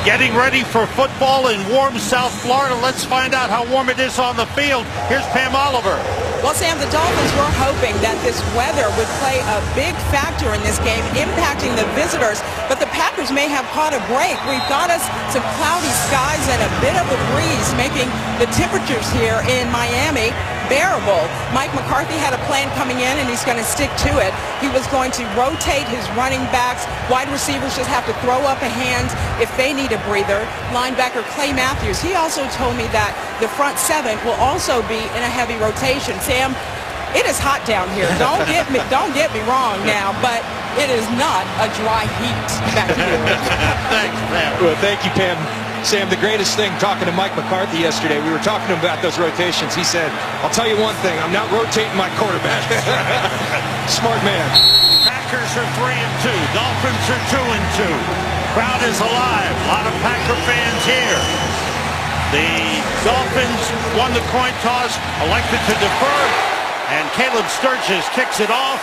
Getting ready for football in warm South Florida. Let's find out how warm it is on the field. Here's Pam Oliver. Well, Sam, the Dolphins were hoping that this weather would play a big factor in this game, impacting the visitors. But the Packers may have caught a break. We've got us some cloudy skies and a bit of a breeze, making the temperatures here in Miami bearable. Mike McCarthy had a plan coming in, and he's going to stick to it. He was going to rotate his running backs. Wide receivers just have to throw up a hand if they need a breather. Linebacker Clay Matthews, he also told me that the front seven will also be in a heavy rotation. Sam, it is hot down here. Don't get me wrong now, but it is not a dry heat back here. Thanks, Pam. Well, thank you, Pam. Sam, the greatest thing, talking to Mike McCarthy yesterday, we were talking to him about those rotations. He said, I'll tell you one thing, I'm not rotating my quarterback. Smart man. Packers are 3-2. Dolphins are 2-2. Crowd is alive. A lot of Packer fans here. The Dolphins won the coin toss, elected to defer, and Caleb Sturgis kicks it off.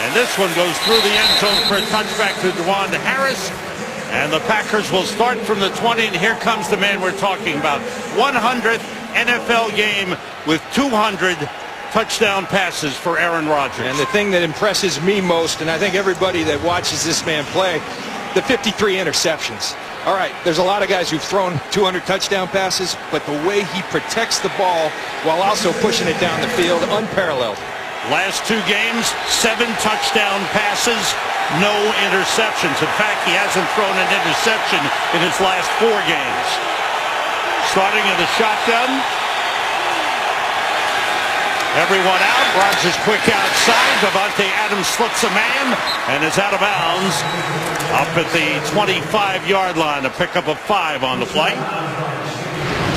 And this one goes through the end zone for a touchback to Dwan Harris. And the Packers will start from the 20, and here comes the man we're talking about. 100th NFL game with 200 touchdown passes for Aaron Rodgers. And the thing that impresses me most, and I think everybody that watches this man play, the 53 interceptions. All right, there's a lot of guys who've thrown 200 touchdown passes, but the way he protects the ball while also pushing it down the field, unparalleled. Last two games, 7 touchdown passes, no interceptions. In fact, he hasn't thrown an interception in his last 4 games. Starting in the shotgun. Everyone out. Rodgers quick outside. Davante Adams slips a man and is out of bounds up at the 25-yard line. A pickup of 5 on the play.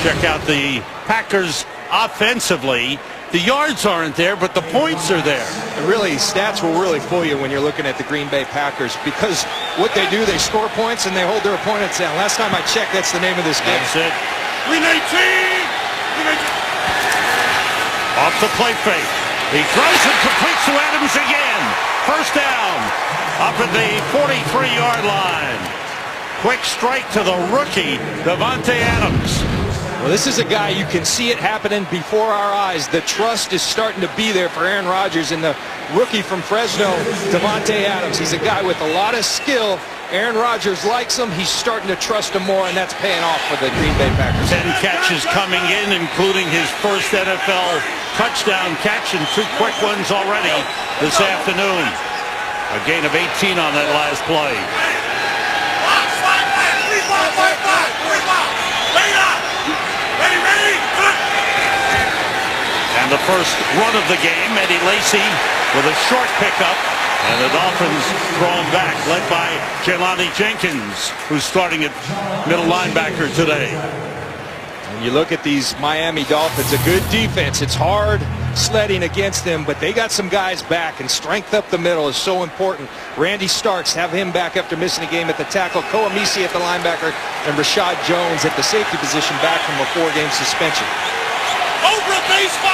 Check out the Packers offensively. The yards aren't there, but the points are there. And really, stats will really fool you when you're looking at the Green Bay Packers, because what they do, they score points and they hold their opponents down. Last time I checked, that's the name of this game. That's it. 319! Off the play fake. He throws it, completes to Adams again. First down. Up at the 43-yard line. Quick strike to the rookie, Davante Adams. Well, this is a guy, you can see it happening before our eyes. The trust is starting to be there for Aaron Rodgers, and the rookie from Fresno, Davante Adams. He's a guy with a lot of skill. Aaron Rodgers likes him. He's starting to trust him more, and that's paying off for the Green Bay Packers. 10 catches coming in, including his first NFL touchdown catch, and 2 quick ones already this afternoon. A gain of 18 on that last play. And the first run of the game, Eddie Lacy with a short pickup, and the Dolphins throwing back, led by Jelani Jenkins, who's starting at middle linebacker today. And you look at these Miami Dolphins, a good defense. It's hard sledding against them, but they got some guys back, and strength up the middle is so important. Randy Starks, have him back after missing a game at the tackle. Koamisi at the linebacker, and Rashad Jones at the safety position back from a 4-game suspension.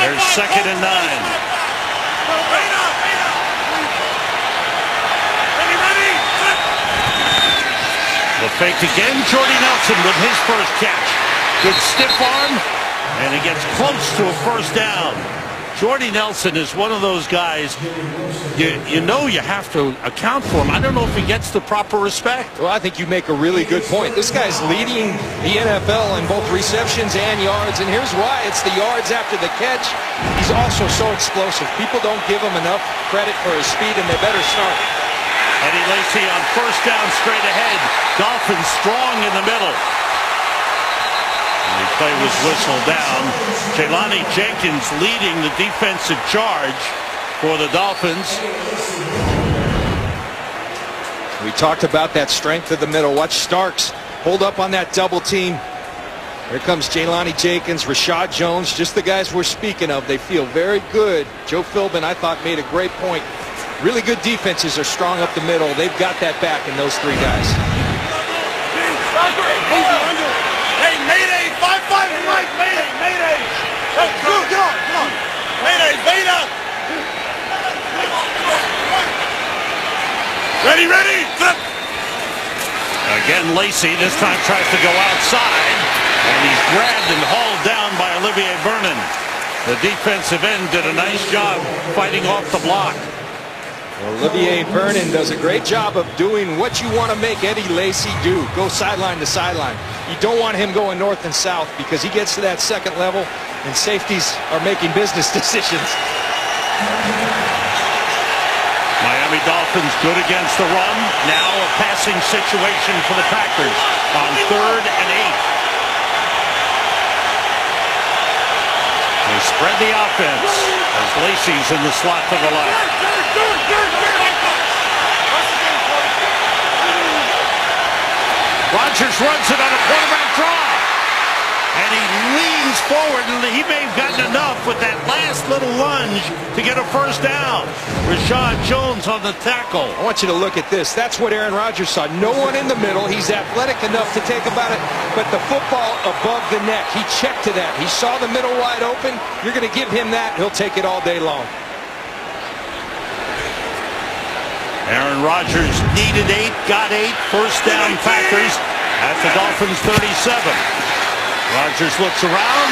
There's 2nd and 9. The fake again. Jordy Nelson with his first catch. Good stiff arm, and he gets close to a first down. Jordy Nelson is one of those guys, you know you have to account for him. I don't know if he gets the proper respect. Well, I think you make a really good point. This guy's leading the NFL in both receptions and yards, and here's why. It's the yards after the catch. He's also so explosive. People don't give him enough credit for his speed, and they better start. Eddie Lacy on first down straight ahead. Dolphins strong in the middle. The play was whistled down. Jelani Jenkins leading the defensive charge for the Dolphins. We talked about that strength of the middle. Watch Starks hold up on that double team. Here comes Jelani Jenkins, Rashad Jones, just the guys we're speaking of. They feel very good. Joe Philbin, I thought, made a great point. Really good defenses are strong up the middle. They've got that back in those 3 guys. Hey, Mayday, 5-5, Mike, Mayday, Mayday. Hey, get on. Mayday, Veda. Ready. Again, Lacey this time tries to go outside, and he's grabbed and hauled down by Olivier Vernon. The defensive end did a nice job fighting off the block. Olivier Vernon does a great job of doing what you want to make Eddie Lacy do. Go sideline to sideline. You don't want him going north and south because he gets to that second level and safeties are making business decisions. Miami Dolphins good against the run. Now a passing situation for the Packers on 3rd and 8. They spread the offense as Lacey's in the slot to the left. Rodgers runs it on a quarterback draw. And he leans forward, and he may have gotten enough with that last little lunge to get a first down. Rashad Jones on the tackle. I want you to look at this. That's what Aaron Rodgers saw. No one in the middle. He's athletic enough to take about it, but the football above the neck. He checked to that. He saw the middle wide open. You're going to give him that. He'll take it all day long. Aaron Rodgers needed 8, got 8. First down Packers at the Dolphins 37. Rodgers looks around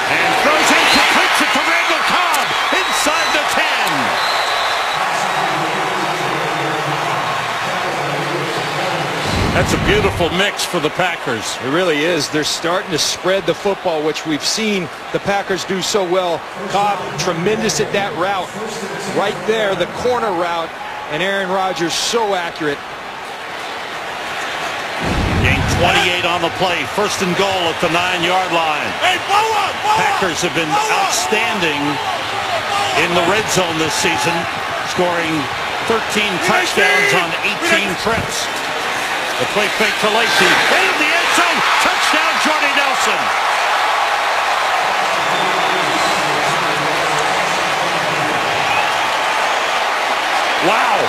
and throws in, completes it to Randall Cobb inside the 10. That's a beautiful mix for the Packers. It really is. They're starting to spread the football, which we've seen the Packers do so well. Cobb, tremendous at that route. Right there, the corner route. And Aaron Rodgers so accurate. Gain 28 on the play. First and goal at the 9-yard line. Packers have been outstanding in the red zone this season, scoring 13 touchdowns on 18 trips. The play fake to Lacey. In the end zone. Touchdown, Jordy Nelson. Wow.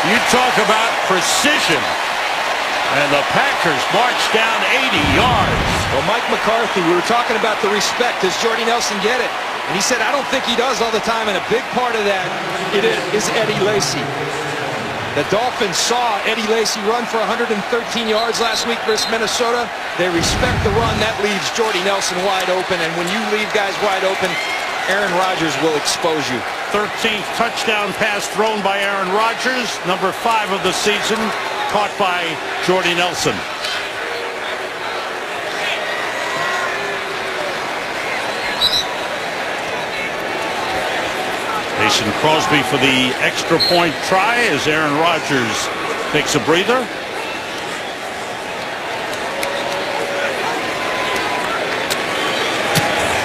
You talk about precision. And the Packers march down 80 yards. Well, Mike McCarthy, we were talking about the respect. Does Jordy Nelson get it? And he said, I don't think he does all the time. And a big part of that is Eddie Lacy. The Dolphins saw Eddie Lacy run for 113 yards last week versus Minnesota. They respect the run. That leaves Jordy Nelson wide open. And when you leave guys wide open, Aaron Rodgers will expose you. 13th touchdown pass thrown by Aaron Rodgers, number 5 of the season, caught by Jordy Nelson. Mason Crosby for the extra point try as Aaron Rodgers takes a breather.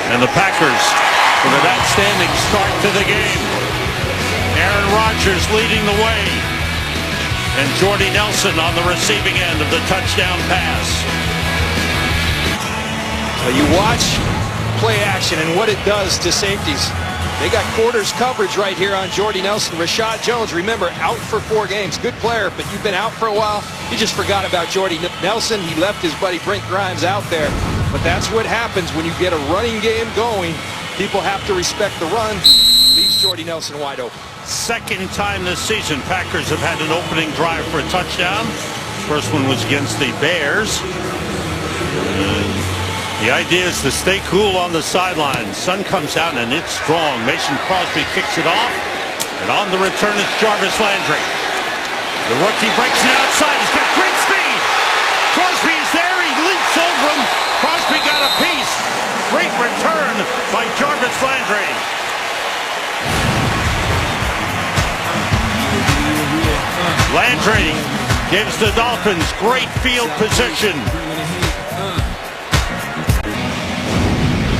And the Packers with an outstanding start to the game. Aaron Rodgers leading the way. And Jordy Nelson on the receiving end of the touchdown pass. Well, you watch play action and what it does to safeties. They got quarters coverage right here on Jordy Nelson. Rashad Jones, remember, out for 4 games. Good player, but you've been out for a while. You just forgot about Jordy Nelson. He left his buddy Brent Grimes out there. But that's what happens when you get a running game going. People have to respect the run. Leaves Jordy Nelson wide open. Second time this season, Packers have had an opening drive for a touchdown. First one was against the Bears. The idea is to stay cool on the sideline. Sun comes out and it's strong. Mason Crosby kicks it off. And on the return, it's Jarvis Landry. The rookie breaks it outside. He's got great speed. Crosby is there. He leaps over him. Crosby got a piece. Great return by Jarvis Landry. Landry gives the Dolphins great field position.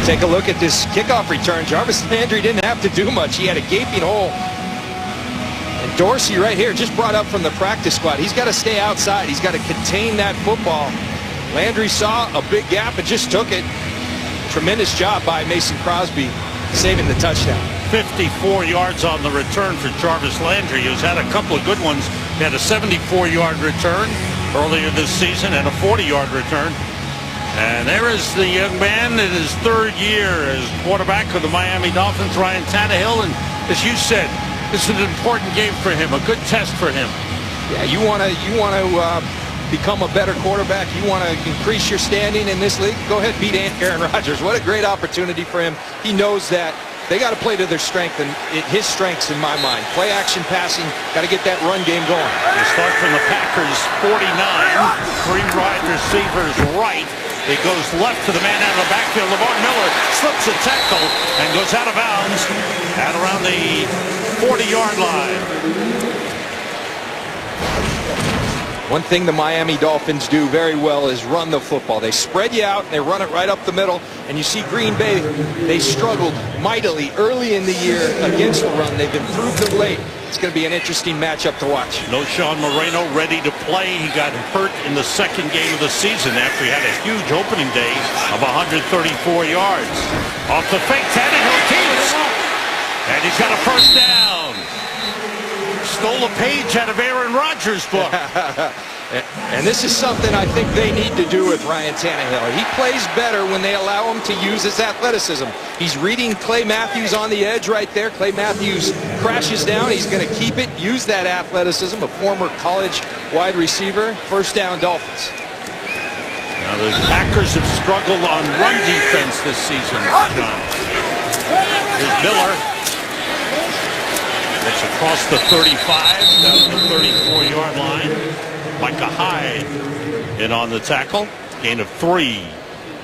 Take a look at this kickoff return. Jarvis Landry didn't have to do much. He had a gaping hole. And Dorsey right here just brought up from the practice squad. He's got to stay outside. He's got to contain that football. Landry saw a big gap and just took it. Tremendous job by Mason Crosby saving the touchdown. 54 yards on the return for Jarvis Landry, who's had a couple of good ones. He had a 74-yard return earlier this season and a 40-yard return. And there is the young man in his 3rd year as quarterback of the Miami Dolphins, Ryan Tannehill. And as you said, this is an important game for him, a good test for him. Yeah, you want to become a better quarterback. You want to increase your standing in this league. Go ahead, beat Aaron Rodgers. What a great opportunity for him. He knows that they got to play to their strength, and his strengths in my mind. Play action passing. Got to get that run game going. They start from the Packers 49. 3 wide receivers right. It goes left to the man out of the backfield. Lamar Miller slips a tackle and goes out of bounds at around the 40-yard line. One thing the Miami Dolphins do very well is run the football. They spread you out, and they run it right up the middle. And you see Green Bay, they struggled mightily early in the year against the run. They've improved of late. It's going to be an interesting matchup to watch. No Sean Moreno ready to play. He got hurt in the second game of the season after he had a huge opening day of 134 yards. Off the fake, Tannehill keeps. And he's got a first down. Stole a page out of Aaron Rodgers' book. And this is something I think they need to do with Ryan Tannehill. He plays better when they allow him to use his athleticism. He's reading Clay Matthews on the edge right there. Clay Matthews crashes down. He's going to keep it, use that athleticism, a former college wide receiver. First down, Dolphins. Now the Packers have struggled on run defense this season, John. Here's Miller. It's across the 35, down to the 34-yard line. Micah Hyde in on the tackle. Gain of 3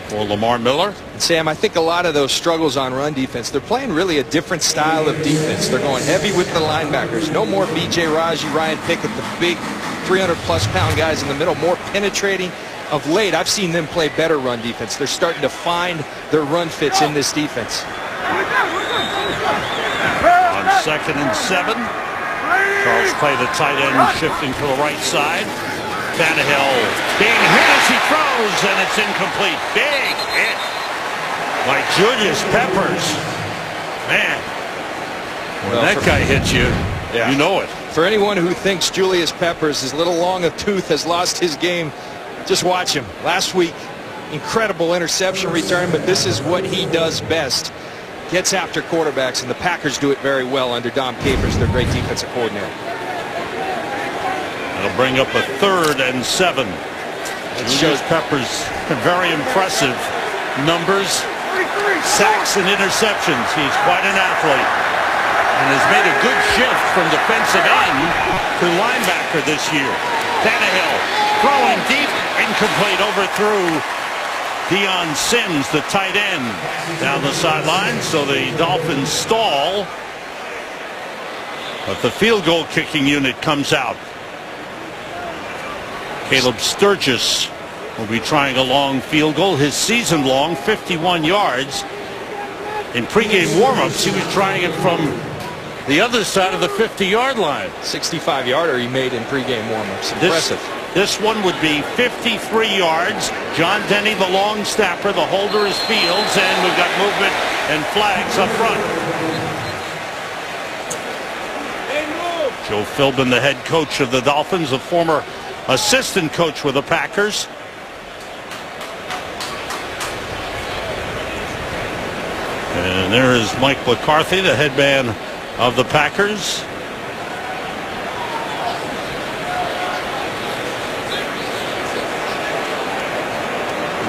for Lamar Miller. And Sam, I think a lot of those struggles on run defense, they're playing really a different style of defense. They're going heavy with the linebackers. No more B.J. Raji, Ryan Pickett, the big 300-plus pound guys in the middle, more penetrating. Of late, I've seen them play better run defense. They're starting to find their run fits in this defense. On 2nd and 7. Charles Clay, the tight end, shifting to the right side. Tannehill being hit as he throws, and it's incomplete. Big hit by Julius Peppers. Man, when that guy hits you, you know it. For anyone who thinks Julius Peppers is a little long of tooth, has lost his game, just watch him. Last week, incredible interception return, but this is what he does best. Gets after quarterbacks, and the Packers do it very well under Dom Capers, their great defensive coordinator. It'll bring up a 3rd and 7. Julius Peppers, very impressive numbers, sacks and interceptions. He's quite an athlete and has made a good shift from defensive end to linebacker this year. Tannehill throwing deep, incomplete, overthrew Deion Sims, the tight end, down the sideline. So the Dolphins stall, but the field goal kicking unit comes out. Caleb Sturgis will be trying a long field goal, his season long, 51 yards. In pregame warmups, he was trying it from the other side of the 50-yard line. 65-yarder he made in pregame warmups. Impressive. This one would be 53 yards. John Denny, the long snapper. The holder is Fields, and we've got movement and flags up front. Joe Philbin, the head coach of the Dolphins, a former assistant coach with the Packers. And there is Mike McCarthy, the head man of the Packers.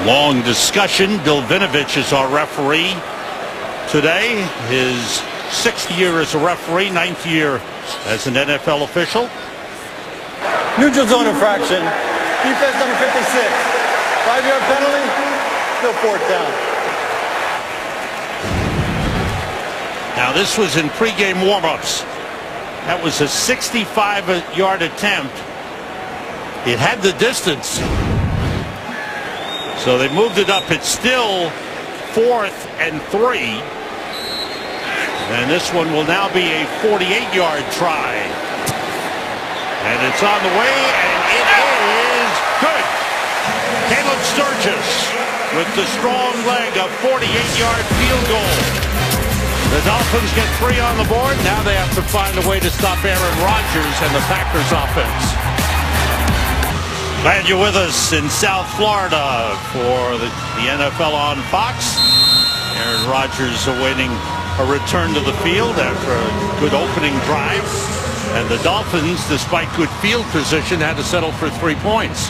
Long discussion. Bill Vinovich is our referee today. His 6th year as a referee, 9th year as an NFL official. Neutral zone infraction. Defense number 56. 5-yard penalty. Still 4th down. Now this was in pregame warmups. That was a 65-yard attempt. It had the distance. So they moved it up. It's still 4th and 3. And this one will now be a 48-yard try. And it's on the way, and it is good. Caleb Sturgis with the strong leg, a 48-yard field goal. The Dolphins get 3 on the board. Now they have to find a way to stop Aaron Rodgers and the Packers offense. Glad you're with us in South Florida for the NFL on Fox. Aaron Rodgers awaiting a return to the field after a good opening drive. And the Dolphins, despite good field position, had to settle for 3 points.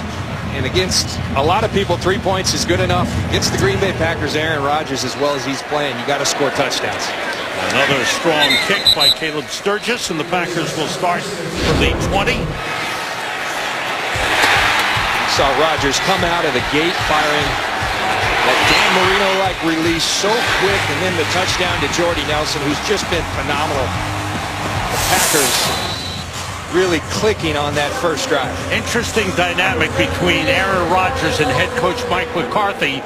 And against a lot of people, 3 points is good enough. Against the Green Bay Packers, Aaron Rodgers, as well as he's playing, you got to score touchdowns. Another strong kick by Caleb Sturgis, and the Packers will start from the 20. Saw Rodgers come out of the gate firing that Dan Marino-like release so quick, and then the touchdown to Jordy Nelson, who's just been phenomenal. The Packers really clicking on that first drive. Interesting dynamic between Aaron Rodgers and head coach Mike McCarthy.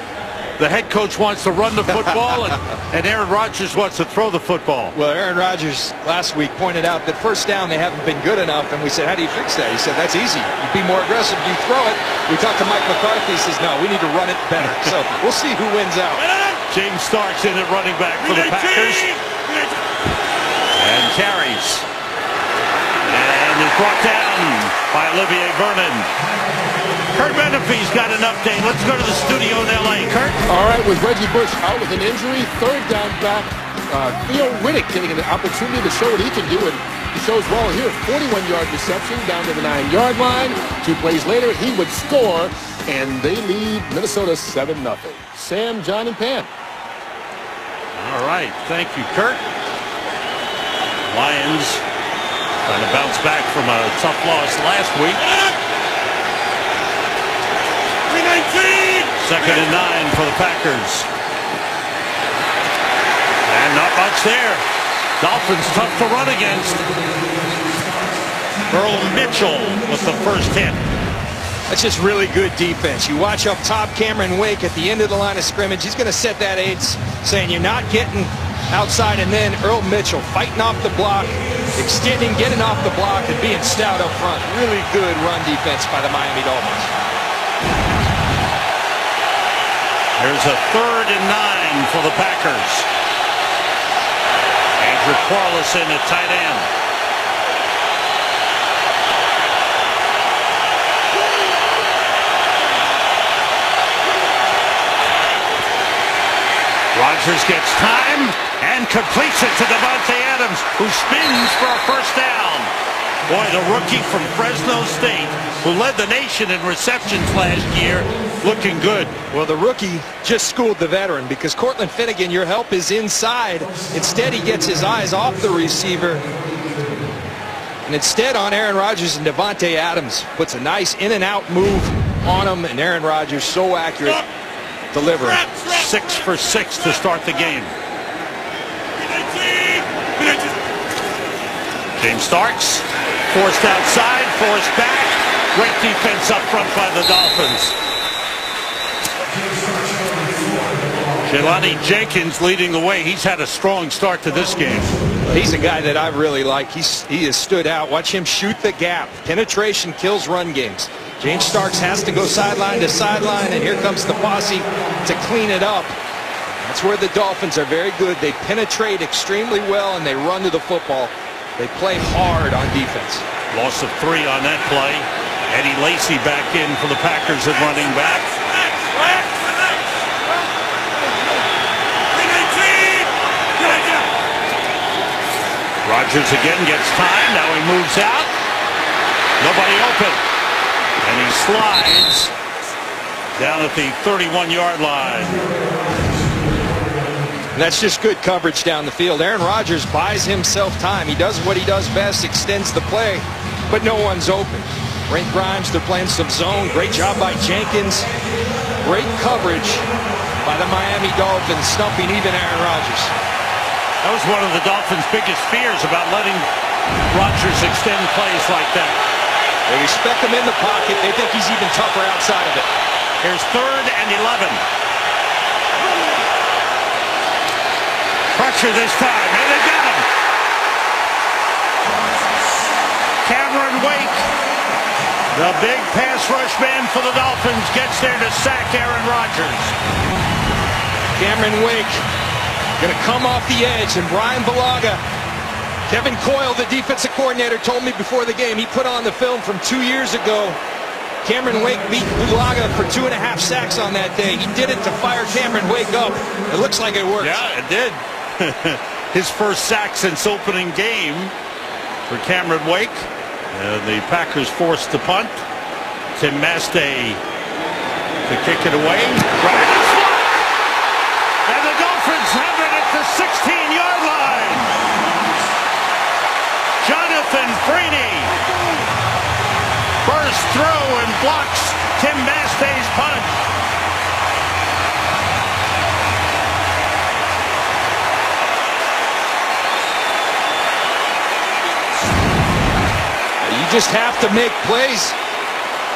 The head coach wants to run the football, and Aaron Rodgers wants to throw the football. Well, Aaron Rodgers last week pointed out that first down they haven't been good enough, and we said, how do you fix that? He said, that's easy. You be more aggressive, you throw it. We talked to Mike McCarthy, he says, no, we need to run it better. So we'll see who wins out. James Starks in at running back for the Packers. And carries. And is brought down by Olivier Vernon. Kurt Menefee's got an update. Let's go to the studio in L.A. Kurt? All right, with Reggie Bush out with an injury, third down back, Theo Riddick getting an opportunity to show what he can do, and he shows well here. 41-yard reception down to the 9-yard line. 2 plays later, he would score, and they lead Minnesota 7-0. Sam, John, and Pam. All right, thank you, Kurt. Lions trying to bounce back from a tough loss last week. 2nd and 9 for the Packers. And not much there. Dolphins tough to run against. Earl Mitchell with the first hit. That's just really good defense. You watch up top, Cameron Wake at the end of the line of scrimmage. He's going to set that aids, saying you're not getting outside, and then Earl Mitchell fighting off the block, extending, getting off the block, and being stout up front. Really good run defense by the Miami Dolphins. There's a 3rd and 9 for the Packers. Andrew Quarles in at tight end. Rodgers gets time and completes it to Davante Adams, who spins for a first down. Boy, the rookie from Fresno State, who led the nation in receptions last year, looking good. Well, the rookie just schooled the veteran, because Cortland Finnegan, your help is inside. Instead, he gets his eyes off the receiver. And instead on Aaron Rodgers, and Davante Adams puts a nice in-and-out move on him, and Aaron Rodgers so accurate delivering. 6 for 6 to start the game. James Starks forced outside, forced back. Great defense up front by the Dolphins. Jelani Jenkins leading the way. He's had a strong start to this game. He's a guy that I really like. He has stood out. Watch him shoot the gap. Penetration kills run games. James Starks has to go sideline to sideline, and here comes the posse to clean it up. That's where the Dolphins are very good. They penetrate extremely well, and they run to the football. They play hard on defense. Loss of 3 on that play. Eddie Lacy back in for the Packers at running back. Rodgers again gets time. Now he moves out. Nobody open. And he slides down at the 31-yard line. And that's just good coverage down the field. Aaron Rodgers buys himself time. He does what he does best, extends the play, but no one's open. Brent Grimes, they're playing some zone. Great job by Jenkins. Great coverage by the Miami Dolphins, stumping even Aaron Rodgers. That was one of the Dolphins' biggest fears about letting Rodgers extend plays like that. They respect him in the pocket. They think he's even tougher outside of it. Here's 3rd and 11. Pressure this time, and they got him. Cameron Wake, the big pass rush man for the Dolphins, gets there to sack Aaron Rodgers. Cameron Wake going to come off the edge, and Brian Bulaga, Kevin Coyle, the defensive coordinator, told me before the game, he put on the film from 2 years ago. Cameron Wake beat Bulaga for 2.5 sacks on that day. He did it to fire Cameron Wake up. It looks like it worked. Yeah, it did. His first sack since opening game. for Cameron Wake. And the Packers forced to punt. Tim Mastay to kick it away. And the Dolphins have it at the 16-yard line. Jonathan Freeney bursts through and blocks Tim Mastay's punt. You just have to make plays.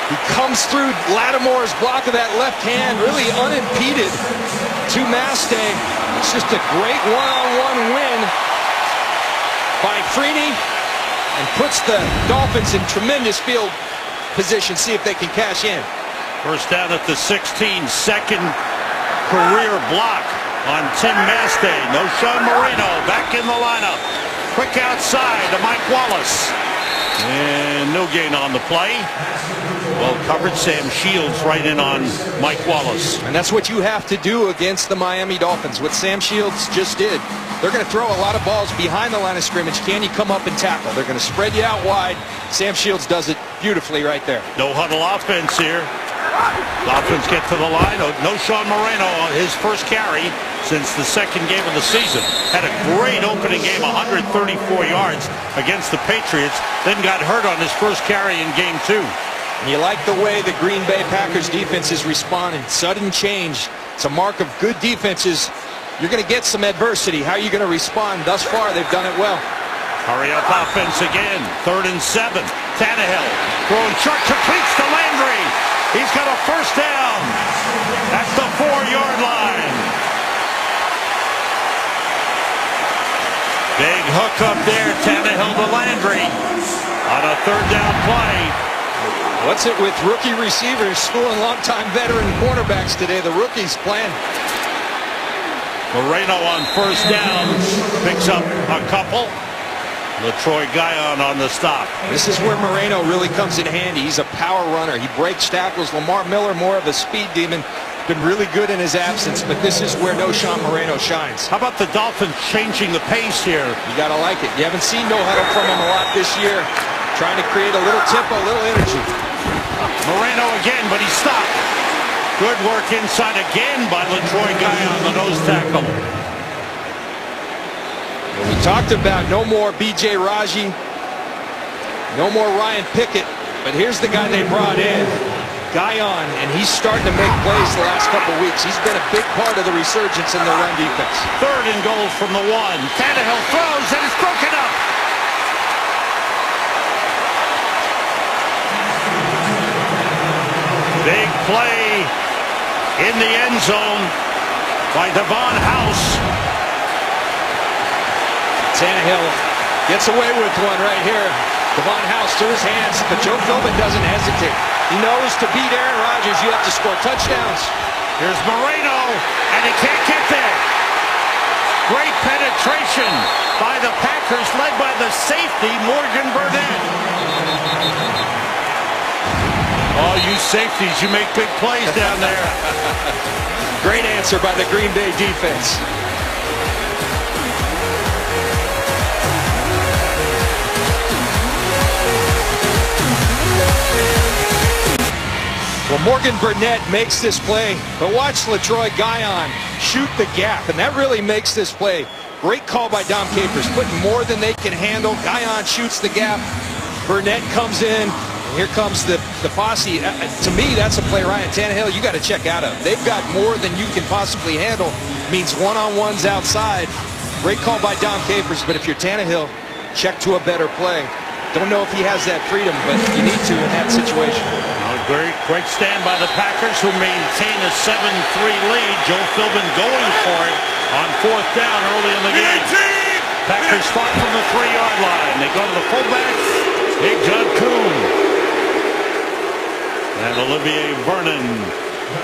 He comes through Lattimore's block of that left hand, really unimpeded to Mastay. It's just a great one-on-one win by Freeney and puts the Dolphins in tremendous field position. See if they can cash in. First down at the 16, second career block on Tim Mastay. No Sean Moreno back in the lineup. Quick outside to Mike Wallace. And no gain on the play. Well covered. Sam Shields right in on Mike Wallace. And that's what you have to do against the Miami Dolphins. What Sam Shields just did. They're going to throw a lot of balls behind the line of scrimmage. Can you come up and tackle? They're going to spread you out wide. Sam Shields does it beautifully right there. No huddle offense here. Dolphins get to the line. No Sean Moreno on his first carry since the second game of the season. Had a great opening game, 134 yards against the Patriots. Then got hurt on his first carry in game 2. And you like the way the Green Bay Packers defense is responding. Sudden change. It's a mark of good defenses. You're going to get some adversity. How are you going to respond? Thus far, they've done it well. Hurry up offense again. 3rd and 7. Tannehill throwing short, completes to Landry. He's got a first down at the 4-yard line. Big hook up there. Tannehill to Landry on a 3rd down play. What's it with rookie receivers schooling longtime veteran cornerbacks today? The rookies playing. Moreno on first down picks up a couple. LaTroy Guion on the stop. This is where Moreno really comes in handy. He's a power runner. He breaks tackles. Lamar Miller, more of a speed demon. Been really good in his absence, but this is where no Sean Moreno shines. How about the Dolphins changing the pace here? You got to like it. You haven't seen no huddle from him a lot this year. Trying to create a little tempo, a little energy. Moreno again, but he stopped. Good work inside again by LaTroy Guion on the nose tackle. We talked about no more B.J. Raji, no more Ryan Pickett, but here's the guy they brought in, Guion, and he's starting to make plays the last couple weeks. He's been a big part of the resurgence in their run defense. 3rd and goal from the 1. Tannehill throws and it's broken up. Big play in the end zone by Devon House. Tannehill gets away with one right here. Devon House to his hands, but Joe Philbin doesn't hesitate. He knows to beat Aaron Rodgers, you have to score touchdowns. Here's Moreno, and he can't get there. Great penetration by the Packers, led by the safety, Morgan Burnett. Oh, you safeties, you make big plays down there. Great answer by the Green Bay defense. Well, Morgan Burnett makes this play, but watch LaTroy Guion shoot the gap, and that really makes this play. Great call by Dom Capers, putting more than they can handle. Guion shoots the gap. Burnett comes in, and here comes the posse. To me, that's a play Ryan Tannehill you got to check out of. They've got more than you can possibly handle. Means one-on-ones outside. Great call by Dom Capers, but if you're Tannehill, check to a better play. Don't know if he has that freedom, but you need to in that situation. Great stand by the Packers, who maintain a 7-3 lead. Joe Philbin going for it on 4th down early in the game. Packers fought from the 3-yard line. They go to the fullback, Big John Kuhn. And Olivier Vernon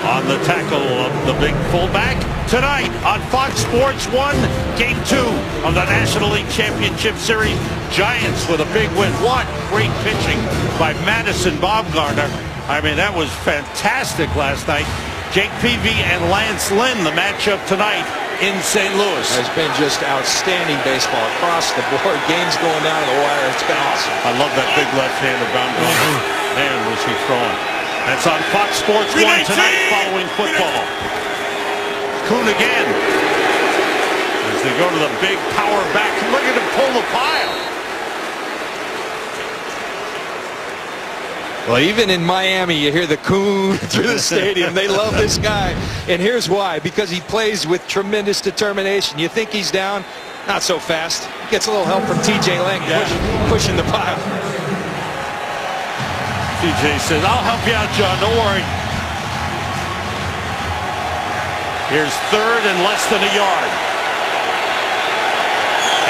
on the tackle of the big fullback. Tonight on Fox Sports 1, Game 2 of the National League Championship Series. Giants with a big win. What great pitching by Madison Bumgarner. I mean, that was fantastic last night. Jake Peavy and Lance Lynn, the matchup tonight in St. Louis. It's been just outstanding baseball across the board. Games going down to the wire. It's been awesome. I love that big left-hander Baumgartner. Man, was he throwing. That's on Fox Sports 1 tonight following football. Kuhn again. As they go to the big power back. Look at him pull the pile. Well, even in Miami, you hear the coon through the stadium. They love this guy. And here's why. Because he plays with tremendous determination. You think he's down? Not so fast. Gets a little help from TJ Lang pushing the pile. TJ says, I'll help you out, John. Don't worry. Here's third and less than a yard.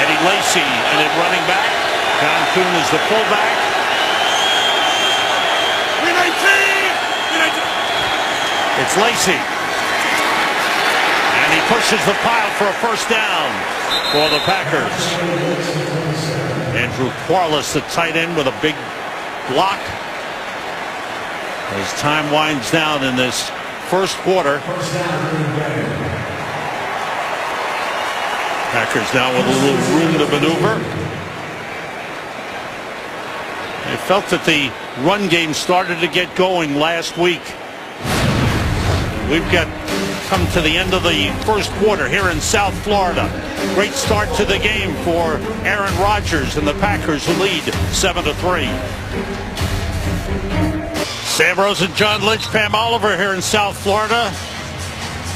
Eddie Lacy and it running back. John Kuhn is the fullback. It's Lacy. And he pushes the pile for a first down for the Packers. Andrew Quarles, the tight end, with a big block. As time winds down in this first quarter. Packers now with a little room to maneuver. They felt that the run game started to get going last week. We've come to the end of the first quarter here in South Florida. Great start to the game for Aaron Rodgers and the Packers, who lead 7-3. Sam Rose and John Lynch, Pam Oliver here in South Florida.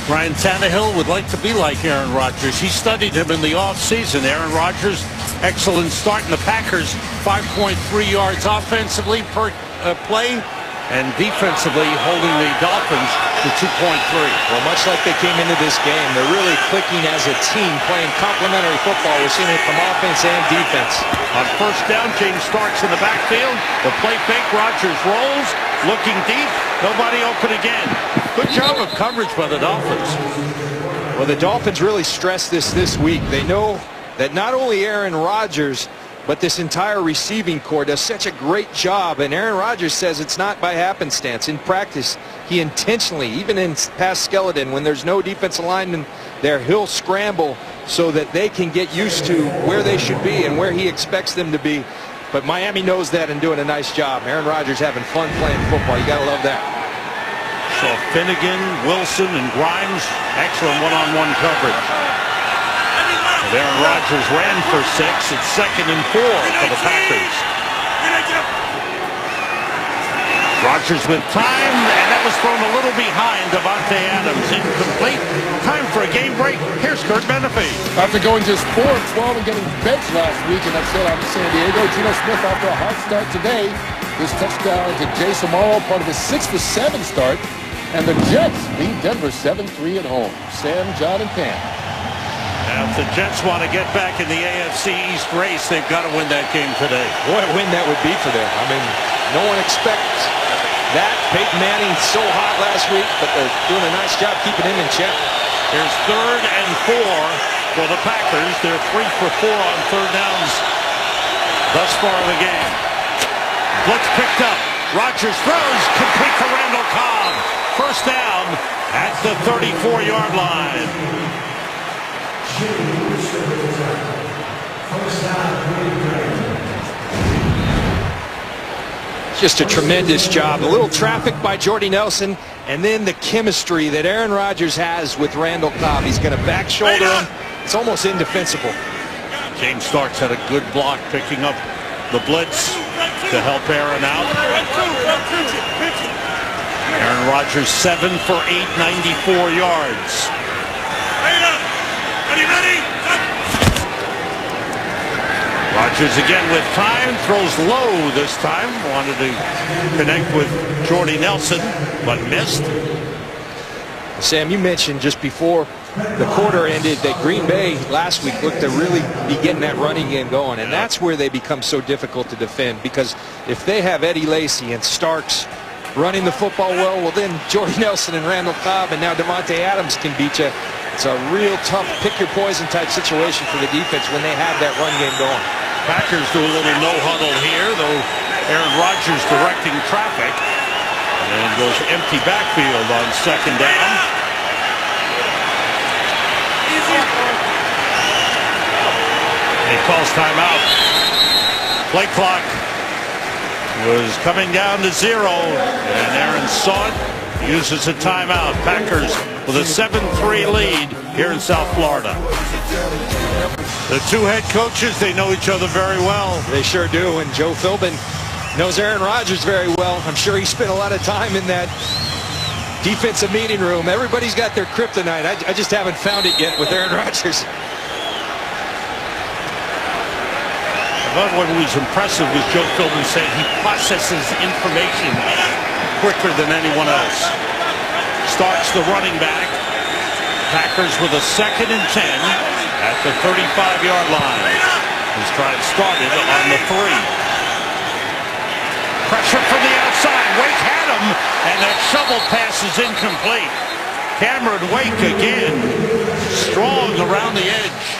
Ryan Tannehill would like to be like Aaron Rodgers. He studied him in the offseason. Aaron Rodgers, excellent start in the Packers. 5.3 yards offensively per play. And defensively holding the Dolphins to 2.3. Well, much like they came into this game, they're really clicking as a team, playing complementary football. We're seeing it from offense and defense. On first down, James Starks in the backfield. The play fake, Rodgers rolls, looking deep. Nobody open again. Good job of coverage by the Dolphins. Well, the Dolphins really stressed this week. They know that not only Aaron Rodgers, but this entire receiving corps does such a great job. And Aaron Rodgers says it's not by happenstance. In practice, he intentionally, even in pass skeleton, when there's no defensive lineman there, he'll scramble so that they can get used to where they should be and where he expects them to be. But Miami knows that and doing a nice job. Aaron Rodgers having fun playing football. You got to love that. So Finnegan, Wilson, and Grimes, excellent one-on-one coverage. Aaron Rodgers ran for 6. It's 2nd and 4 for the Packers. Rodgers with time, and that was thrown a little behind Davante Adams. Incomplete. Time for a game break. Here's Kurt Menefee. After going just 4-12 and getting benched last week in that shutout in San Diego, Geno Smith off to a hot start today. This touchdown to Jason Morrow, part of his 6-for-7 start. And the Jets lead Denver 7-3 at home. Sam, John, and Pam. Now, if the Jets want to get back in the AFC East race, they've got to win that game today. What a win that would be for them. I mean, no one expects that. Peyton Manning so hot last week, but they're doing a nice job keeping him in check. Here's 3rd and 4 for the Packers. They're 3 for 4 on third downs thus far in the game. Blitz picked up. Rodgers throws, complete to Randall Cobb. First down at the 34-yard line. Just a tremendous job. A little traffic by Jordy Nelson, and then the chemistry that Aaron Rodgers has with Randall Cobb. He's going to back shoulder him. It's almost indefensible. James Starks had a good block picking up the blitz to help Aaron out. Aaron Rodgers 7 for 8, 94 yards. Rodgers again with time, throws low this time. Wanted to connect with Jordy Nelson, but missed. Sam, you mentioned just before the quarter ended that Green Bay last week looked to really be getting that running game going, and that's where they become so difficult to defend, because if they have Eddie Lacy and Starks running the football well, then Jordy Nelson and Randall Cobb and now Davante Adams can beat you. It's a real tough pick-your-poison type situation for the defense when they have that run game going. Packers do a little no-huddle here, though Aaron Rodgers directing traffic. And goes empty backfield on 2nd down. He calls timeout. Play clock was coming down to 0, and Aaron saw it. Uses a timeout. Packers with a 7-3 lead here in South Florida. The two head coaches, they know each other very well. They sure do, and Joe Philbin knows Aaron Rodgers very well. I'm sure he spent a lot of time in that defensive meeting room. Everybody's got their kryptonite. I just haven't found it yet with Aaron Rodgers. But what was impressive was Joe Philbin said he processes information quicker than anyone else. Starts the running back. Packers with a 2nd and 10 at the 35-yard line. His drive started on the 3. Pressure from the outside. Wake had him, and that shovel pass is incomplete. Cameron Wake again, strong around the edge.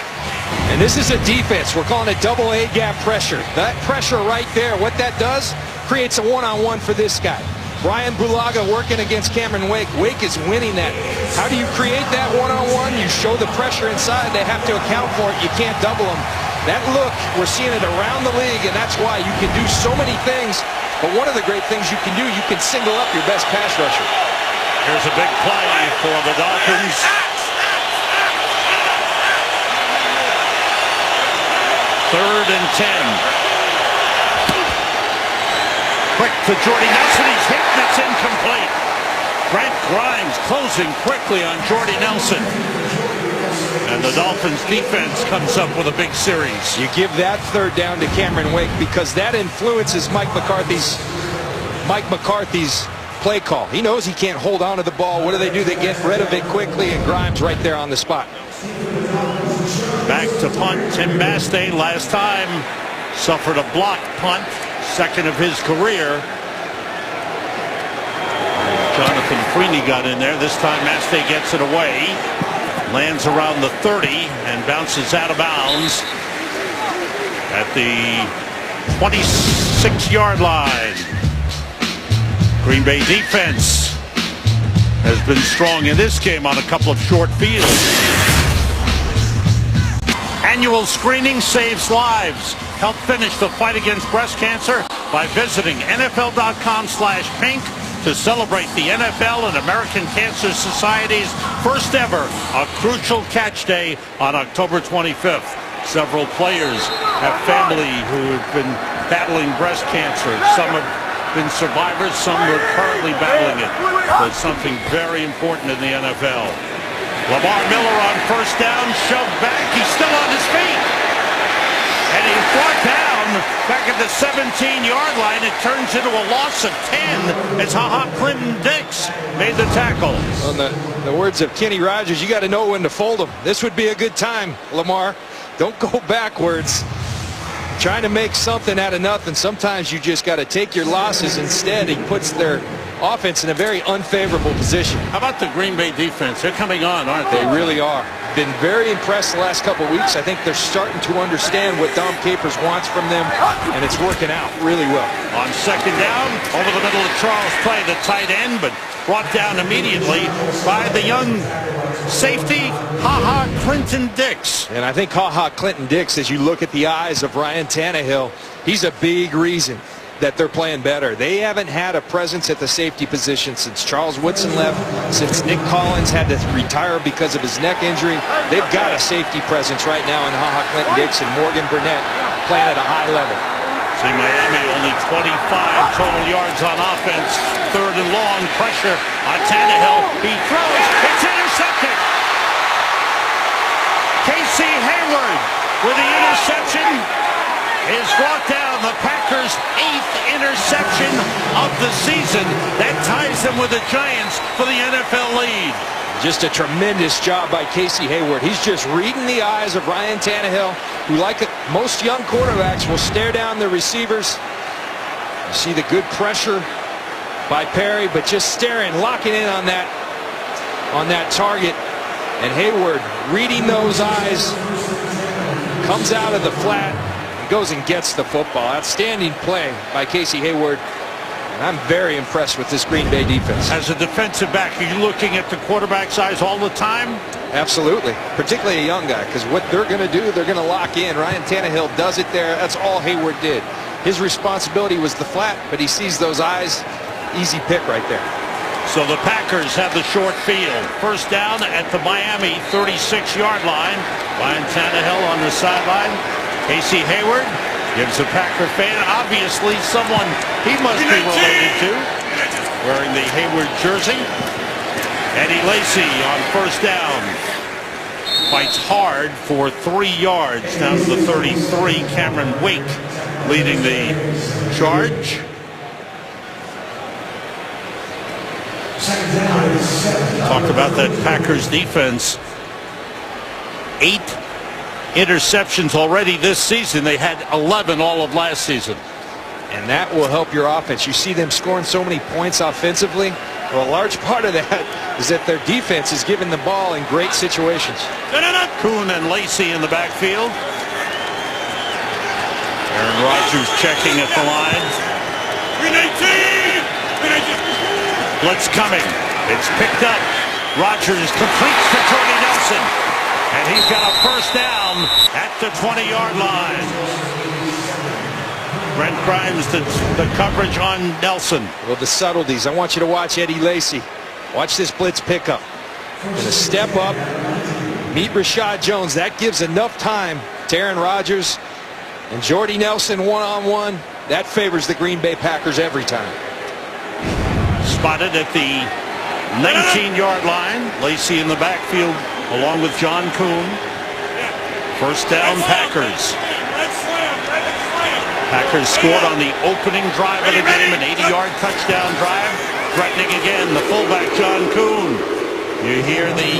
And this is a defense. We're calling it double A gap pressure. That pressure right there, what that does, creates a one-on-one for this guy. Brian Bulaga working against Cameron Wake. Wake is winning that. How do you create that one-on-one? You show the pressure inside. They have to account for it. You can't double them. That look, we're seeing it around the league, and that's why you can do so many things. But one of the great things you can do, you can single up your best pass rusher. Here's a big play for the Dolphins. Third and 10. Quick to Jordy Nelson. He's hit, and it's incomplete. Brent Grimes closing quickly on Jordy Nelson. And the Dolphins defense comes up with a big series. You give that 3rd down to Cameron Wake because that influences Mike McCarthy's play call. He knows he can't hold on to the ball. What do? They get rid of it quickly, and Grimes right there on the spot. Back to punt. Tim Mastay last time suffered a blocked punt, 2nd of his career. Jonathan Freeney got in there. This time Mastay gets it away. Lands around the 30 and bounces out of bounds at the 26-yard line. Green Bay defense has been strong in this game on a couple of short fields. Annual screening saves lives. Help finish the fight against breast cancer by visiting NFL.com/pink to celebrate the NFL and American Cancer Society's first ever A Crucial Catch Day on October 25th. Several players have family who have been battling breast cancer. Some have been survivors, some are currently battling it. So it's something very important in the NFL. Lamar Miller on 1st down, shoved back. He's still on his feet. And he's brought down back at the 17-yard line. It turns into a loss of 10 as Clinton-Dix made the tackle. On the words of Kenny Rogers, you got to know when to fold them. This would be a good time, Lamar. Don't go backwards. Trying to make something out of nothing. Sometimes you just got to take your losses. Instead, he puts their offense in a very unfavorable position. How about the Green Bay defense? They're coming on, aren't they? They really are. Been very impressed the last couple of weeks. I think they're starting to understand what Dom Capers wants from them, and it's working out really well. On 2nd down, over the middle of Charles Clay, the tight end, but brought down immediately by the young safety, Clinton-Dix. And I think Clinton-Dix, as you look at the eyes of Ryan Tannehill, he's a big reason that they're playing better. They haven't had a presence at the safety position since Charles Woodson left, since Nick Collins had to retire because of his neck injury. They've got a safety presence right now in Clinton-Dix and Morgan Burnett playing at a high level. See, Miami only 25 total yards on offense. 3rd and long, pressure on Tannehill. He throws, it's intercepted. Casey Hayward with the interception is brought down. The Packers' 8th interception of the season. That ties them with the Giants for the NFL lead. Just a tremendous job by Casey Hayward. He's just reading the eyes of Ryan Tannehill, who, like most young quarterbacks, will stare down the receivers. You see the good pressure by Perry, but just staring, locking in on that target. And Hayward, reading those eyes, comes out of the flat, goes and gets the football. Outstanding play by Casey Hayward. I'm very impressed with this Green Bay defense. As a defensive back, are you looking at the quarterback size all the time? Absolutely, particularly a young guy, because what they're going to do, they're going to lock in. Ryan Tannehill does it there. That's all Hayward did. His responsibility was the flat, but he sees those eyes. Easy pick right there. So the Packers have the short field. First down at the Miami 36-yard line. Ryan Tannehill on the sideline. Casey Hayward gives a Packer fan, obviously someone he must be related to, wearing the Hayward jersey. Eddie Lacy on first down. Fights hard for 3 yards down to the 33. Cameron Wake leading the charge. Talk about that Packers defense. 8 interceptions already this season. They had 11 all of last season. And that will help your offense. You see them scoring so many points offensively. Well, a large part of that is that their defense is giving the ball in great situations. Kuhn and Lacy in the backfield. Aaron Rodgers checking at the line. Blitz coming. It's picked up. Rodgers completes to Jordy Nelson. And he's got a first down at the 20-yard line. Brent Grimes, the coverage on Nelson. Well, the subtleties. I want you to watch Eddie Lacy. Watch this blitz pickup. Going to step up, meet Rashad Jones. That gives enough time to Aaron Rodgers and Jordy Nelson one-on-one. That favors the Green Bay Packers every time. Spotted at the 19-yard line. Lacy in the backfield along with John Kuhn. First down, Packers. Packers scored on the opening drive of the game, an 80-yard touchdown drive. Threatening again, the fullback, John Kuhn. You hear the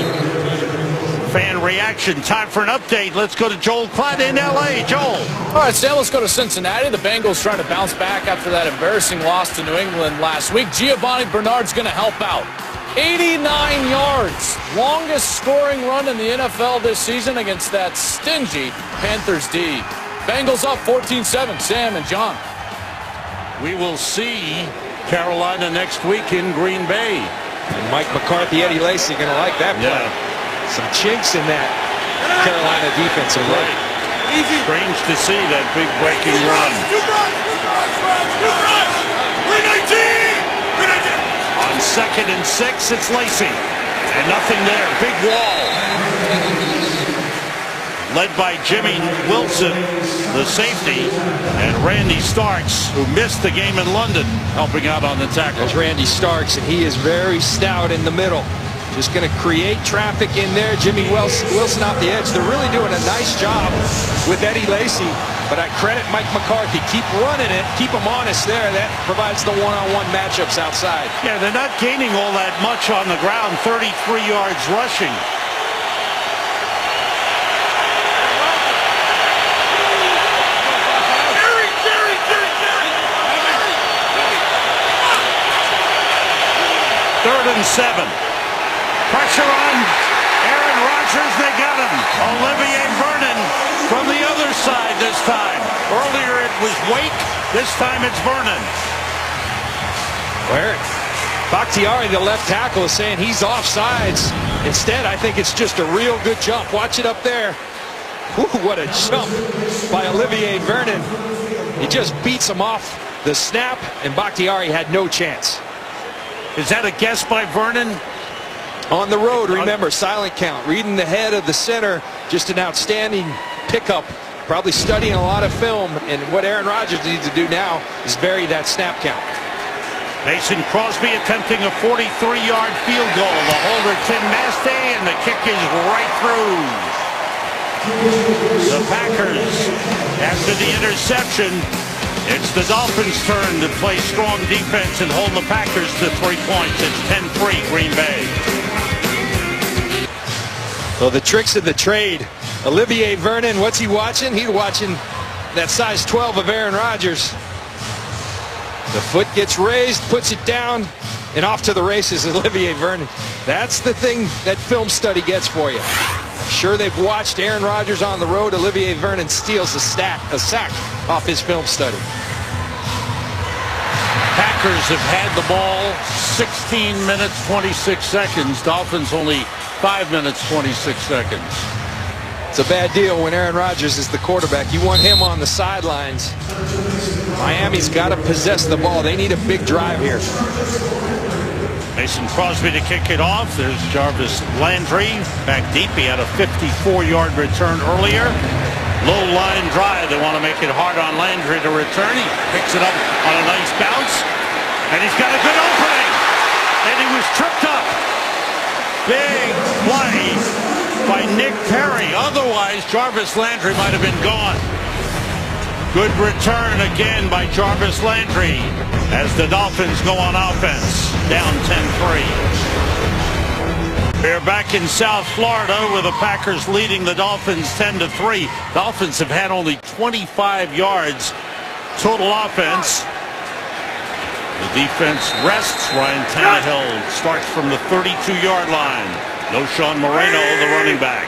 fan reaction. Time for an update. Let's go to Joel Klatt in L.A. Joel. All right, Sam, let's go to Cincinnati. The Bengals trying to bounce back after that embarrassing loss to New England last week. Giovanni Bernard's going to help out. 89 yards. Longest scoring run in the NFL this season against that stingy Panthers D. Bengals up 14-7. Sam and John. We will see Carolina next week in Green Bay. And Mike McCarthy, Eddie Lacy going to like that play. Yeah. Some chinks in that Carolina defensive line. Strange to see that big breaking run. On 2nd and 6, it's Lacy. And nothing there. Big wall. Led by Jimmy Wilson, the safety, and Randy Starks, who missed the game in London, helping out on the tackle. There's Randy Starks, and he is very stout in the middle. Just going to create traffic in there. Jimmy Wilson off the edge. They're really doing a nice job with Eddie Lacy, but I credit Mike McCarthy. Keep running it. Keep them honest there. That provides the one-on-one matchups outside. Yeah, they're not gaining all that much on the ground. 33 yards rushing. Third and 7. Pressure on Aaron Rodgers. They got him. Olivier Vernon from the other side this time. Earlier it was Wake. This time it's Vernon. Where Bakhtiari, the left tackle, is saying he's offsides. Instead, I think it's just a real good jump. Watch it up there. Ooh, what a jump by Olivier Vernon. He just beats him off the snap, and Bakhtiari had no chance. Is that a guess by Vernon? On the road, remember, silent count. Reading the head of the center. Just an outstanding pickup. Probably studying a lot of film. And what Aaron Rodgers needs to do now is vary that snap count. Mason Crosby attempting a 43-yard field goal. The holder, Tim Mastey, and the kick is right through. The Packers, after the interception, it's the Dolphins' turn to play strong defense and hold the Packers to 3 points. It's 10-3 Green Bay. So the tricks of the trade. Olivier Vernon, what's he watching? He's watching that size 12 of Aaron Rodgers. The foot gets raised, puts it down, and off to the races, Olivier Vernon. That's the thing that film study gets for you. Sure, they've watched Aaron Rodgers on the road. Olivier Vernon steals a sack off his film study. Packers Packers have had the ball 16 minutes, 26 seconds. Dolphins only 5 minutes, 26 seconds. It's a bad deal when Aaron Rodgers is the quarterback. You want him on the sidelines. Miami's got to possess the ball. They need a big drive here. Mason Crosby to kick it off. There's Jarvis Landry back deep. He had a 54-yard return earlier. Low line drive. They want to make it hard on Landry to return. He picks it up on a nice bounce. And he's got a good opening. And he was tripped up. Big play by Nick Perry. Otherwise, Jarvis Landry might have been gone. Good return again by Jarvis Landry as the Dolphins go on offense. Down 10-3. We're back in South Florida with the Packers leading the Dolphins 10-3. Dolphins have had only 25 yards total offense. The defense rests. Ryan Tannehill starts from the 32-yard line. No Sean Moreno, the running back.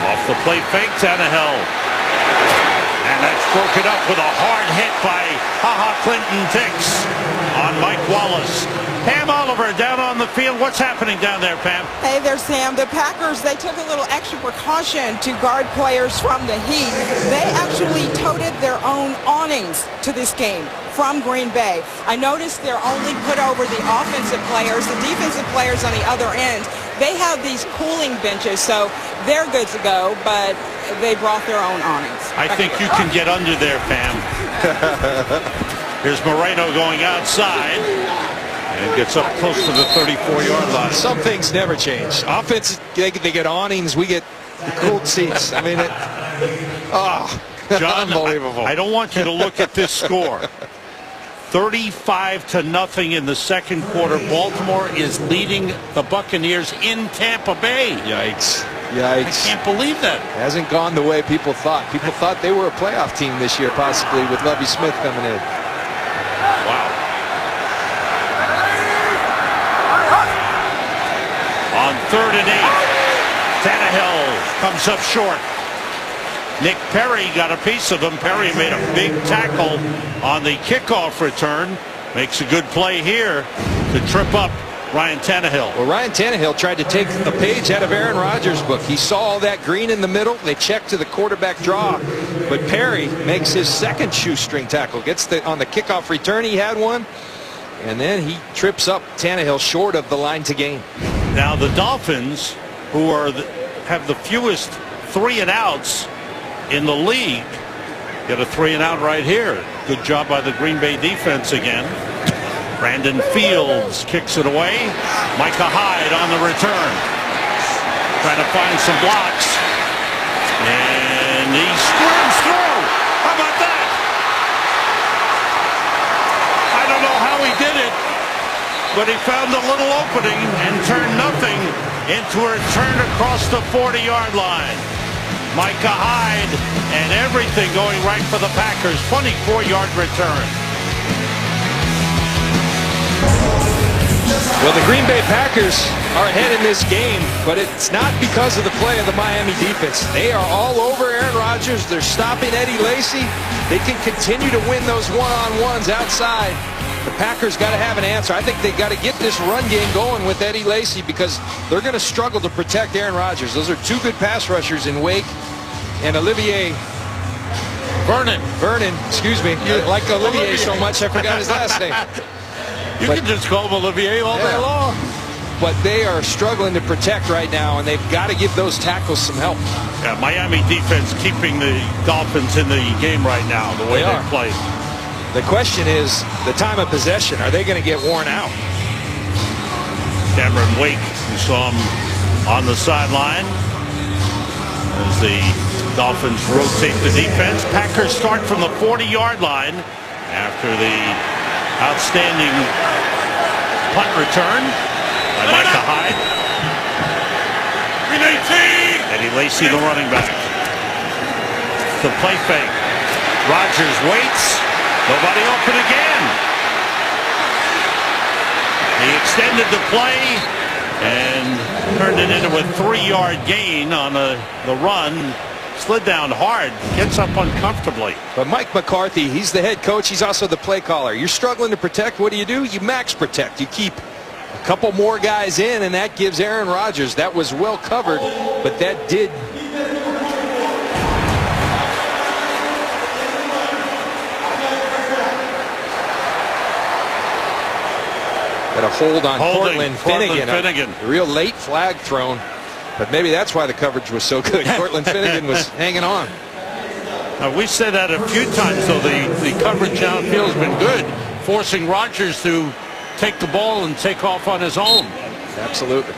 Off the play fake, Tannehill. And that's broken up with a hard hit by Clinton Dix on Mike Wallace. Pam Oliver down on the field. What's happening down there, Pam? Hey there, Sam. The Packers, they took a little extra precaution to guard players from the heat. They actually toted their own awnings to this game from Green Bay. I noticed they're only put over the offensive players. The defensive players on the other end, they have these cooling benches, so they're good to go, but they brought their own awnings. I think you can get under there, Pam. Here's Moreno going outside. And gets up close to the 34-yard line. Some things never change. Offense, they get awnings. We get the cooled seats. I mean, John, unbelievable. I don't want you to look at this score. 35-0 in the second quarter. Baltimore is leading the Buccaneers in Tampa Bay. Yikes. I can't believe that. Hasn't gone the way people thought. People thought they were a playoff team this year, possibly, with Lovie Smith coming in. Wow. On 3rd and 8, Tannehill comes up short. Nick Perry got a piece of him. Perry made a big tackle on the kickoff return. Makes a good play here to trip up Ryan Tannehill. Well, Ryan Tannehill tried to take the page out of Aaron Rodgers' book. He saw all that green in the middle. They checked to the quarterback draw. But Perry makes his second shoestring tackle. Gets on the kickoff return. He had one. And then he trips up Tannehill short of the line to gain. Now the Dolphins, who have the fewest 3-and-outs in the league, get a 3-and-out right here. Good job by the Green Bay defense again. Brandon Fields kicks it away. Micah Hyde on the return. Trying to find some blocks. And he squirms through. How about that? I don't know how he did it, but he found a little opening and turned nothing into a return across the 40-yard line. Micah Hyde and everything going right for the Packers. 24-yard return. Well, the Green Bay Packers are ahead in this game, but it's not because of the play of the Miami defense. They are all over Aaron Rodgers. They're stopping Eddie Lacy. They can continue to win those one-on-ones outside. The Packers got to have an answer. I think they got to get this run game going with Eddie Lacy because they're going to struggle to protect Aaron Rodgers. Those are two good pass rushers in Wake and Olivier Vernon, excuse me. You like Olivier so much, I forgot his last name. You can just call him Olivier all day long. But they are struggling to protect right now, and they've got to give those tackles some help. Yeah, Miami defense keeping the Dolphins in the game right now, the way they play. The question is the time of possession. Are they going to get worn out? Cameron Wake, you saw him on the sideline as the Dolphins rotate the defense. Packers start from the 40-yard line after the outstanding punt return by Micah Hyde. Eddie Lacy, the running back. The play fake. Rodgers waits. Nobody open again. He extended the play and turned it into a 3-yard gain on the run. slid down hard, gets up uncomfortably. But Mike McCarthy, he's the head coach. He's also the play caller. You're struggling to protect. What do? You max protect. You keep a couple more guys in, and that gives Aaron Rodgers. That was well covered, but that did. Got a hold on Cortland Finnegan. A real late flag thrown. But maybe that's why the coverage was so good. Cortland Finnegan was hanging on. We said that a few times, though. The coverage downfield has been good, forcing Rodgers to take the ball and take off on his own. Absolutely.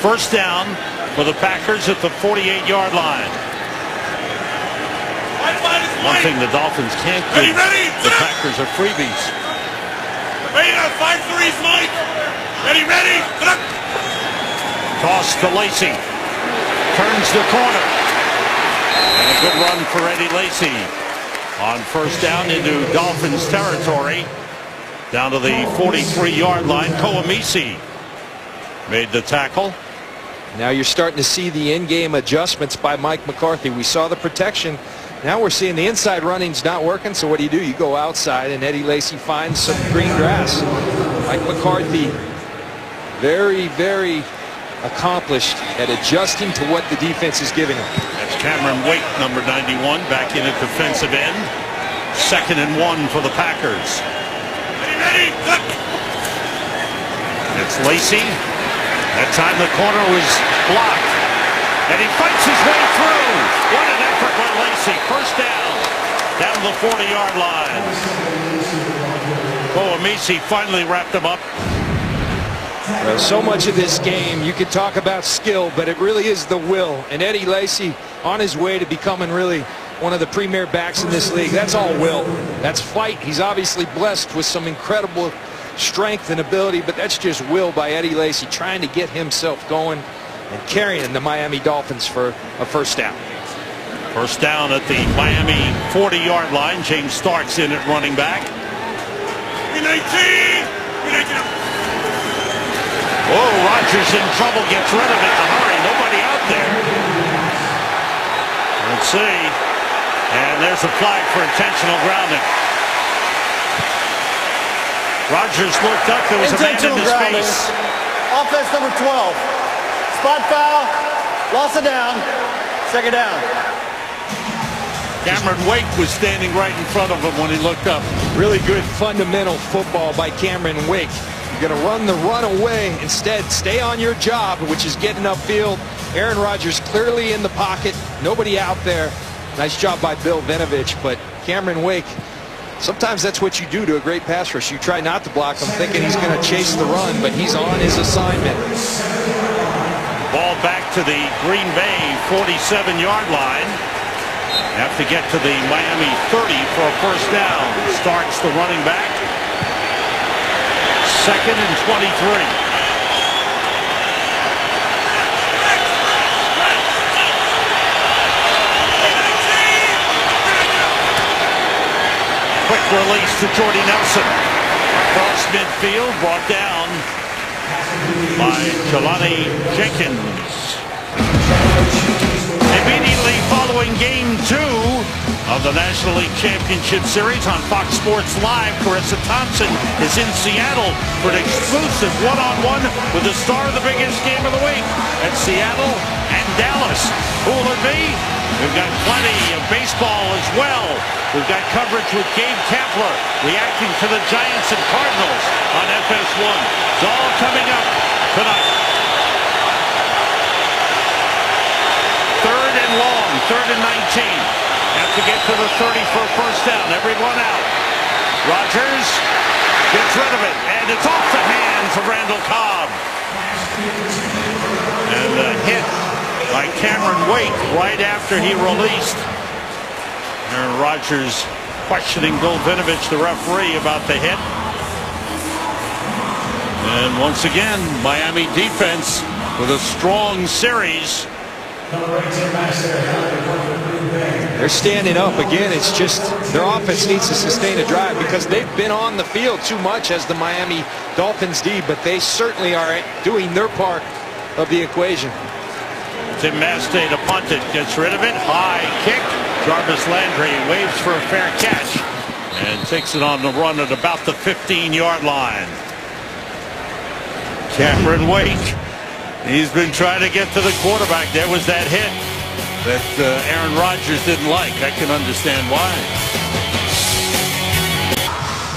First down for the Packers at the 48-yard line. One thing the Dolphins can't give the Packers are freebies. Ready, 5-3, Mike. Ready. Toss to Lacy. Turns the corner. And a good run for Eddie Lacy. On first down into Dolphins territory. Down to the 43-yard line. Koamisi made the tackle. Now you're starting to see the in-game adjustments by Mike McCarthy. We saw the protection. Now we're seeing the inside running's not working, so what do? You go outside, and Eddie Lacy finds some green grass. Mike McCarthy, very, very accomplished at adjusting to what the defense is giving him. That's Cameron Wake, number 91, back in at defensive end. 2nd and 1 for the Packers. Ready. It's Lacy. That time the corner was blocked. And he fights his way through. What an effort by Lacy. First down the 40-yard line. Koamisi finally wrapped him up. Well, so much of this game, you could talk about skill, but it really is the will. And Eddie Lacy on his way to becoming really one of the premier backs in this league. That's all will. That's fight. He's obviously blessed with some incredible strength and ability, but that's just will by Eddie Lacy, trying to get himself going and carrying the Miami Dolphins for a first down. First down at the Miami 40-yard line. James Starks in at running back. 19. Whoa, Rodgers in trouble, gets rid of it in a hurry. Nobody out there. Let's see. And there's a flag for intentional grounding. Rodgers looked up. There was a man in his face. Offense number 12. Spot foul. Loss of down. 2nd down. Cameron Wake was standing right in front of him when he looked up. Really good fundamental football by Cameron Wake. You're going to run the run away. Instead, stay on your job, which is getting upfield. Aaron Rodgers clearly in the pocket. Nobody out there. Nice job by Bill Vinovich, but Cameron Wake, sometimes that's what you do to a great pass rush. You try not to block him, thinking he's going to chase the run, but he's on his assignment. Ball back to the Green Bay 47-yard line. Have to get to the Miami 30 for a first down. Starts the running back. 2nd and 23. Quick release to Jordy Nelson. Across midfield, brought down by Jelani Jenkins. Immediately following Game 2 of the National League Championship Series on Fox Sports Live, Carissa Thompson is in Seattle for an exclusive one-on-one with the star of the biggest game of the week at Seattle and Dallas. Who will it be? We've got plenty of baseball as well. We've got coverage with Gabe Kapler reacting to the Giants and Cardinals on FS1. It's all coming up tonight. 3rd and long, 3rd and 19. Have to get to the 30 for a first down. Everyone out. Rodgers gets rid of it, and it's off the hands of Randall Cobb. And a hit by Cameron Wake right after he released. Aaron Rodgers questioning Bill Vinovich, the referee, about the hit. And once again, Miami defense with a strong series. They're standing up again. It's just their offense needs to sustain a drive because they've been on the field too much as the Miami Dolphins D, but they certainly are doing their part of the equation. Tim Mastay to punt it. Gets rid of it. High kick. Jarvis Landry waves for a fair catch. And takes it on the run at about the 15-yard line. Cameron Wake. He's been trying to get to the quarterback. There was that hit that Aaron Rodgers didn't like. I can understand why.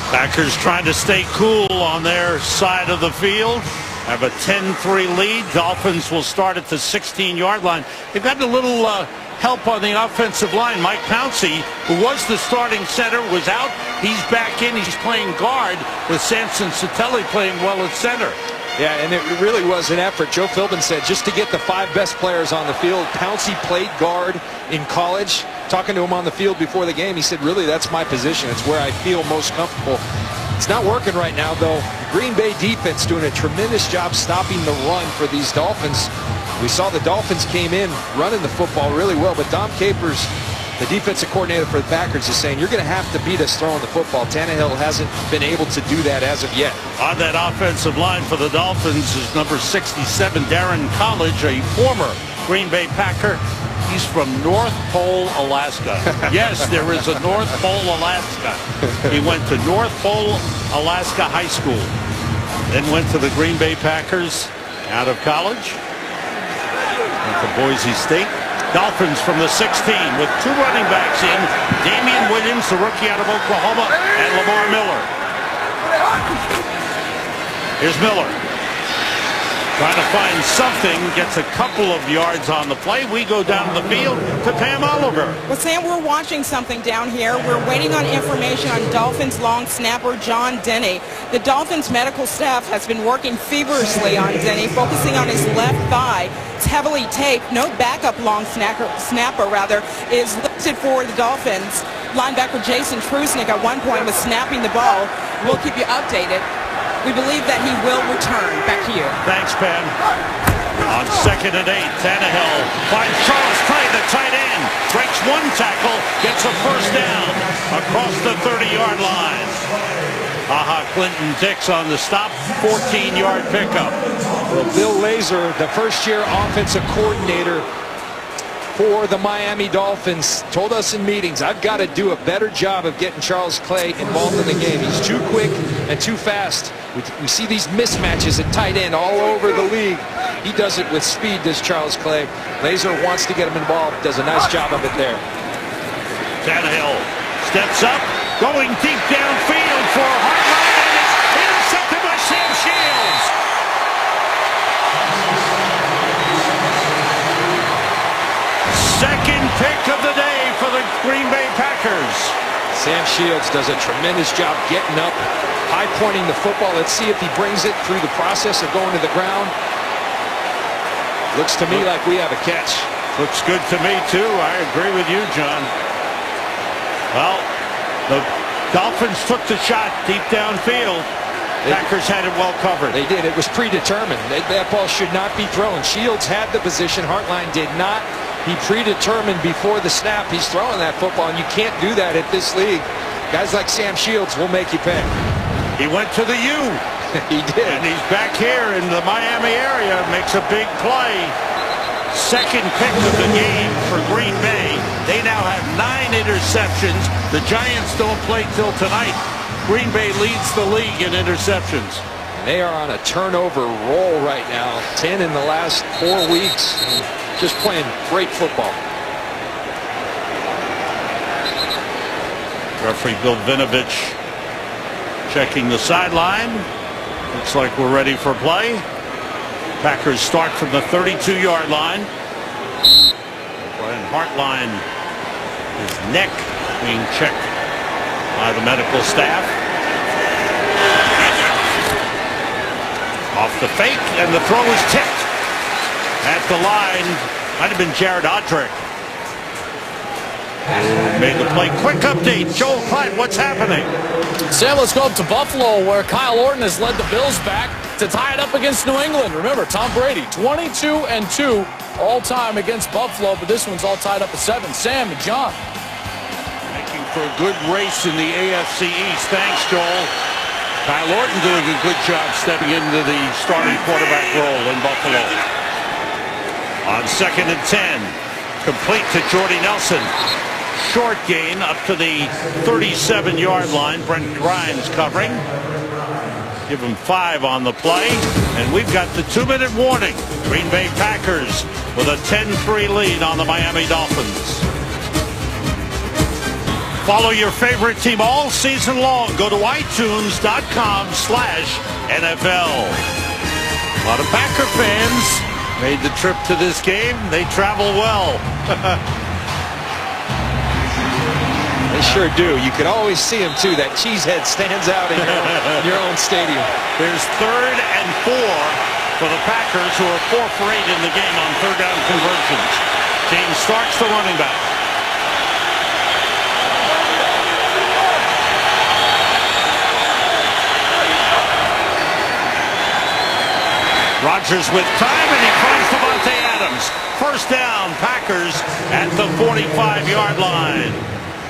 Packers trying to stay cool on their side of the field. Have a 10-3 lead. Dolphins will start at the 16-yard line. They've gotten a little help on the offensive line. Mike Pouncey, who was the starting center, was out. He's back in. He's playing guard with Samson Satelli playing well at center. Yeah, and it really was an effort. Joe Philbin said just to get the 5 best players on the field. Pouncey played guard in college. Talking to him on the field before the game, he said, really, that's my position. It's where I feel most comfortable. It's not working right now, though. The Green Bay defense doing a tremendous job stopping the run for these Dolphins. We saw the Dolphins came in running the football really well, but Dom Capers, the defensive coordinator for the Packers, is saying, you're going to have to beat us throwing the football. Tannehill hasn't been able to do that as of yet. On that offensive line for the Dolphins is number 67, Darren College, a former Green Bay Packer. He's from North Pole, Alaska. Yes, there is a North Pole, Alaska. He went to North Pole, Alaska High School. Then went to the Green Bay Packers out of college. Went to Boise State. Dolphins from the 16 with 2 running backs in. Damian Williams, the rookie out of Oklahoma, and Lamar Miller. Here's Miller. Trying to find something, gets a couple of yards on the play. We go down the field to Pam Oliver. Well, Sam, we're watching something down here. We're waiting on information on Dolphins long snapper John Denny. The Dolphins medical staff has been working feverishly on Denny, focusing on his left thigh. It's heavily taped. No backup long snapper is listed for the Dolphins. Linebacker Jason Trusnick at one point was snapping the ball. We'll keep you updated. We believe that he will return. Back to you. Thanks, Pam. On 2nd and 8, Tannehill finds Charles Clay, the tight end. Breaks 1 tackle, gets a first down across the 30-yard line. Clinton Dix on the stop, 14-yard pickup. Well, Bill Lazor, the first-year offensive coordinator for the Miami Dolphins, told us in meetings, I've got to do a better job of getting Charles Clay involved in the game. He's too quick and too fast. We see these mismatches at tight end all over the league. He does it with speed, does Charles Clay. Lazor wants to get him involved, does a nice job of it there. Tannehill steps up, going deep downfield for Hartline, and it's intercepted by Sam Shields. Second pick of the day for the Green Bay Packers. Sam Shields does a tremendous job getting up, high-pointing the football. Let's see if he brings it through the process of going to the ground. Looks to me like we have a catch. Looks good to me, too. I agree with you, John. Well, the Dolphins took the shot deep downfield. Packers had it well covered. They did. It was predetermined. That ball should not be thrown. Shields had the position. Hartline did not. He predetermined before the snap. He's throwing that football, and you can't do that at this league. Guys like Sam Shields will make you pay. He went to the U. He did. And he's back here in the Miami area. Makes a big play. Second pick of the game for Green Bay. They now have 9 interceptions. The Giants don't play till tonight. Green Bay leads the league in interceptions. They are on a turnover roll right now. 10 in the last 4 weeks. Just playing great football. Referee Bill Vinovich checking the sideline. Looks like we're ready for play. Packers start from the 32-yard line. Brian Hartline, his neck being checked by the medical staff. Off the fake, and the throw is tipped at the line. Might have been Jared Odrick who made the play. Quick update, Joel Klein, what's happening? Sam, let's go up to Buffalo, where Kyle Orton has led the Bills back to tie it up against New England. Remember, Tom Brady, 22-2 all-time against Buffalo, but this one's all tied up at 7. Sam and John. Making for a good race in the AFC East. Thanks, Joel. Kyle Orton doing a good job stepping into the starting quarterback role in Buffalo. On 2nd and 10. Complete to Jordy Nelson. Short gain up to the 37-yard line. Brent Grimes covering. Give him 5 on the play. And we've got the 2-minute warning. Green Bay Packers with a 10-3 lead on the Miami Dolphins. Follow your favorite team all season long. Go to iTunes.com/NFL. A lot of Packer fans made the trip to this game. They travel well. They sure do. You can always see them, too. That cheesehead stands out in your own stadium. There's 3rd and 4 for the Packers, who are 4 for 8 in the game on 3rd down conversions. James Starks, the running back. Rodgers with time, and he finds Davante Adams. 1st down, Packers at the 45-yard line.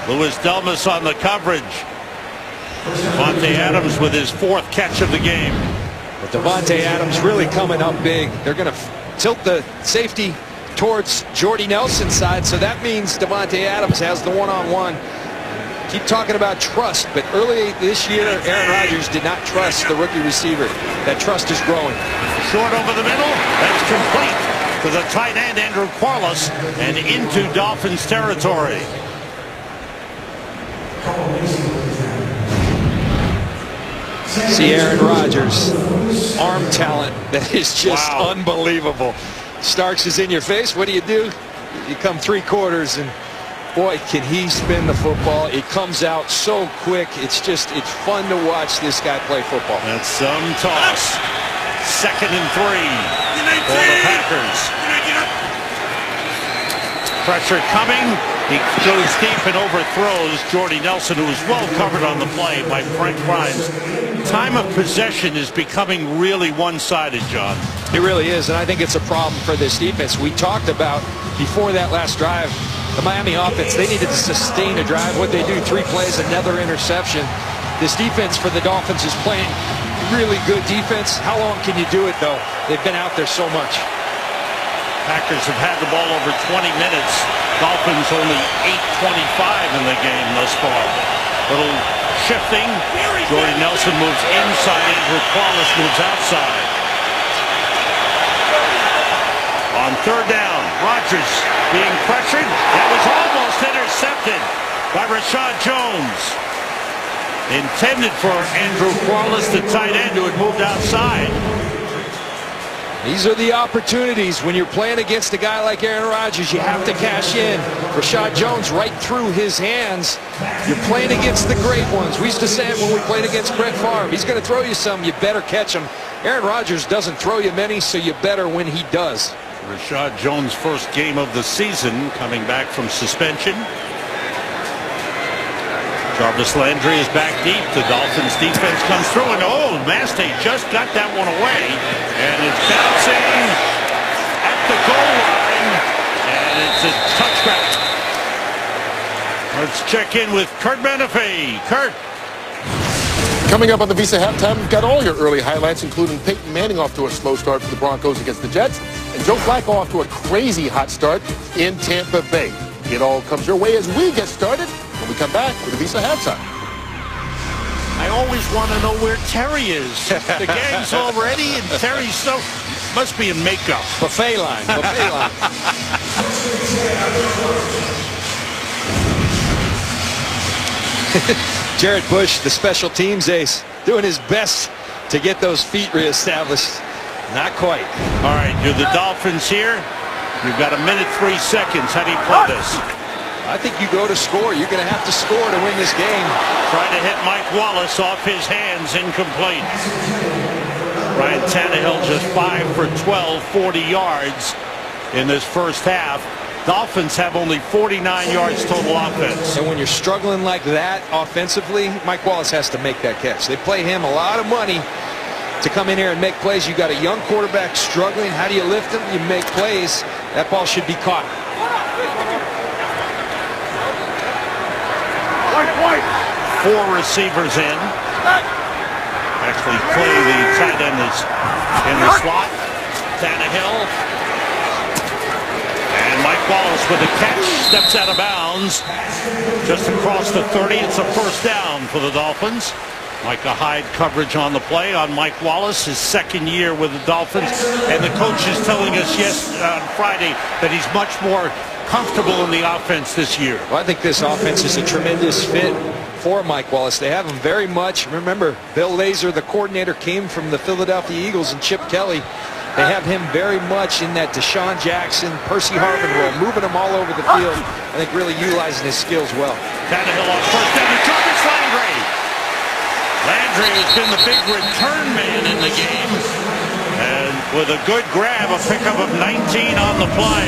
Louis Delmas on the coverage. Davante Adams with his 4th catch of the game. But Davante Adams really coming up big. They're going to tilt the safety towards Jordy Nelson's side, so that means Davante Adams has the one-on-one. Keep talking about trust, but early this year, Aaron Rodgers did not trust the rookie receiver. That trust is growing. Short over the middle. That's complete to the tight end, Andrew Quarles, and into Dolphins territory. See Aaron Rodgers, arm talent that is just unbelievable. Starks is in your face. What do? You come 3 quarters, and boy, can he spin the football. It comes out so quick. It's fun to watch this guy play football. That's some toss. 2nd and 3 for the Packers. Pressure coming. He goes deep and overthrows Jordy Nelson, who is well covered on the play by Brent Grimes. Time of possession is becoming really one-sided, John. It really is, and I think it's a problem for this defense. We talked about before that last drive, the Miami offense, they needed to sustain a drive. What they do, 3 plays, another interception. This defense for the Dolphins is playing really good defense. How long can you do it, though? They've been out there so much. Packers have had the ball over 20 minutes. Dolphins only 8:25 in the game thus far. Little shifting. Jordy Nelson moves inside. Andrew Quarles moves outside. On 3rd down, Rodgers being pressured. That was almost intercepted by Rashad Jones. Intended for Andrew Quarles, the tight end, who had moved outside. These are the opportunities when you're playing against a guy like Aaron Rodgers. You have to cash in. Rashad Jones right through his hands. You're playing against the great ones. We used to say it when we played against Brett Favre. He's going to throw you some. You better catch him. Aaron Rodgers doesn't throw you many, so you better when he does. Rashad Jones' first game of the season, coming back from suspension. Jarvis Landry is back deep. The Dolphins defense comes through, and Mastey just got that one away, and it's bouncing at the goal line, and it's a touchback. Let's check in with Kurt Menefee. Kurt. Coming up on the Visa Halftime, we've got all your early highlights, including Peyton Manning off to a slow start for the Broncos against the Jets, and Joe Flacco off to a crazy hot start in Tampa Bay. It all comes your way as we get started when we come back with the Visa Halftime. I always want to know where Terry is. The game's all ready, and Terry's must be in makeup. Buffet line. Buffet line. Jared Bush, the special teams ace, doing his best to get those feet reestablished. Not quite. All right, you're the Dolphins here. You've got 1 minute 3 seconds. How do you play this? I think you go to score. You're going to have to score to win this game. Trying to hit Mike Wallace off his hands, incomplete. Ryan Tannehill just 5 for 12, 40 yards in this first half. Dolphins have only 49 yards total offense. And when you're struggling like that offensively, Mike Wallace has to make that catch. They play him a lot of money to come in here and make plays. You got a young quarterback struggling. How do you lift him? You make plays. That ball should be caught. Four receivers in. Actually, Clay, the tight end, is in the slot. Tannehill And Mike Wallace with a catch, steps out of bounds. Just across the 30, it's a first down for the Dolphins. Micah Hyde coverage on the play on Mike Wallace, his second year with the Dolphins. And the coach is telling us on Friday that he's much more comfortable in the offense this year. Well, I think this offense is a tremendous fit for Mike Wallace. They have him very much. Remember, Bill Lazor, the coordinator, came from the Philadelphia Eagles, and Chip Kelly. They have him very much in that Deshaun Jackson, Percy Harvin role, moving him all over the field. I think really utilizing his skills well. Tannehill on first down to Jarvis Landry. Landry has been the big return man in the game. And with a good grab, a pickup of 19 on the play.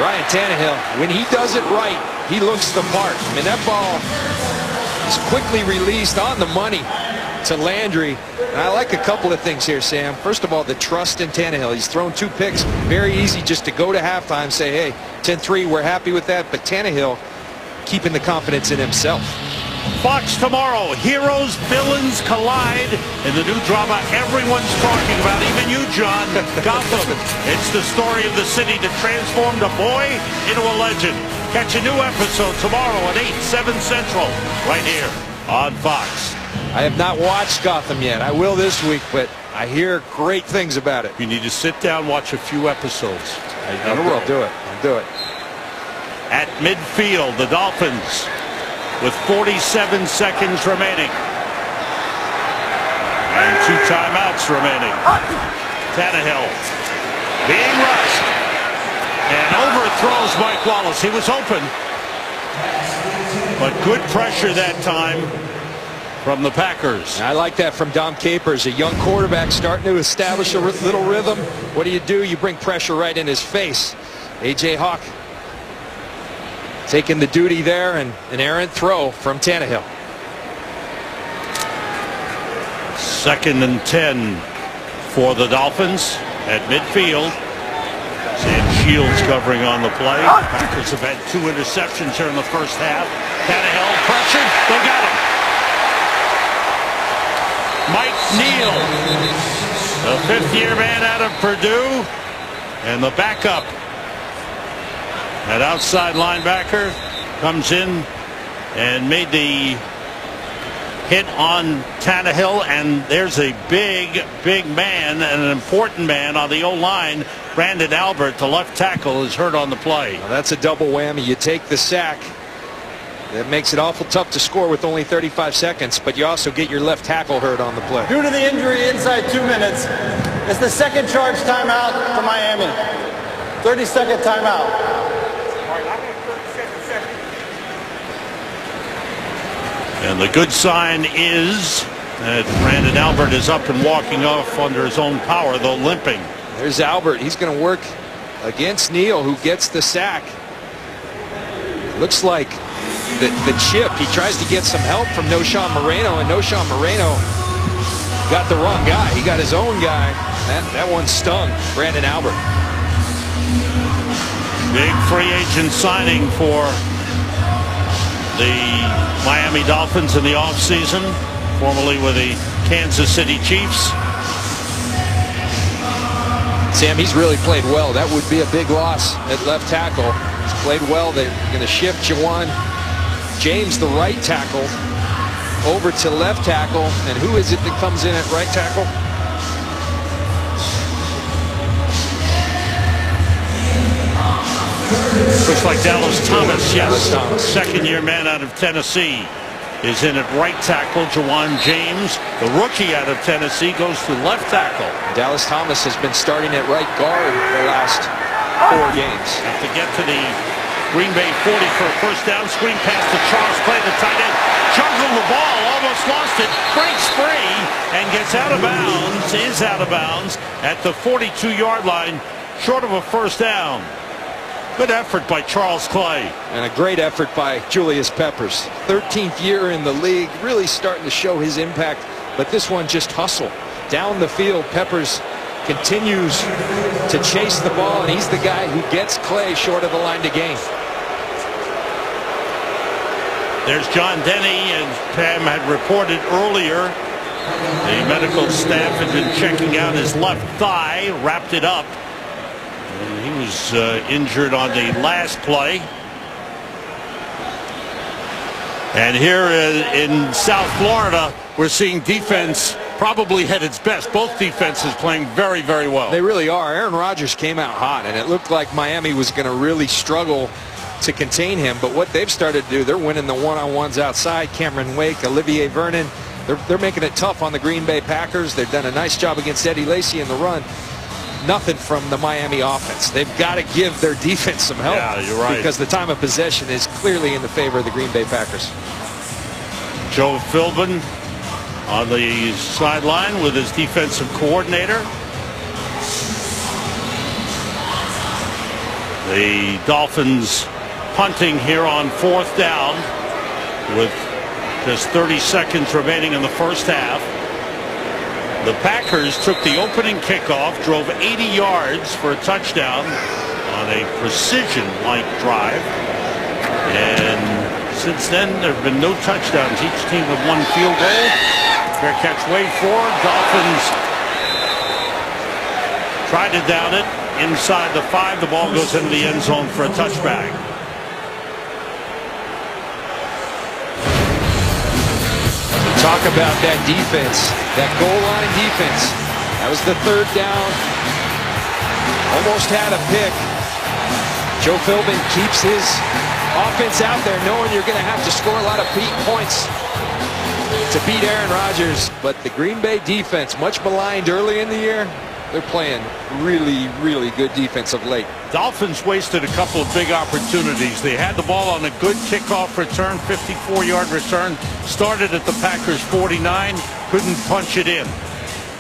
Ryan Tannehill, when he does it right, he looks the part. I mean, that ball is quickly released on the money to Landry. And I like a couple of things here, Sam. First of all, the trust in Tannehill. He's thrown 2 picks. Very easy just to go to halftime, say, hey, 10-3, we're happy with that. But Tannehill keeping the confidence in himself. Fox tomorrow. Heroes, villains collide in the new drama everyone's talking about, even you, John. Gotham. It's the story of the city that transformed a boy into a legend. Catch a new episode tomorrow at 8, 7 Central, right here on Fox. I have not watched Gotham yet. I will this week, but I hear great things about it. You need to sit down, watch a few episodes. I will do it. I'll do it. At midfield, the Dolphins with 47 seconds remaining. And 2 timeouts remaining. Tannehill being rushed. And overthrows Mike Wallace. He was open. But good pressure that time from the Packers. I like that from Dom Capers, a young quarterback starting to establish a little rhythm. What do? You bring pressure right in his face. A.J. Hawk taking the duty there, and an errant throw from Tannehill. 2nd and 10 for the Dolphins at midfield. Sam Shields covering on the play. Packers have had 2 interceptions here in the first half. Tannehill pressured. They got him. Mike Neal, the 5th-year man out of Purdue, and the backup at outside linebacker comes in and made the hit on Tannehill, and there's a big man and an important man on the O-line. Brandon Albert, the left tackle, is hurt on the play. Well, that's a double whammy. You take the sack. That makes it awful tough to score with only 35 seconds, but you also get your left tackle hurt on the play. Due to the injury inside 2 minutes, it's the second charge timeout for Miami. 30-second timeout. And the good sign is that Brandon Albert is up and walking off under his own power, though limping. There's Albert. He's going to work against Neal, who gets the sack. Looks like the chip. He tries to get some help from Noshawn Moreno, and Noshawn Moreno got the wrong guy. He got his own guy. That one stung Brandon Albert. Big free agent signing for the Miami Dolphins in the offseason, formerly with the Kansas City Chiefs. Sam, he's really played well. That would be a big loss at left tackle. He's played well. They're going to shift Jawan James, the right tackle, over to left tackle. And who is it that comes in at right tackle? Looks like Dallas Thomas, yes. Dallas Thomas. 2nd-year man out of Tennessee is in at right tackle. Jawan James, the rookie out of Tennessee, goes to left tackle. Dallas Thomas has been starting at right guard the last 4 games. Have to get to the Green Bay 40 for a first down. Screen pass to Charles Clay, the tight end. Juggled the ball, almost lost it. Breaks free and gets out of bounds, is out of bounds at the 42-yard line, short of a first down. Good effort by Charles Clay. And a great effort by Julius Peppers. 13th year in the league, really starting to show his impact. But this one just hustle. Down the field, Peppers continues to chase the ball, and he's the guy who gets Clay short of the line to gain. There's John Denny, and Pam had reported earlier. The medical staff had been checking out his left thigh, wrapped it up. He was injured on the last play. And here in South Florida, we're seeing defense probably at its best. Both defenses playing very, very well. They really are. Aaron Rodgers came out hot, and it looked like Miami was going to really struggle to contain him. But what they've started to do, they're winning the one-on-ones outside. Cameron Wake, Olivier Vernon, they're making it tough on the Green Bay Packers. They've done a nice job against Eddie Lacy in the run. Nothing from the Miami offense. They've got to give their defense some help. Yeah, you're right. Because the time of possession is clearly in the favor of the Green Bay Packers. Joe Philbin on the sideline with his defensive coordinator. The Dolphins punting here on 4th down with just 30 seconds remaining in the first half. The Packers took the opening kickoff, drove 80 yards for a touchdown on a precision-like drive. And since then, there have been no touchdowns. Each team with one field goal. Fair catch, way forward. Dolphins tried to down it inside the 5. The ball goes into the end zone for a touchback. Talk about that defense, that goal line defense. That was the 3rd down. Almost had a pick. Joe Philbin keeps his offense out there knowing you're going to have to score a lot of points to beat Aaron Rodgers. But the Green Bay defense, much maligned early in the year, they're playing really, really good defense of late. Dolphins wasted a couple of big opportunities. They had the ball on a good kickoff return, 54-yard return. Started at the Packers 49, couldn't punch it in.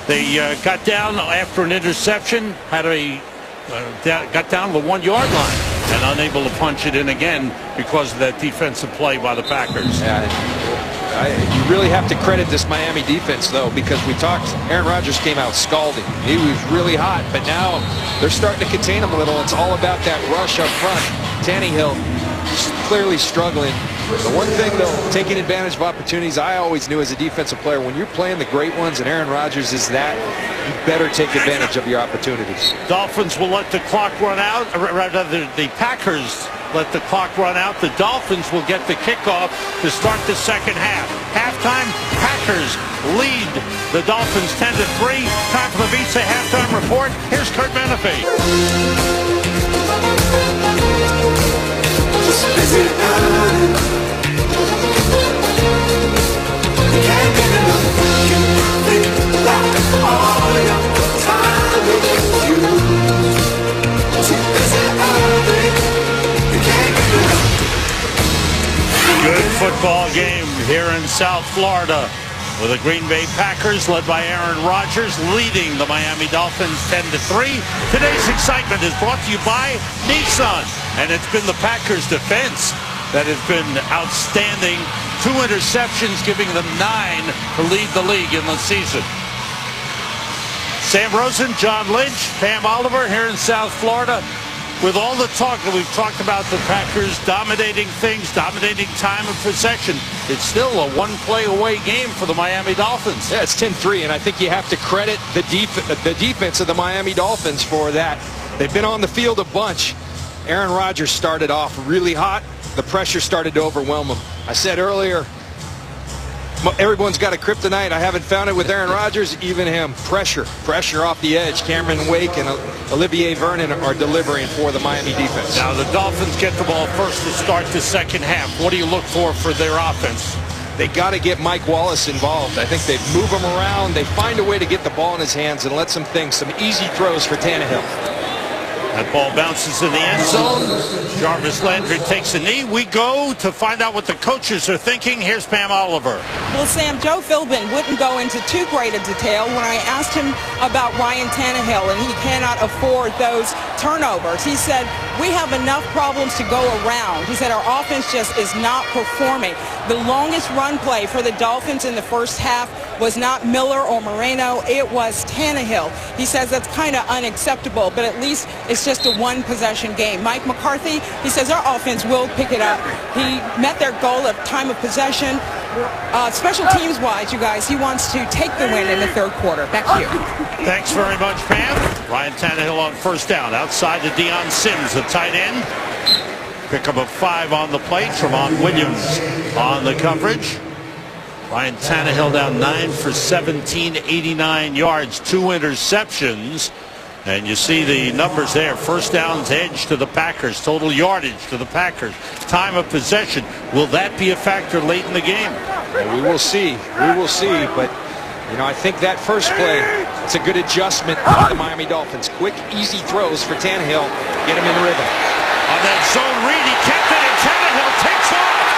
They got down after an interception, had got down to the 1-yard line and unable to punch it in again because of that defensive play by the Packers. You really have to credit this Miami defense, though, because we talked, Aaron Rodgers came out scalding. He was really hot, but now they're starting to contain him a little. It's all about that rush up front. Tannehill clearly struggling. The one thing, though, taking advantage of opportunities, I always knew as a defensive player, when you're playing the great ones and Aaron Rodgers is that, you better take advantage of your opportunities. Dolphins will let the clock run out, or rather the Packers let the clock run out. The Dolphins will get the kickoff to start the second half. Halftime, Packers lead the Dolphins 10-3. Time for the Visa halftime report. Here's Kurt Menefee. Good football game here in South Florida with the Green Bay Packers led by Aaron Rodgers leading the Miami Dolphins 10-3. Today's excitement is brought to you by Nissan, and it's been the Packers defense that has been outstanding. 2 interceptions, giving them 9 to lead the league in the season. Sam Rosen, John Lynch, Pam Oliver here in South Florida. With all the talk that we've talked about the Packers dominating things, dominating time of possession, it's still a one-play away game for the Miami Dolphins. Yeah, it's 10-3, and I think you have to credit the defense of the Miami Dolphins for that. They've been on the field a bunch. Aaron Rodgers started off really hot. The pressure started to overwhelm him. I said earlier, everyone's got a kryptonite. I haven't found it with Aaron Rodgers, even him. Pressure off the edge. Cameron Wake and Olivier Vernon are delivering for the Miami defense. Now the Dolphins get the ball first to start the second half. What do you look for their offense? They got to get Mike Wallace involved. I think they move him around. They find a way to get the ball in his hands and let some easy throws for Tannehill. That ball bounces in the end zone. Jarvis Landry takes a knee. We go to find out what the coaches are thinking. Here's Pam Oliver. Well, Sam, Joe Philbin wouldn't go into too great a detail when I asked him about Ryan Tannehill, and he cannot afford those turnovers. He said, we have enough problems to go around. He said our offense just is not performing. The longest run play for the Dolphins in the first half was not Miller or Moreno. It was Tannehill. He says that's kind of unacceptable, but at least it's just a one-possession game. Mike McCarthy, he says our offense will pick it up. He met their goal of time of possession. Special teams-wise, you guys, he wants to take the win in the third quarter. Back to you. Thanks very much, Pam. Ryan Tannehill on first down. Outside to Deion Sims, the tight end. Pick up a 5 on the play. Trevon Williams on the coverage. Ryan Tannehill down 9 for 17, 89 yards, 2 interceptions. And you see the numbers there. First downs edge to the Packers. Total yardage to the Packers. Time of possession. Will that be a factor late in the game? Well, we will see. We will see. But, you know, I think that first play, it's a good adjustment by the Miami Dolphins. Quick, easy throws for Tannehill. Get him in rhythm. On that zone read, he kept it, and Tannehill takes off.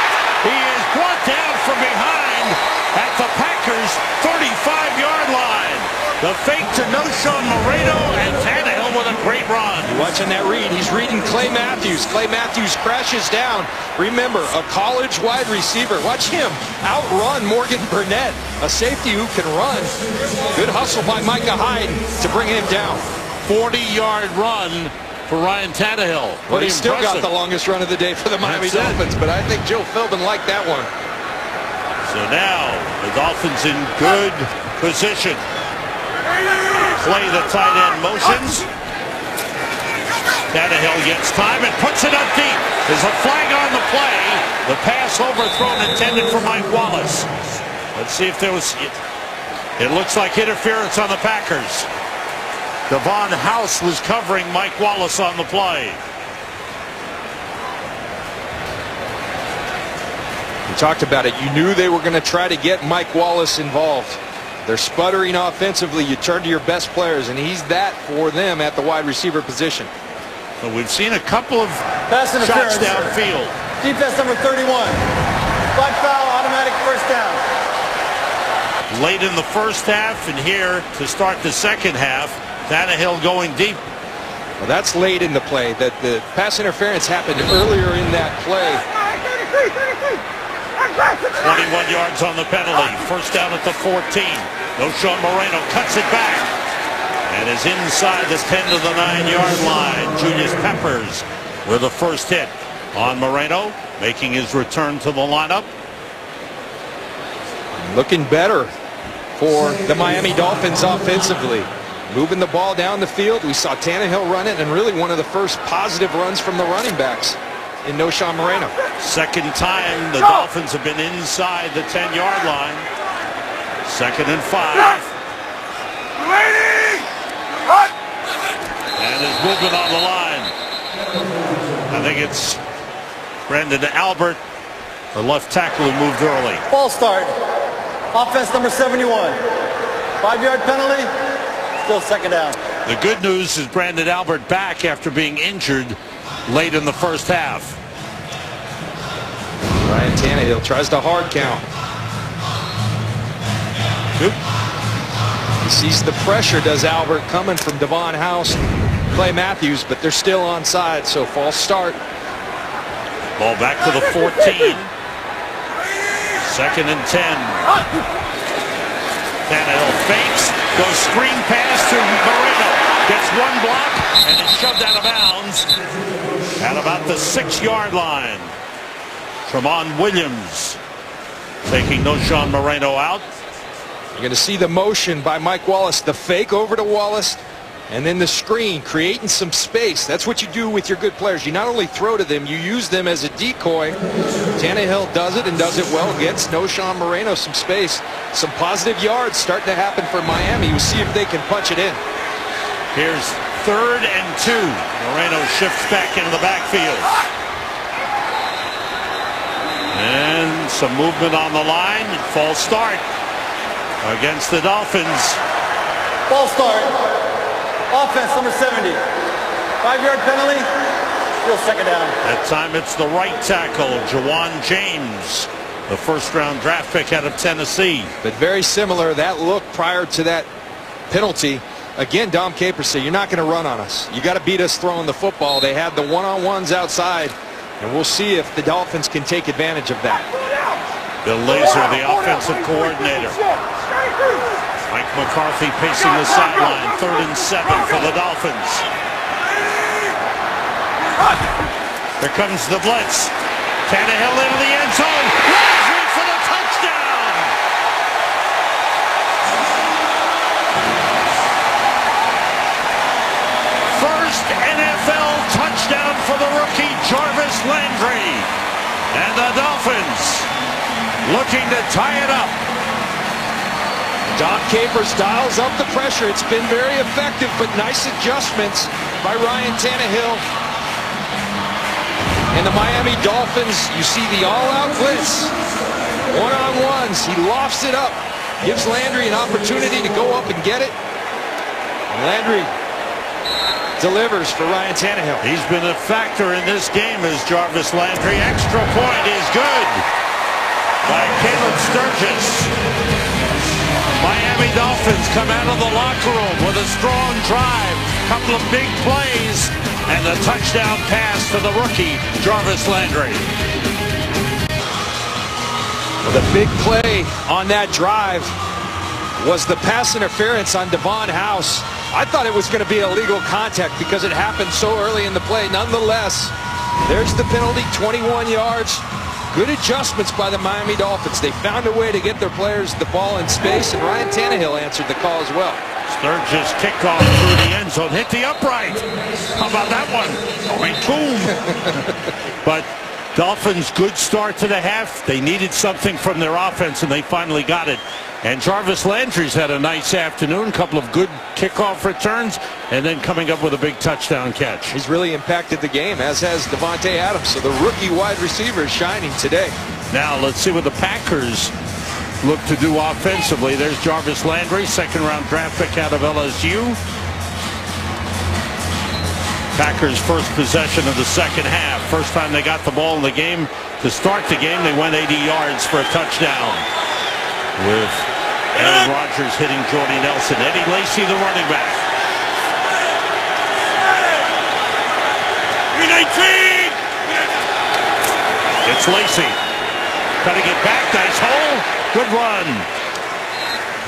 He is brought down from behind at the Packers' 35-yard line. The fake to Noshawn Moreno, and Tannehill with a great run. You're watching that read. He's reading Clay Matthews. Clay Matthews crashes down. Remember, a college wide receiver. Watch him outrun Morgan Burnett, a safety who can run. Good hustle by Micah Hyde to bring him down. 40-yard run for Ryan Tannehill. But he still got the longest run of the day for the Miami Dolphins. But I think Joe Philbin liked that one. So now the Dolphins in good position. Play the tight end motions. Tannehill gets time and puts it up deep. There's a flag on the play. The pass overthrown intended for Mike Wallace. Let's see if there was... It looks like interference on the Packers. Devon House was covering Mike Wallace on the play. We talked about it. You knew they were going to try to get Mike Wallace involved. They're sputtering offensively. You turn to your best players, and he's that for them at the wide receiver position. So we've seen a couple of Pass interference. shots downfield. Defense number 31. Flag foul, automatic first down. Late in the first half, and here to start the second half, Tannehill going deep. Well, that's late in the play. That the pass interference happened earlier in that play. 21 yards on the penalty. First down at the 14. Noshawn Moreno cuts it back and is inside the 10 to the 9-yard line. Julius Peppers with the first hit on Moreno, making his return to the lineup. Looking better for the Miami Dolphins offensively. Moving the ball down the field. We saw Tannehill run it, and really one of the first positive runs from the running backs in Noshawn Moreno. Second time the Dolphins have been inside the 10-yard line. 2nd and 5. And his movement on the line. I think it's Brandon Albert, the left tackle, who moved early. False start. Offense number 71. 5-yard penalty. Still second down. The good news is Brandon Albert back after being injured late in the first half. Ryan Tannehill tries to hard count. He sees the pressure, does Albert, coming from Devon House, Clay Matthews, but they're still onside, so false start. Ball back to the 14. 2nd and 10. Tannehill fakes, goes screen pass to Moreno. Gets one block and is shoved out of bounds at about the 6-yard line. Trevon Williams taking Noshawn Moreno out. You're going to see the motion by Mike Wallace, the fake over to Wallace, and then the screen, creating some space. That's what you do with your good players. You not only throw to them, you use them as a decoy. Tannehill does it and does it well. Gets Noshawn Moreno some space. Some positive yards starting to happen for Miami. We'll see if they can punch it in. Here's 3rd and 2. Moreno shifts back into the backfield. And some movement on the line. False start against the Dolphins. False start. Offense number 70. 5-yard penalty. Still second down. That time it's the right tackle, Jawan James, the first-round draft pick out of Tennessee. But very similar, that look prior to that penalty. Again, Dom Capers said, you're not going to run on us. You got to beat us throwing the football. They had the one-on-ones outside, and we'll see if the Dolphins can take advantage of that. Bill Lazor, the offensive coordinator. Mike McCarthy pacing the sideline. 3rd and 7 for the Dolphins. Here comes the blitz. Tannehill into the end zone. Landry for the touchdown. Jarvis Landry. And the Dolphins looking to tie it up. Dom Capers dials up the pressure. It's been very effective, but nice adjustments by Ryan Tannehill. And the Miami Dolphins, you see the all-out blitz. One-on-ones, he lofts it up. Gives Landry an opportunity to go up and get it. And Landry delivers for Ryan Tannehill. He's been a factor in this game as Jarvis Landry. Extra point is good by Caleb Sturgis. Miami Dolphins come out of the locker room with a strong drive, couple of big plays, and the touchdown pass to the rookie, Jarvis Landry. The big play on that drive was the pass interference on Devon House. I thought it was going to be illegal contact because it happened so early in the play. Nonetheless, there's the penalty, 21 yards. Good adjustments by the Miami Dolphins. They found a way to get their players the ball in space, and Ryan Tannehill answered the call as well. Sturgis kickoff through the end zone, hit the upright. How about that one? Oh, boom. But Dolphins, good start to the half. They needed something from their offense, and they finally got it. And Jarvis Landry's had a nice afternoon, couple of good kickoff returns, and then coming up with a big touchdown catch. He's really impacted the game, as has Devontae Adams. So the rookie wide receiver is shining today. Now let's see what the Packers look to do offensively. There's Jarvis Landry, second-round draft pick out of LSU. Packers' first possession of the second half. First time they got the ball in the game. To start the game, they went 80 yards for a touchdown, with Aaron Rodgers hitting Jordy Nelson. Eddie Lacy, the running back. 319! It's Lacy. Trying to get back. Nice hole. Good run.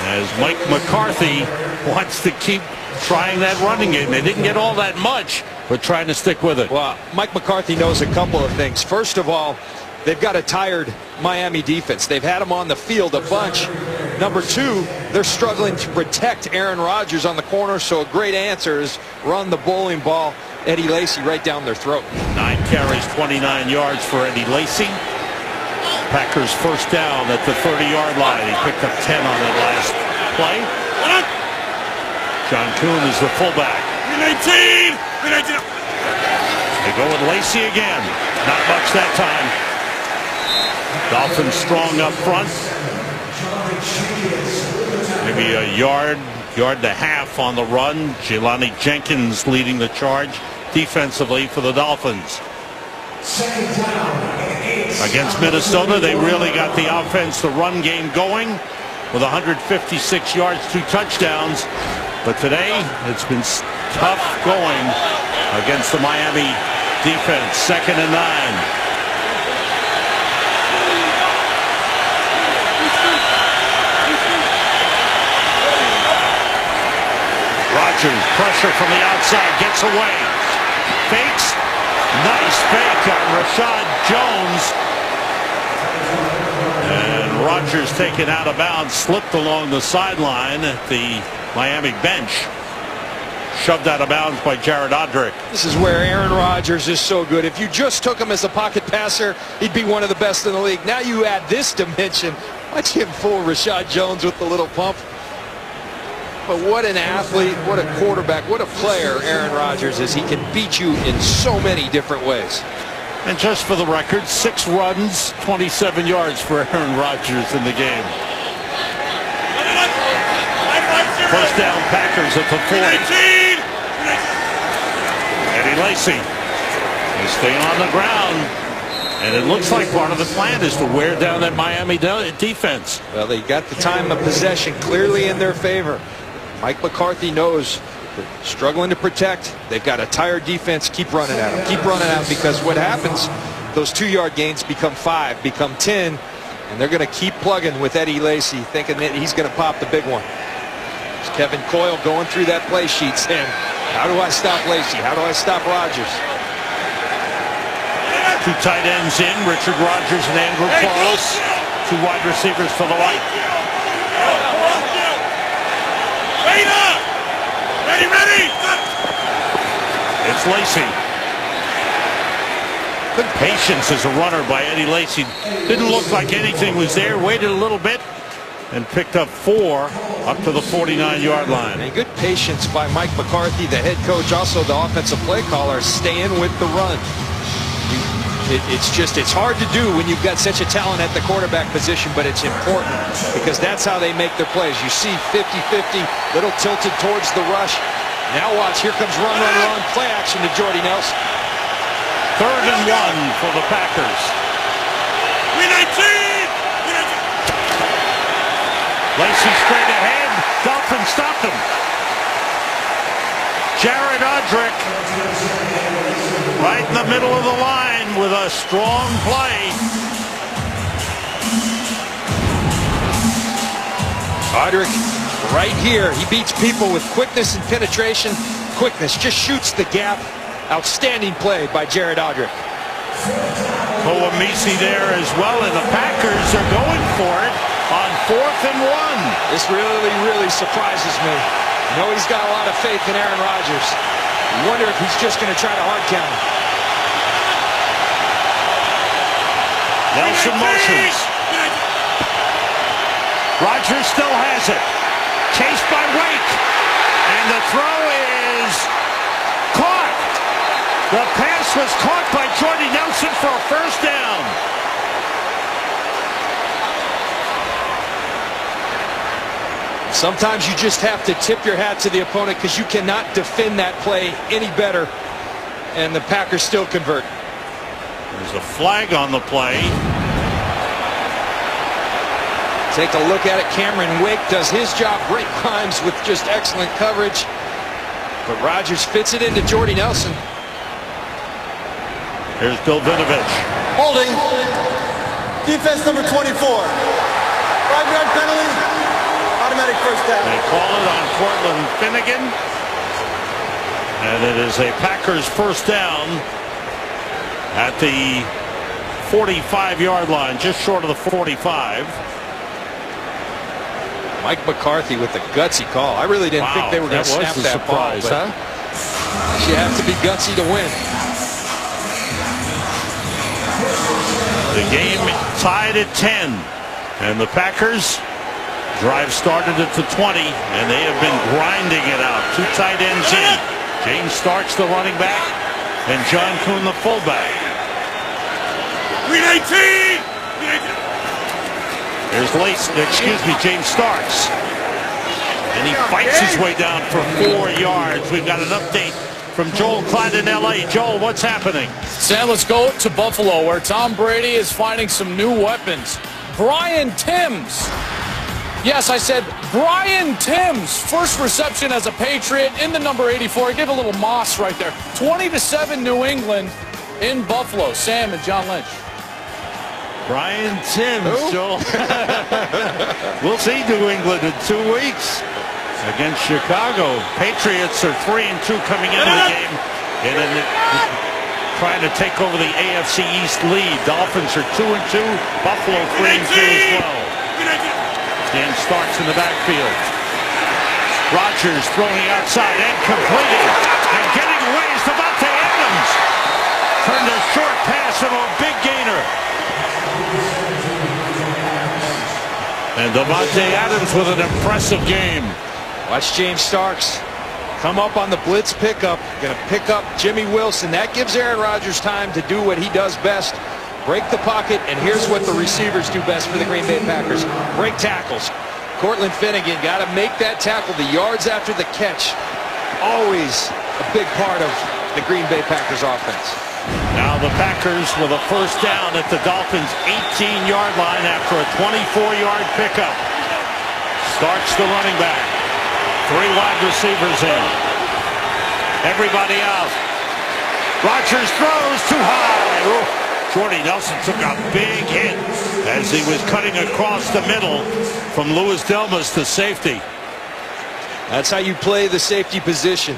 As Mike McCarthy wants to keep trying that running game. They didn't get all that much, but trying to stick with it. Well, Mike McCarthy knows a couple of things. First of all, they've got a tired Miami defense. They've had him on the field a bunch. Number two, they're struggling to protect Aaron Rodgers on the corner, so a great answer is run the bowling ball, Eddie Lacy, right down their throat. 9 carries, 29 yards for Eddie Lacy. Packers first down at the 30-yard line. He picked up 10 on that last play. John Kuhn is the fullback. 319! 319! They go with Lacy again. Not much that time. Dolphins strong up front. Maybe a yard and a half on the run. Jelani Jenkins leading the charge defensively for the Dolphins. Against Minnesota, they really got the offense, the run game going with 156 yards, 2 touchdowns. But today, it's been tough going against the Miami defense. 2nd and 9. Rodgers, pressure from the outside, gets away. Fakes. Nice fake on Rashad Jones. And Rodgers taken out of bounds, slipped along the sideline at the Miami bench. Shoved out of bounds by Jared Odrick. This is where Aaron Rodgers is so good. If you just took him as a pocket passer, he'd be one of the best in the league. Now you add this dimension. Watch him fool Rashad Jones with the little pump. But what an athlete, what a quarterback, what a player Aaron Rodgers is. He can beat you in so many different ways. And just for the record, 6 runs, 27 yards for Aaron Rodgers in the game. First down, Packers at the 40. Eddie Lacy is staying on the ground. And it looks like part of the plan is to wear down that Miami defense. Well, they got the time of possession clearly in their favor. Mike McCarthy knows they're struggling to protect. They've got a tired defense. Keep running at them. Keep running at them, because what happens, those 2-yard gains become 5, become 10, and they're going to keep plugging with Eddie Lacy, thinking that he's going to pop the big one. It's Kevin Coyle going through that play sheet saying, how do I stop Lacy? How do I stop Rodgers? 2 tight ends in, Richard Rodgers and Andrew Quarles. 2 wide receivers to the right. Ready! It's Lacy. Good patience as a runner by Eddie Lacy. Didn't look like anything was there. Waited a little bit and picked up 4 up to the 49-yard line. And good patience by Mike McCarthy, the head coach, also the offensive play caller, staying with the run. It's hard to do when you've got such a talent at the quarterback position, but it's important because that's how they make their plays. You see 50-50, little tilted towards the rush. Now watch, here comes run, play action to Jordy Nelson. 3rd and 1 for the Packers. Lacy straight ahead. Dolphins stopped him. Jared Odrick right in the middle of the line with a strong play. Odrick right here. He beats people with quickness and penetration. Quickness, just shoots the gap. Outstanding play by Jared Odrick. Koamisi there as well, and the Packers are going for it on 4th and 1. This really surprises me. I know he's got a lot of faith in Aaron Rodgers. I wonder if he's just going to try to hard count him. Nelson motions. Rodgers still has it. Chased by Wake. And the throw is caught. The pass was caught by Jordy Nelson for a first down. Sometimes you just have to tip your hat to the opponent because you cannot defend that play any better. And the Packers still convert. There's a flag on the play. Take a look at it. Cameron Wake does his job. Great Grimes with just excellent coverage. But Rodgers fits it into Jordy Nelson. Here's Bill Vinovich. Holding. Defense number 24. 5-yard penalty. Automatic first down. They call it on Cortland Finnegan. And it is a Packers first down at the 45-yard line, just short of the 45. Mike McCarthy with a gutsy call. I really didn't think they were going to snap that ball. But you have to be gutsy to win. The game tied at 10. And the Packers drive started at the 20, and they have been grinding it out. 2 tight ends in. James Starks, the running back, and John Kuhn, the fullback. Green 18! There's James Starks. And he fights his way down for 4 yards. We've got an update from Joel Klatt in L.A. Joel, what's happening? Sam, let's go to Buffalo, where Tom Brady is finding some new weapons. Brian Timms. Yes, I said Brian Timms. First reception as a Patriot in the number 84. I give a little moss right there. 20-7 New England in Buffalo. Sam and John Lynch. Brian Timms, Joel. We'll see New England in 2 weeks against Chicago. Patriots are 3-2 coming into the game, and then trying to take over the AFC East lead. Dolphins are 2-2. Buffalo 3-2 as well. Dan Starks in the backfield. Rodgers throwing outside and completing, and getting away is Davante Adams. Turned a short pass into a big gainer. And Davante Adams with an impressive game. Watch James Starks come up on the blitz pickup. Going to pick up Jimmy Wilson. That gives Aaron Rodgers time to do what he does best. Break the pocket, and here's what the receivers do best for the Green Bay Packers. Break tackles. Cortland Finnegan got to make that tackle. The yards after the catch, always a big part of the Green Bay Packers offense. Now the Packers with a first down at the Dolphins' 18-yard line after a 24-yard pickup. Starks the running back. 3 wide receivers in. Everybody out. Rodgers throws too high. Ooh. Jordy Nelson took a big hit as he was cutting across the middle from Louis Delmas to safety. That's how you play the safety position.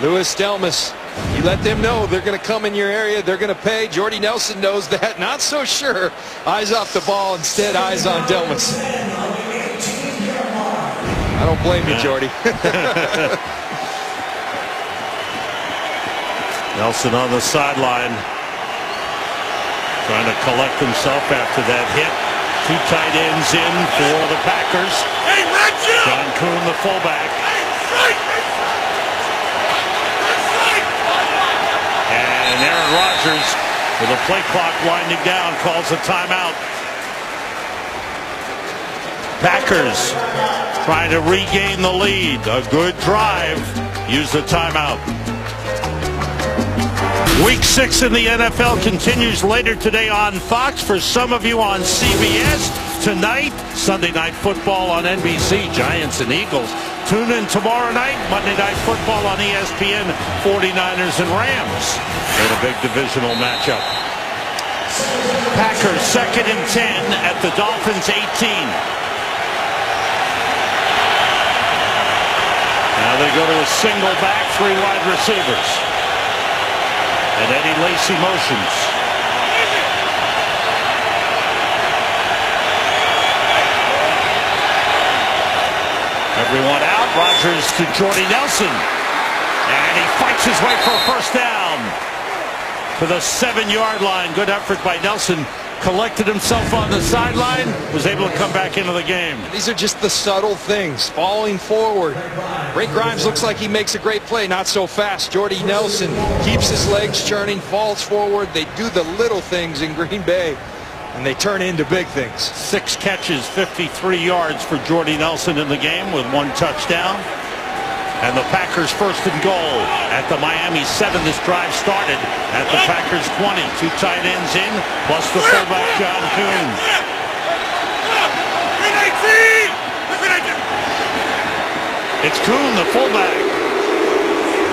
Louis Delmas, you let them know they're going to come in your area, they're going to pay. Jordy Nelson knows that. Not so sure. Eyes off the ball, instead eyes on Delmas. I don't blame you, Jordy. Nelson on the sideline. Trying to collect himself after that hit. 2 tight ends in for the Packers. Hey, Reggie! John Kuhn, the fullback. And Aaron Rodgers, with the play clock winding down, calls a timeout. Packers trying to regain the lead. A good drive. Use the timeout. Week 6 in the NFL continues later today on Fox. For some of you on CBS. Tonight, Sunday Night Football on NBC, Giants and Eagles. Tune in tomorrow night, Monday Night Football on ESPN, 49ers and Rams in a big divisional matchup. Packers 2nd and 10 at the Dolphins 18. Now they go to a single back, 3 wide receivers. And Eddie Lacy motions. Everyone out. Rodgers to Jordy Nelson. And he fights his way for a first down. To the 7-yard line. Good effort by Nelson. Collected himself on the sideline. Was able to come back into the game. These are just the subtle things. Falling forward. Ray Grimes looks like he makes a great play. Not so fast. Jordy Nelson keeps his legs churning. Falls forward. They do the little things in Green Bay. And they turn into big things. 6 catches, 53 yards for Jordy Nelson in the game with 1 touchdown. And the Packers 1st and goal at the Miami 7. This drive started at the Packers 20. 2 tight ends in, plus the fullback John Kuhn. It's Kuhn, the fullback.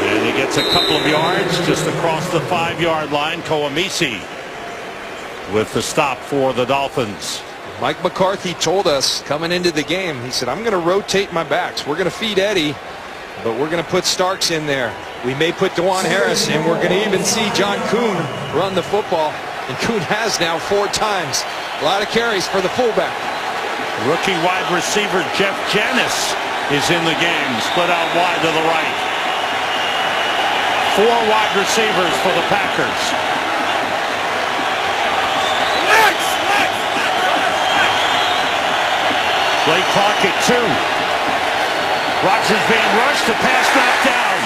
And he gets a couple of yards just across the 5-yard line. Koamisi with the stop for the Dolphins. Mike McCarthy told us coming into the game, he said, I'm going to rotate my backs. We're going to feed Eddie, but we're going to put Starks in there. We may put DeJuan Harris, and we're going to even see John Kuhn run the football. And Kuhn has now 4 times. A lot of carries for the fullback. Rookie wide receiver Jeff Janis is in the game, split out wide to the right. 4 wide receivers for the Packers. Play clock at 2. Rodgers being rushed, the pass knocked down.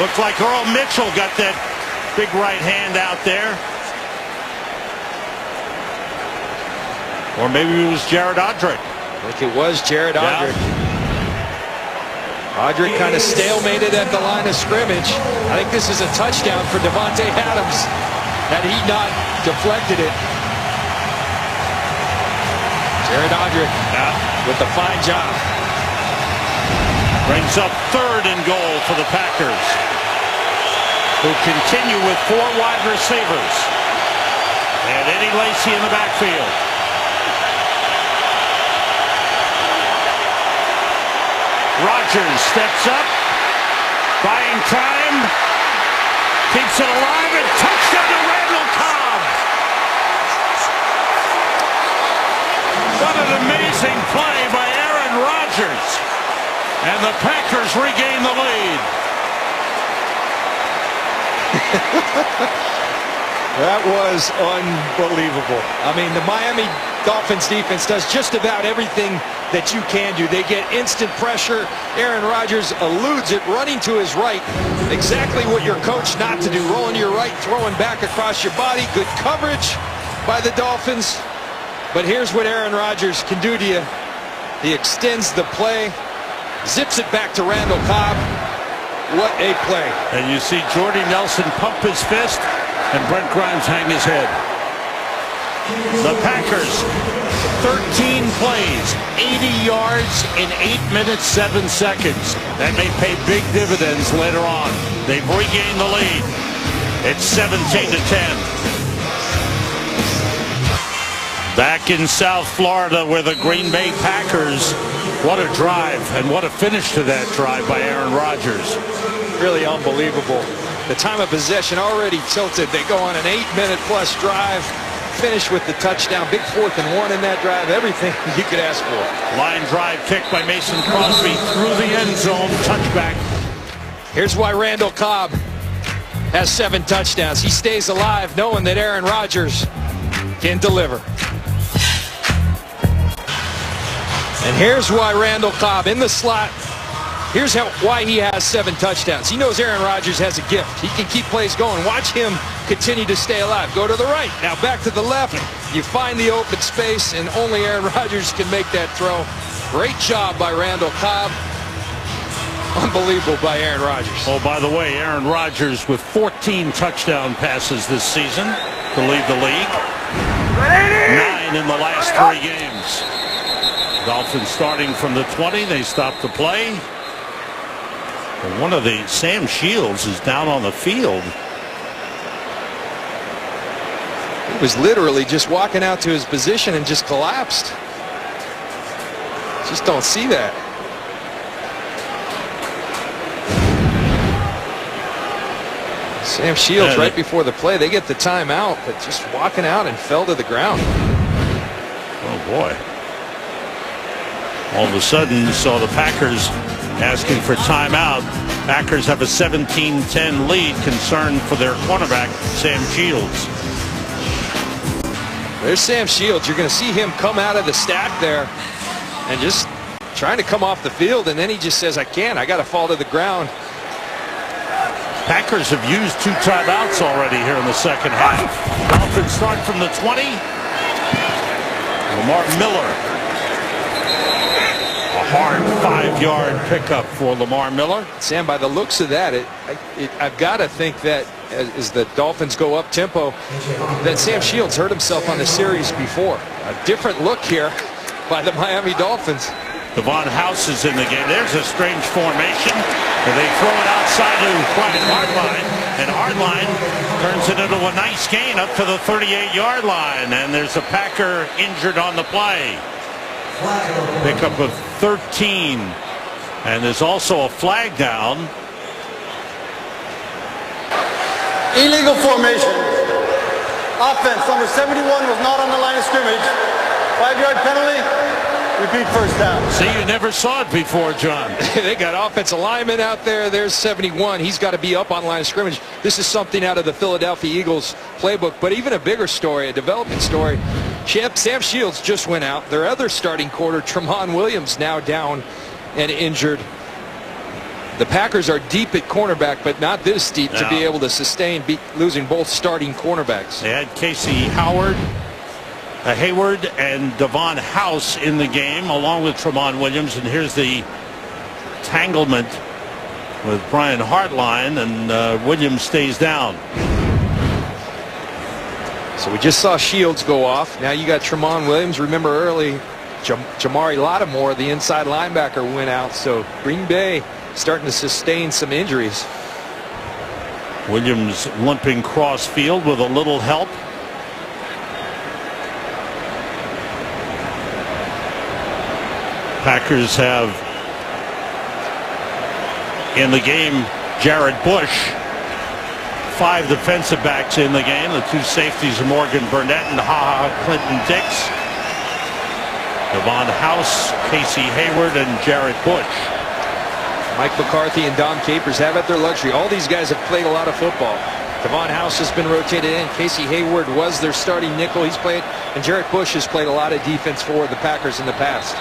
Looks like Earl Mitchell got that big right hand out there. Or maybe it was Jared Odrick. I think it was Jared Odrick. Yeah. Odrick kind of stalemated at the line of scrimmage. I think this is a touchdown for Davante Adams. Had he not deflected it. Jared Odrick with the fine job. Brings up 3rd and goal for the Packers, who continue with 4 wide receivers. And Eddie Lacy in the backfield. Rodgers steps up, buying time, keeps it alive, and touchdown to Randall Cobb. What an amazing play by Aaron Rodgers. And the Packers regain the lead. That was unbelievable. I mean, the Miami Dolphins defense does just about everything that you can do. They get instant pressure. Aaron Rodgers eludes it, running to his right. Exactly what you're coached not to do. Rolling to your right, throwing back across your body. Good coverage by the Dolphins. But here's what Aaron Rodgers can do to you. He extends the play, zips it back to Randall Cobb. What a play. And you see Jordy Nelson pump his fist and Brent Grimes hang his head. The Packers, 13 plays, 80 yards in 8 minutes, 7 seconds. That may pay big dividends later on. They've regained the lead. It's 17-10. Back in South Florida where the Green Bay Packers, what a drive and what a finish to that drive by Aaron Rodgers. Really unbelievable. The time of possession already tilted. They go on an 8-minute plus drive, finish with the touchdown. Big 4th and 1 in that drive. Everything you could ask for. Line drive kick by Mason Crosby through the end zone. Touchback. Here's why Randall Cobb has 7 touchdowns. He stays alive knowing that Aaron Rodgers can deliver. And here's why Randall Cobb in the slot. Here's why he has 7 touchdowns. He knows Aaron Rodgers has a gift. He can keep plays going. Watch him continue to stay alive. Go to the right. Now back to the left. You find the open space, and only Aaron Rodgers can make that throw. Great job by Randall Cobb. Unbelievable by Aaron Rodgers. Oh, by the way, Aaron Rodgers with 14 touchdown passes this season to lead the league. 9 in the last 3 games. Dolphins starting from the 20. They stop the play. And one of the Sam Shields is down on the field. He was literally just walking out to his position and just collapsed. Just don't see that. Sam Shields right before the play. They get the timeout, but just walking out and fell to the ground. Oh, boy. All of a sudden, you saw the Packers asking for timeout. Packers have a 17-10 lead, concerned for their cornerback, Sam Shields. There's Sam Shields. You're going to see him come out of the stack there and just trying to come off the field, and then he just says, I can't. I got to fall to the ground. Packers have used 2 timeouts already here in the second half. Dolphins start from the 20. Lamar Miller. A hard 5-yard pickup for Lamar Miller. Sam, by the looks of that, I've got to think that as the Dolphins go up tempo, that Sam Shields hurt himself on the series before. A different look here by the Miami Dolphins. Devon House is in the game. There's a strange formation. And they throw it outside to Brian Hardline. And Hardline turns it into a nice gain up to the 38-yard line. And there's a Packer injured on the play. Pickup of 13. And there's also a flag down. Illegal formation. Offense, number 71 was not on the line of scrimmage. 5-yard penalty. Repeat first down. See, you never saw it before, John. They got offensive linemen out there. There's 71. He's got to be up on line of scrimmage. This is something out of the Philadelphia Eagles playbook. But even a bigger story, a development story. Sam Shields just went out. Their other starting quarter, Tramon Williams, now down and injured. The Packers are deep at cornerback, but not this deep to be able to sustain losing both starting cornerbacks. They had Casey Hayward and Devon House in the game, along with Tramon Williams. And here's the tanglement with Brian Hartline, and Williams stays down. So we just saw Shields go off. Now you got Tramon Williams. Remember early, Jamari Lattimore, the inside linebacker, went out. So Green Bay starting to sustain some injuries. Williams limping cross field with a little help. Packers have in the game Jared Bush. 5 defensive backs in the game. The 2 safeties are Morgan Burnett and Clinton Dix. Devon House, Casey Hayward, and Jared Bush. Mike McCarthy and Dom Capers have at their luxury. All these guys have played a lot of football. Devon House has been rotated in. Casey Hayward was their starting nickel. He's played, and Jared Bush has played a lot of defense for the Packers in the past.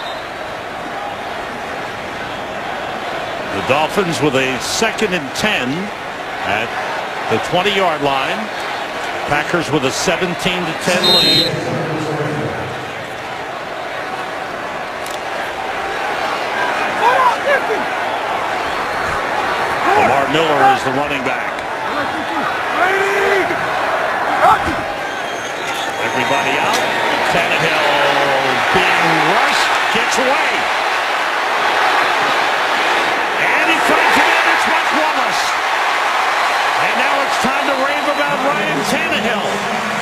The Dolphins with a 2nd and 10 at the 20-yard line. Packers with a 17-10 lead. Lamar Miller is the running back. Everybody out. Tannehill being rushed, gets away. And now it's time to rave about Ryan Tannehill.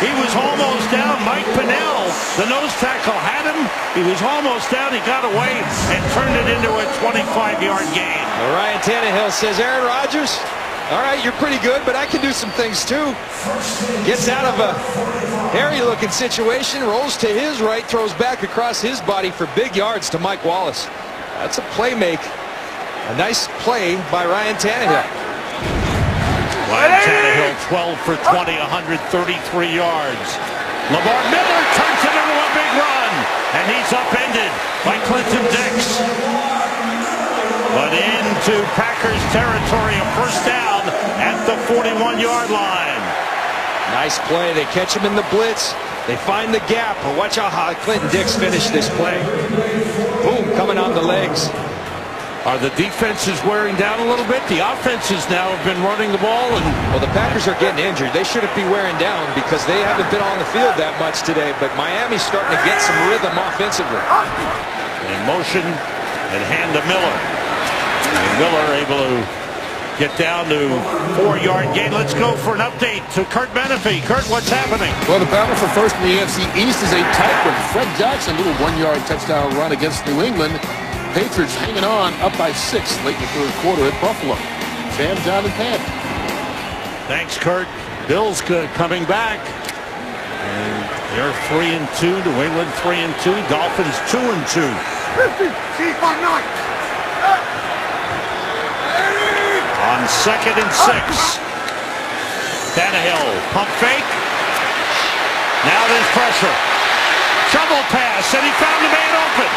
He was almost down. Mike Pinnell, the nose tackle, had him. He was almost down. He got away and turned it into a 25-yard gain. Well, Ryan Tannehill says, Aaron Rodgers, all right, you're pretty good, but I can do some things too. Gets out of a hairy-looking situation, rolls to his right, throws back across his body for big yards to Mike Wallace. That's a play make. A nice play by Ryan Tannehill. Ryan Tannehill 12 for 20, 133 yards. Lamar Miller turns it into a big run, and he's upended by Clinton Dix. But into Packers territory, a first down at the 41-yard line. Nice play. They catch him in the blitz. They find the gap. But watch out how Clinton Dix finished this play. Boom, coming on the legs. Are the defenses wearing down a little bit? The offenses now have been running the ball. Well, the Packers are getting injured. They shouldn't be wearing down because they haven't been on the field that much today. But Miami's starting to get some rhythm offensively. In motion and hand to Miller. And Miller able to get down to 4-yard gain. Let's go for an update to Kurt Menefee. Kurt, what's happening? Well, the battle for first in the AFC East is a tight one. Fred Jackson, little 1-yard touchdown run against New England. Patriots hanging on, up by 6 late in the third quarter at Buffalo. Sam, John, and Pat. Thanks, Kurt. Bills coming back. And they're 3-2. New England 3-2. Dolphins 2-2. On 2nd and 6. Tannehill, pump fake. Now there's pressure. Shovel pass, and he found the man open.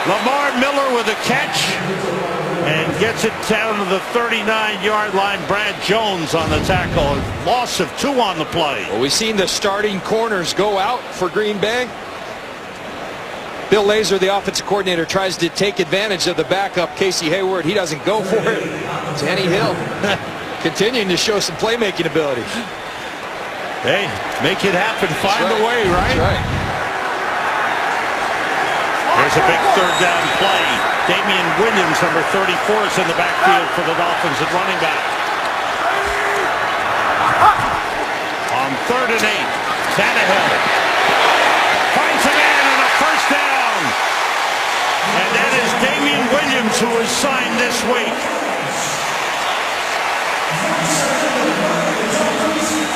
Lamar Miller with a catch and gets it down to the 39-yard line. Brad Jones on the tackle. Loss of 2 on the play. Well, we've seen the starting corners go out for Green Bay. Bill Lazor, the offensive coordinator, tries to take advantage of the backup, Casey Hayward. He doesn't go for it. Tannehill continuing to show some playmaking ability. Hey, make it happen. Find a way, right? That's right. There's a big third down play. Damian Williams, number 34, is in the backfield for the Dolphins at running back. On 3rd and 8, Tannehill finds a man and a first down. And that is Damian Williams, who was signed this week.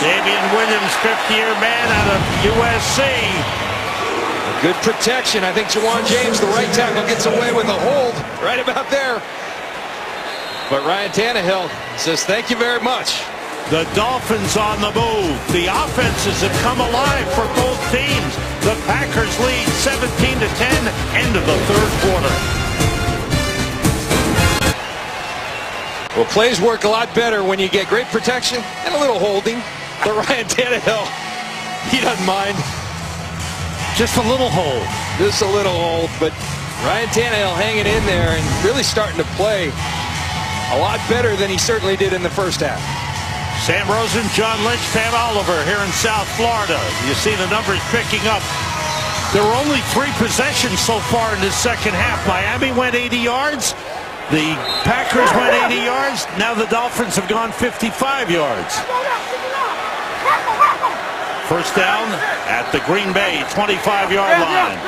Damian Williams, 50-year man out of USC. Good protection. I think Jawan James, the right tackle, gets away with a hold right about there. But Ryan Tannehill says, thank you very much. The Dolphins on the move. The offenses have come alive for both teams. The Packers lead 17-10, end of the third quarter. Well, plays work a lot better when you get great protection and a little holding. But Ryan Tannehill, he doesn't mind. Just a little hold. Just a little hold, but Ryan Tannehill hanging in there and really starting to play a lot better than he certainly did in the first half. Sam Rosen, John Lynch, Pat Oliver here in South Florida. You see the numbers picking up. There were only 3 possessions so far in this second half. Miami went 80 yards. The Packers went 80 yards. Now the Dolphins have gone 55 yards. First down at the Green Bay 25-yard line.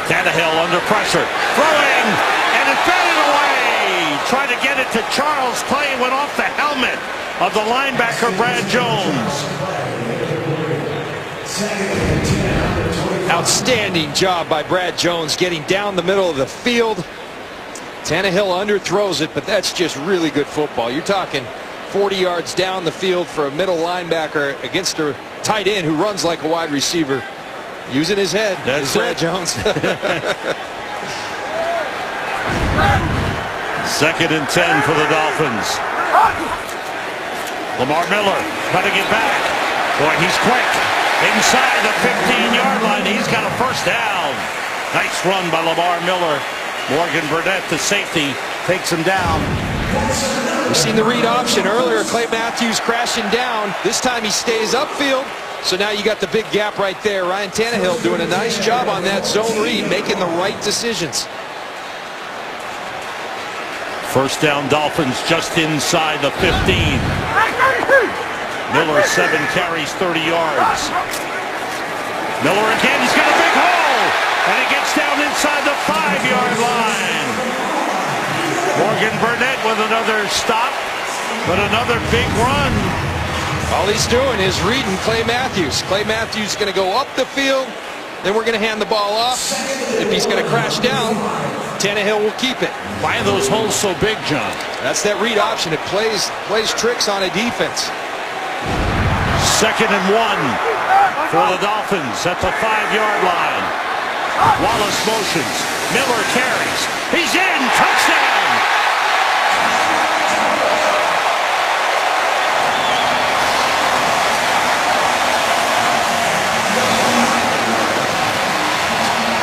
Tannehill under pressure. Throwing, and it's batted away. Trying to get it to Charles Clay. Went off the helmet of the linebacker, Brad Jones. Outstanding job by Brad Jones getting down the middle of the field. Tannehill underthrows it, but that's just really good football. You're talking 40 yards down the field for a middle linebacker against a tight end who runs like a wide receiver. Using his head. That's Brad Jones. 2nd and 10 for the Dolphins. Lamar Miller trying to get back. Boy, he's quick. Inside the 15-yard line. He's got a first down. Nice run by Lamar Miller. Morgan Burnett, the safety, takes him down. We've seen the read option earlier. Clay Matthews crashing down. This time he stays upfield. So now you got the big gap right there. Ryan Tannehill doing a nice job on that zone read, making the right decisions. First down, Dolphins just inside the 15. Miller 7 carries, 30 yards. Miller again, he's got a big hole. And he gets down inside the 5-yard line. Morgan Burnett with another stop, but another big run. All he's doing is reading Clay Matthews. Clay Matthews going to go up the field, then we're going to hand the ball off. If he's going to crash down, Tannehill will keep it. Why are those holes so big, John? That's that read option. It plays tricks on a defense. 2nd and 1 for the Dolphins at the 5-yard line. Wallace motions. Miller carries. He's in. Touchdown.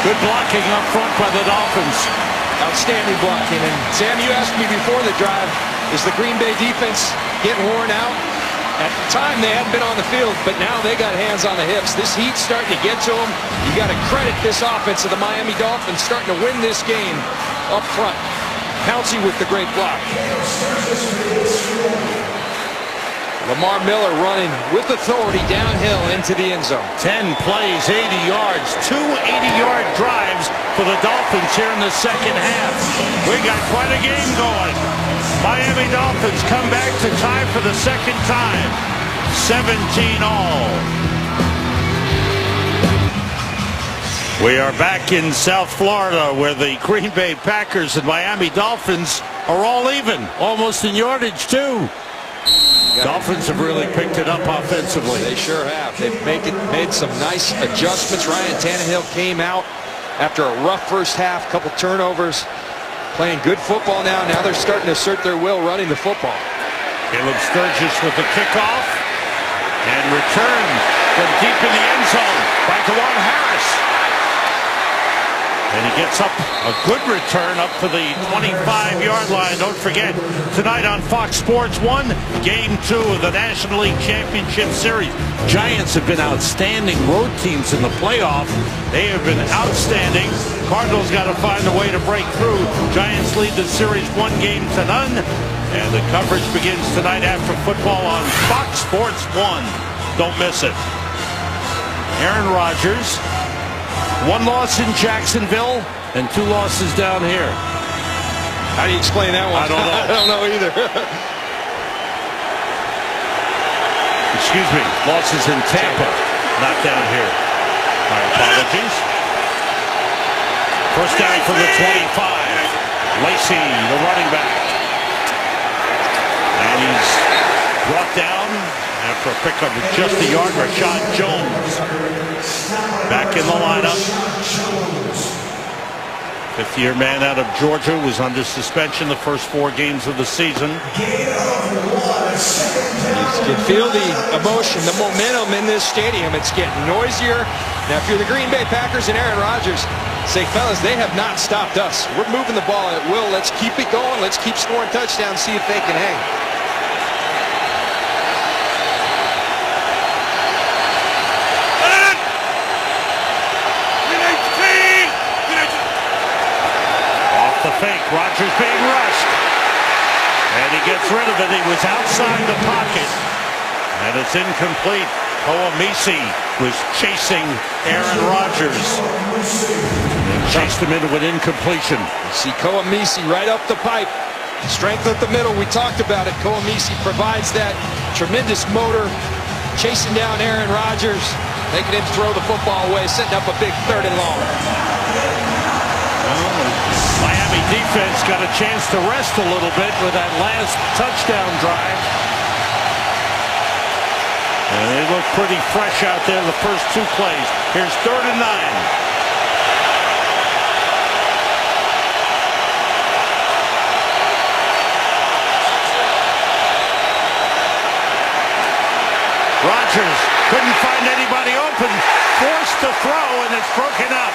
Good blocking up front by the Dolphins. Outstanding blocking. And Sam, you asked me before the drive, is the Green Bay defense getting worn out? At the time, they hadn't been on the field, but now they got hands on the hips. This heat's starting to get to them. You got to credit this offense of the Miami Dolphins starting to win this game up front. Pouncey with the great block. Lamar Miller running with authority downhill into the end zone. 10 plays, 80 yards, 2 80-yard drives for the Dolphins here in the second half. We got quite a game going. Miami Dolphins come back to tie for the second time. 17 all. We are back in South Florida where the Green Bay Packers and Miami Dolphins are all even, almost in yardage too. Dolphins have really picked it up offensively. They sure have. They've made some nice adjustments. Ryan Tannehill came out after a rough first half, couple turnovers, playing good football now. Now they're starting to assert their will running the football. Caleb Sturgis with the kickoff and return from deep in the end zone by Dewan Harris. And he gets up a good return up to the 25-yard line. Don't forget, tonight on Fox Sports 1, Game 2 of the National League Championship Series. Giants have been outstanding road teams in the playoff. They have been outstanding. Cardinals got to find a way to break through. Giants lead the series 1-0. And the coverage begins tonight after football on Fox Sports 1. Don't miss it. Aaron Rodgers. 1 loss in Jacksonville and 2 losses down here. How do you explain that one? I don't know. I don't know either. Excuse me. Losses in Tampa, not down here. My apologies. First down from the 25. Lacey, the running back. And he's brought down after a pickup of just a yard. Rashad Jones back in the lineup. 50-year man out of Georgia was under suspension the first 4 games of the season. You can feel the emotion, the momentum in this stadium. It's getting noisier. Now, if you're the Green Bay Packers and Aaron Rodgers, say, fellas, they have not stopped us. We're moving the ball at will. Let's keep it going. Let's keep scoring touchdowns, see if they can hang. Fake. Rodgers being rushed. And he gets rid of it. He was outside the pocket. And it's incomplete. Koamisi was chasing Aaron Rodgers. And chased him into an incompletion. See Koamisi right up the pipe. Strength at the middle. We talked about it. Koamisi provides that tremendous motor. Chasing down Aaron Rodgers. Making him throw the football away. Setting up a big 3rd and long. Miami defense got a chance to rest a little bit with that last touchdown drive. And they look pretty fresh out there the first 2 plays. Here's 3rd and 9. Rodgers couldn't find anybody open. Forced to throw, and it's broken up.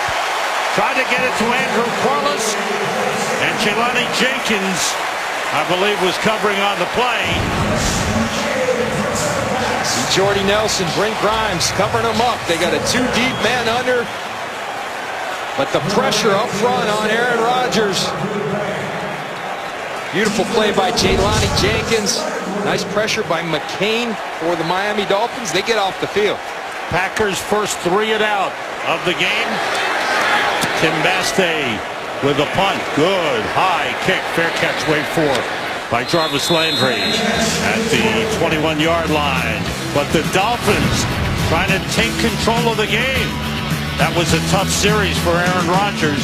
Tried to get it to Andrew Corliss, and Jelani Jenkins, I believe, was covering on the play. See Jordy Nelson, Brent Grimes covering them up. They got a 2-deep man under, but the pressure up front on Aaron Rodgers. Beautiful play by Jelani Jenkins. Nice pressure by McCain for the Miami Dolphins. They get off the field. Packers first 3 and out of the game. Tim Bastay with a punt. Good high kick. Fair catch, wait for by Jarvis Landry at the 21-yard line. But the Dolphins trying to take control of the game. That was a tough series for Aaron Rodgers.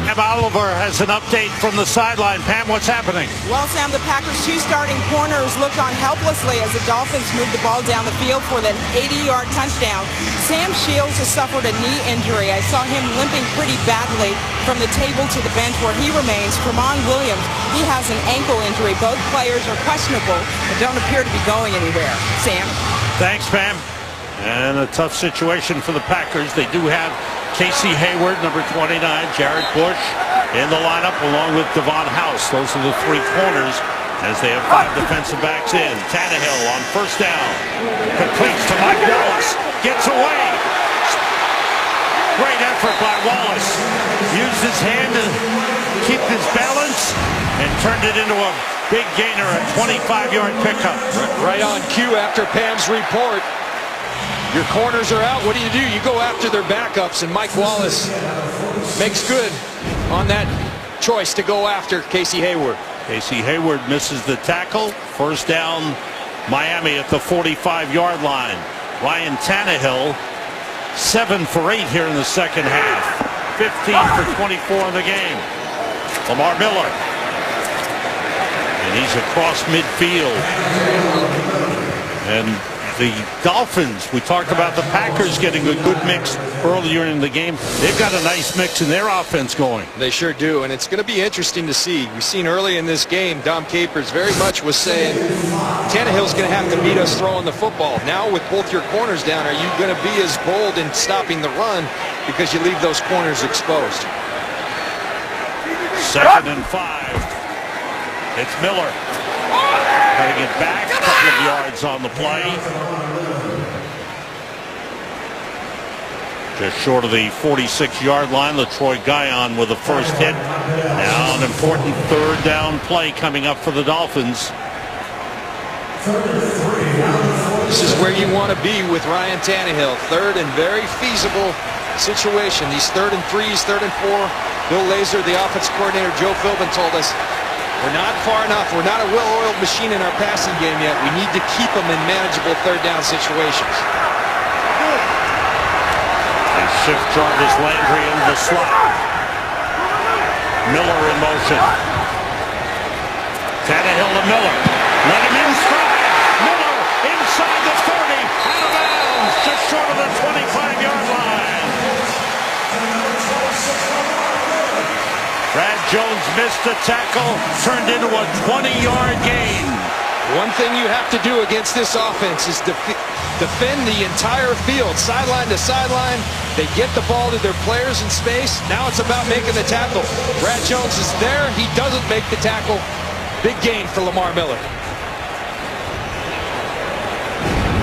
Pam Oliver has an update from the sideline. Pam, what's happening? Well, Sam, the Packers' two starting corners looked on helplessly as the Dolphins moved the ball down the field for that 80-yard touchdown. Sam Shields has suffered a knee injury. I saw him limping pretty badly from the table to the bench where he remains. Vermon Williams, he has an ankle injury. Both players are questionable and don't appear to be going anywhere. Sam? Thanks, Pam. And a tough situation for the Packers. They do have Casey Hayward, number 29, Jared Bush in the lineup along with Devon House. Those are the three corners as they have five defensive backs in. Tannehill on first down. Completes to Mike Wallace. Gets away. Great effort by Wallace. Used his hand to keep his balance and turned it into a big gainer, a 25-yard pickup. Right on cue after Pam's report. Your corners are out. What do? You go after their backups, and Mike Wallace makes good on that choice to go after Casey Hayward. Casey Hayward misses the tackle. First down, Miami at the 45-yard line. Ryan Tannehill, 7 for 8 here in the second half. 15 for 24 in the game. Lamar Miller. And he's across midfield. And the Dolphins, we talked about the Packers getting a good mix earlier in the game. They've got a nice mix in their offense going. They sure do, and it's going to be interesting to see. We've seen early in this game, Dom Capers very much was saying, Tannehill's going to have to beat us throwing the football. Now with both your corners down, are you going to be as bold in stopping the run because you leave those corners exposed? 2nd and 5. It's Miller. Cutting it back, a couple of yards on the play. Just short of the 46-yard line, LaTroy Guion with the first hit. Now an important third down play coming up for the Dolphins. This is where you want to be with Ryan Tannehill. Third and very feasible situation. These 3rd and 3s, 3rd and 4. Bill Lazor, the offensive coordinator, Joe Philbin told us, we're not far enough. We're not a well-oiled machine in our passing game yet. We need to keep them in manageable third down situations. They shift Jarvis Landry into the slot. Miller in motion. Tannehill to Miller. Let him in stride. Miller inside the 30. Out of bounds. Just short of the 25-yard line. Brad Jones missed the tackle, turned into a 20-yard gain. One thing you have to do against this offense is defend the entire field, sideline to sideline. They get the ball to their players in space. Now it's about making the tackle. Brad Jones is there. He doesn't make the tackle. Big gain for Lamar Miller.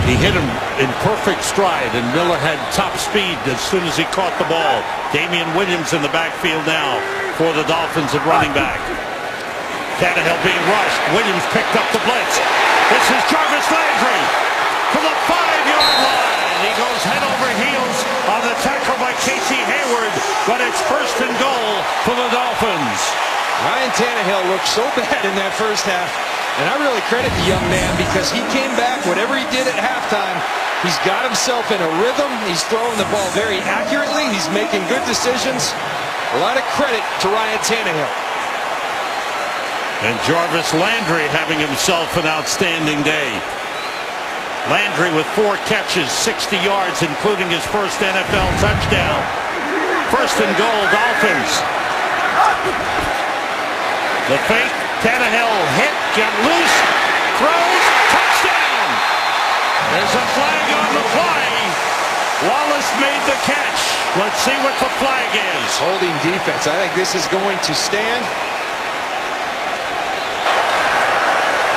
He hit him in perfect stride, and Miller had top speed as soon as he caught the ball. Damian Williams in the backfield now for the Dolphins at running back. Tannehill being rushed. Williams picked up the blitz. This is Jarvis Landry to the 5-yard line. He goes head over heels on the tackle by Casey Hayward, but it's 1st and goal for the Dolphins. Ryan Tannehill looked so bad in that first half. And I really credit the young man because he came back, whatever he did at halftime, he's got himself in a rhythm. He's throwing the ball very accurately. He's making good decisions. A lot of credit to Ryan Tannehill. And Jarvis Landry having himself an outstanding day. Landry with 4 catches, 60 yards, including his first NFL touchdown. 1st and goal, Dolphins. The fake. Tannehill hit, got loose, throws, touchdown! There's a flag on the play. Wallace made the catch. Let's see what the flag is. Holding defense. I think this is going to stand.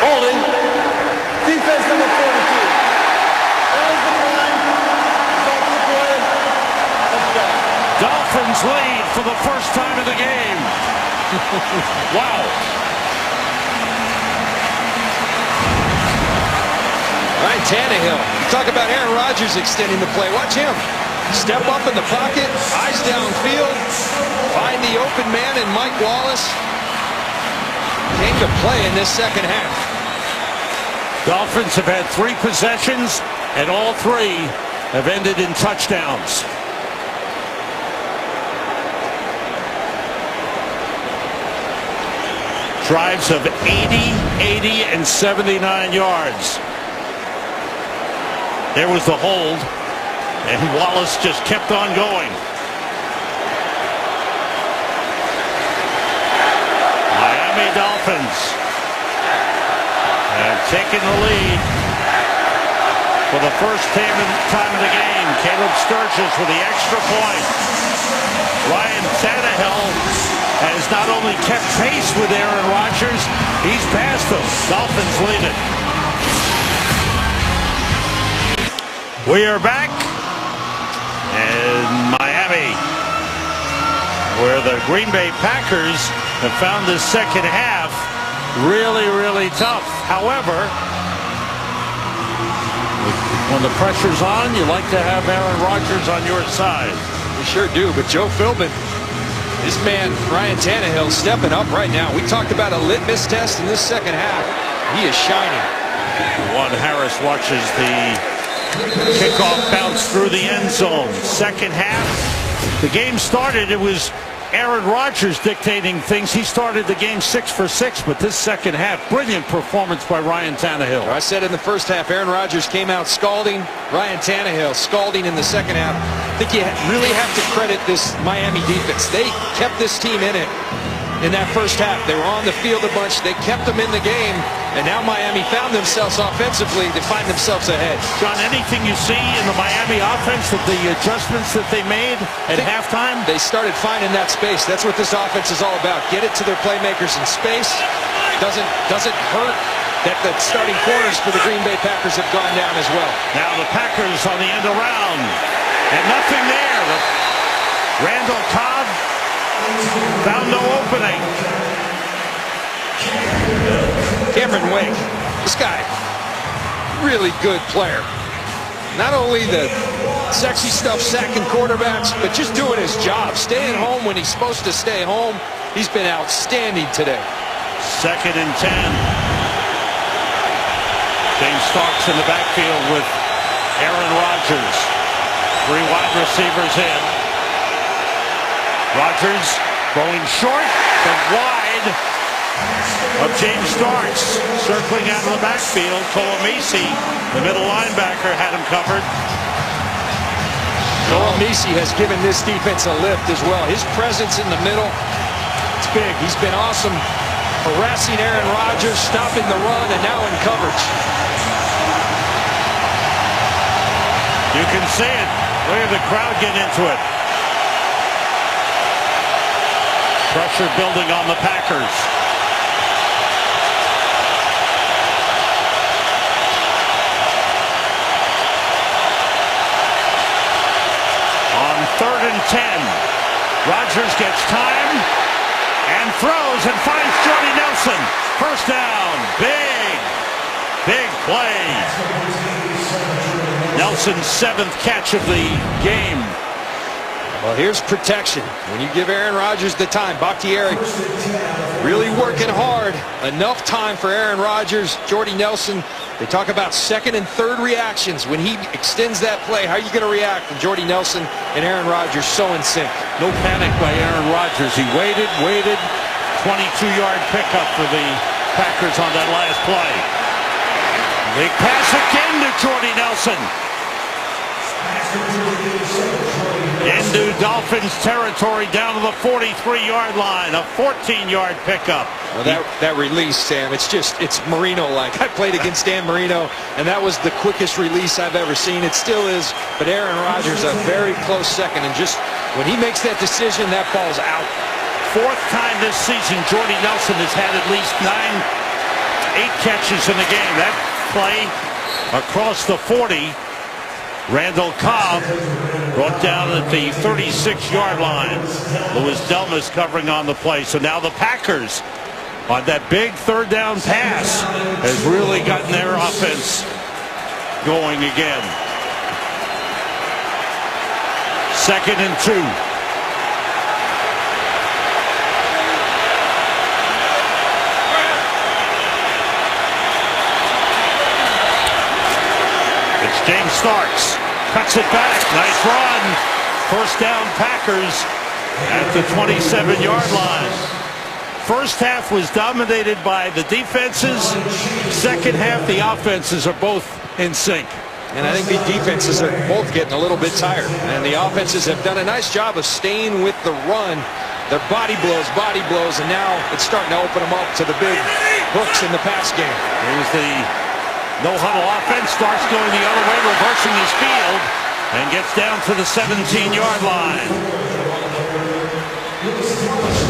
Holding. Defense number 42. There's the line. Stop the play. Touchdown. Dolphins lead for the first time in the game. Wow. Ryan Tannehill. Talk about Aaron Rodgers extending the play. Watch him. Step up in the pocket, eyes downfield, find the open man in Mike Wallace. Came to play in this second half. Dolphins have had 3 possessions, and all 3 have ended in touchdowns. Drives of 80, 80, and 79 yards. There was the hold, and Wallace just kept on going. Miami Dolphins have taken the lead for the first time in the game. Caleb Sturgis with the extra point. Ryan Tannehill has not only kept pace with Aaron Rodgers, he's passed them. Dolphins lead it. We are back in Miami, where the Green Bay Packers have found this second half really, really tough. However, when the pressure's on, you like to have Aaron Rodgers on your side. We sure do, but Joe Philbin, this man, Ryan Tannehill, stepping up right now. We talked about a litmus test in this second half. He is shining. Juan Harris watches the kickoff bounce through the end zone. Second half, the game started. It was Aaron Rodgers dictating things. He started the game 6 for 6, but this second half, brilliant performance by Ryan Tannehill. I said in the first half, Aaron Rodgers came out scalding. Ryan Tannehill scalding in the second half. I think you really have to credit this Miami defense. They kept this team in it in that first half. They were on the field a bunch. They kept them in the game. And now Miami found themselves offensively to find themselves ahead. John, anything you see in the Miami offense with the adjustments that they made at halftime? They started finding that space. That's what this offense is all about. Get it to their playmakers in space. Doesn't hurt that the starting corners for the Green Bay Packers have gone down as well. Now the Packers on the end around. And nothing there. Randall Cobb found no opening. Cameron Wake, this guy, really good player. Not only the sexy stuff sacking quarterbacks, but just doing his job. Staying home when he's supposed to stay home. He's been outstanding today. 2nd and 10. James Starks in the backfield with Aaron Rodgers. 3 wide receivers in. Rodgers going short, but wide of James Starks. Circling out of the backfield, Colomisi, the middle linebacker, had him covered. Colomisi has given this defense a lift as well. His presence in the middle, it's big. He's been awesome, harassing Aaron Rodgers, stopping the run, and now in coverage. You can see it. Look at the crowd get into it. Pressure building on the Packers. On 3rd and 10, Rodgers gets time and throws and finds Jordy Nelson. First down. Big play. Nelson's 7th catch of the game. Well, here's protection. When you give Aaron Rodgers the time, Bakhtiari really working hard. Enough time for Aaron Rodgers. Jordy Nelson, they talk about 2nd and 3rd reactions. When he extends that play, how are you going to react? And Jordy Nelson and Aaron Rodgers so in sync. No panic by Aaron Rodgers. He waited. 22-yard pickup for the Packers on that last play. Big pass again to Jordy Nelson. Into Dolphins territory down to the 43-yard line. A 14-yard pickup. Well, that release, Sam, it's Marino-like. I played against Dan Marino, and that was the quickest release I've ever seen. It still is, but Aaron Rodgers a very close second, and just when he makes that decision, that ball's out. 4th time this season, Jordy Nelson has had at least 8 catches in the game. That play across the 40. Randall Cobb brought down at the 36-yard line. Louis Delmas covering on the play. So now the Packers on that big 3rd down pass has really gotten their offense going again. 2nd and 2. It's James Starks Cuts it back. Nice run. First down Packers at the 27-yard line. First half was dominated by the defenses. Second half, the offenses are both in sync. And I think the defenses are both getting a little bit tired. And the offenses have done a nice job of staying with the run. Their body blows, and now it's starting to open them up to the big hooks in the pass game. Here's the no-huddle offense. Starts going the other way, reversing his field, and gets down to the 17-yard line.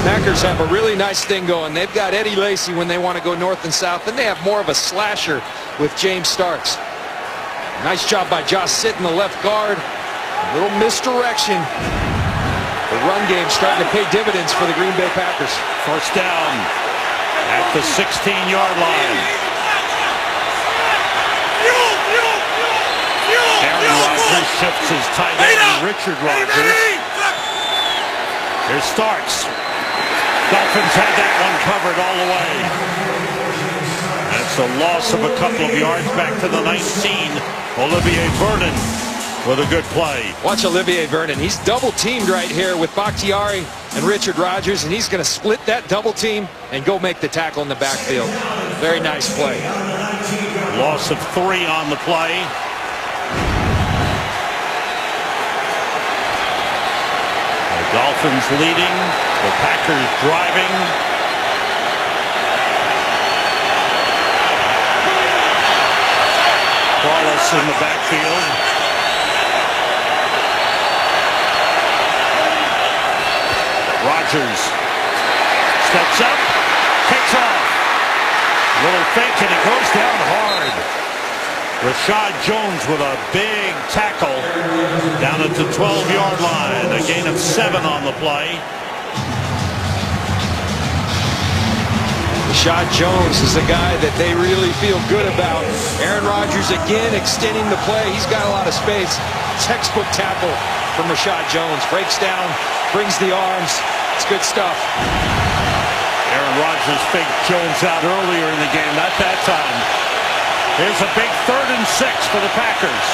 Packers have a really nice thing going. They've got Eddie Lacy when they want to go north and south, and they have more of a slasher with James Starks. Nice job by Josh Sitton, the left guard. A little misdirection. The run game starting to pay dividends for the Green Bay Packers. First down at the 16-yard line. Aaron Rodgers shifts his tight end, Richard Rodgers. Here's Starks. Dolphins had that one covered all the way. That's a loss of a couple of yards back to the 19. Olivier Vernon with a good play. Watch Olivier Vernon. He's double teamed right here with Bakhtiari and Richard Rodgers, and he's going to split that double team and go make the tackle in the backfield. Very nice play. Loss of 3 on the play. The Dolphins leading, the Packers driving. Wallace in the backfield. Rodgers steps up, takes off. Little fake, and he goes down hard. Rashad Jones with a big tackle down at the 12-yard line. A gain of 7 on the play. Rashad Jones is a guy that they really feel good about. Aaron Rodgers again extending the play. He's got a lot of space. Textbook tackle from Rashad Jones. Breaks down, brings the arms. It's good stuff. Aaron Rodgers faked Jones out earlier in the game, not that time. Here's a big 3rd and 6 for the Packers.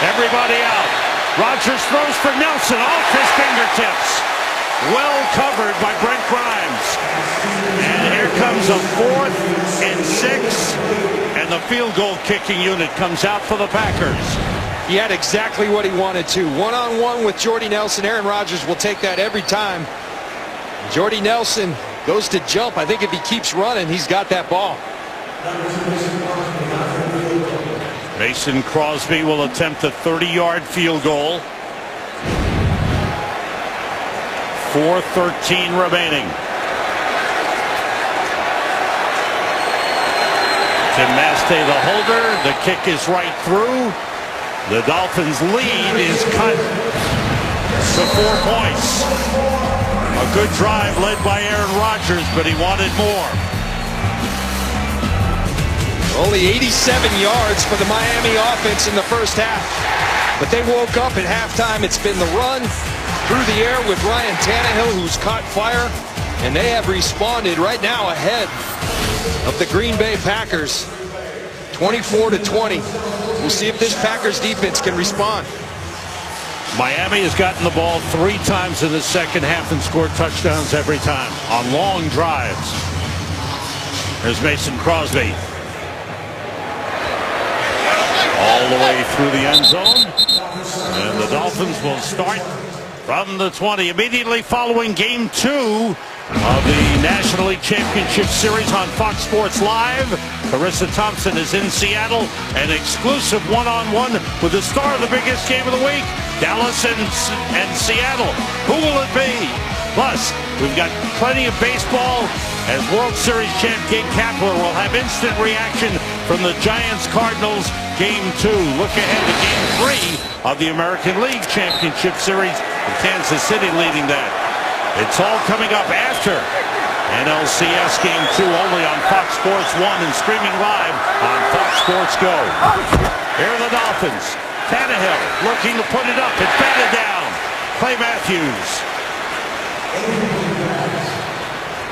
Everybody out. Rodgers throws for Nelson off his fingertips. Well covered by Brent Grimes. And here comes a 4th and 6. And the field goal kicking unit comes out for the Packers. He had exactly what he wanted to. One-on-one with Jordy Nelson. Aaron Rodgers will take that every time. Jordy Nelson goes to jump. I think if he keeps running, he's got that ball. Mason Crosby will attempt a 30-yard field goal. 4:13 remaining. Tim Mastey the holder. The kick is right through. The Dolphins lead is cut to 4 points. A good drive led by Aaron Rodgers, but he wanted more. Only 87 yards for the Miami offense in the first half. But they woke up at halftime. It's been the run through the air with Ryan Tannehill, who's caught fire. And they have responded right now ahead of the Green Bay Packers, 24-20. We'll see if this Packers defense can respond. Miami has gotten the ball 3 times in the second half and scored touchdowns every time on long drives. There's Mason Crosby. All the way through the end zone. And the Dolphins will start from the 20. Immediately following Game 2 of the National League Championship Series on Fox Sports Live. Carissa Thompson is in Seattle. An exclusive one-on-one with the star of the biggest game of the week, Dallas and Seattle. Who will it be? Plus, we've got plenty of baseball as World Series champ Gabe Kapler will have instant reaction from the Giants-Cardinals Game 2. Look ahead to Game 3 of the American League Championship Series with Kansas City leading that. It's all coming up after NLCS Game 2 only on Fox Sports 1 and streaming live on Fox Sports Go. Here are the Dolphins. Tannehill looking to put it up. It's batted down. Clay Matthews.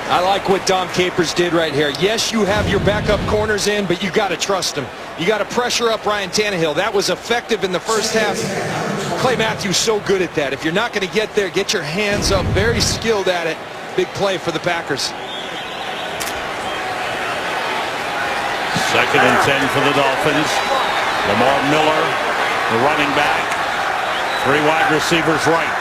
I like what Dom Capers did right here. Yes, you have your backup corners in, but you got to trust them. You got to pressure up Ryan Tannehill. That was effective in the first half. Clay Matthews so good at that. If you're not going to get there, get your hands up. Very skilled at it. Big play for the Packers. 2nd and 10 for the Dolphins. Lamar Miller, the running back. 3 wide receivers right.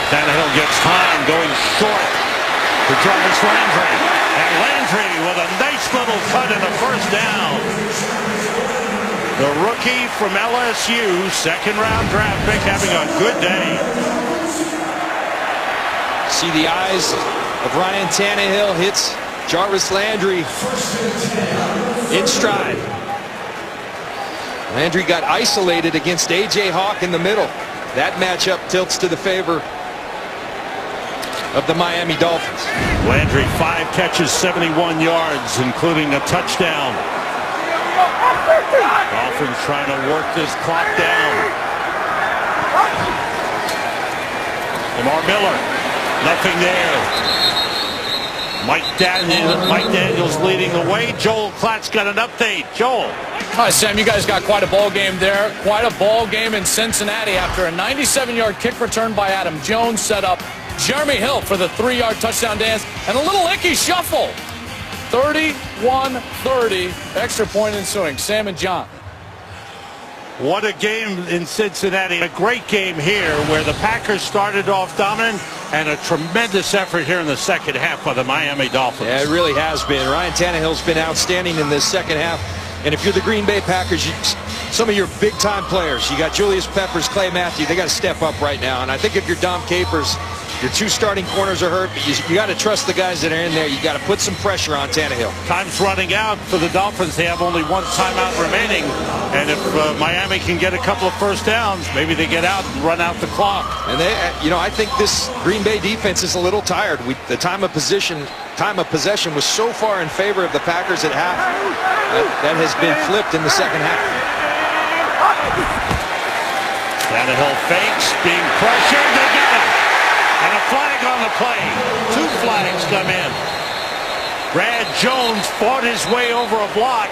Tannehill gets time going short to Jarvis Landry. And Landry with a nice little cut and a first down. The rookie from LSU, 2nd-round draft pick, having a good day. See the eyes of Ryan Tannehill hits Jarvis Landry in stride. Landry got isolated against A.J. Hawk in the middle. That matchup tilts to the favor of the Miami Dolphins. Landry 5 catches, 71 yards, including a touchdown. Dolphins trying to work this clock down. Lamar Miller, nothing there. Mike Daniels leading the way. Joel Klatt's got an update. Joel. Hi, Sam. You guys got quite a ball game there. Quite a ball game in Cincinnati after a 97-yard kick return by Adam Jones set up Jeremy Hill for the 3-yard touchdown dance and a little icky shuffle. 31-30, extra point ensuing. Sam and John. What a game in Cincinnati. A great game here where the Packers started off dominant and a tremendous effort here in the second half by the Miami Dolphins. Yeah, it really has been. Ryan Tannehill's been outstanding in this second half. And if you're the Green Bay Packers, some of your big-time players, you got Julius Peppers, Clay Matthews, they got to step up right now. And I think if you're Dom Capers, your 2 starting corners are hurt, but you got to trust the guys that are in there. You got to put some pressure on Tannehill. Time's running out for the Dolphins. They have only 1 timeout remaining. And if Miami can get a couple of first downs, maybe they get out and run out the clock. And they, I think this Green Bay defense is a little tired. The time of possession was so far in favor of the Packers at half. That has been flipped in the second half. Tannehill fakes, being pressured. They get it. And a flag on the play. 2 flags come in. Brad Jones fought his way over a block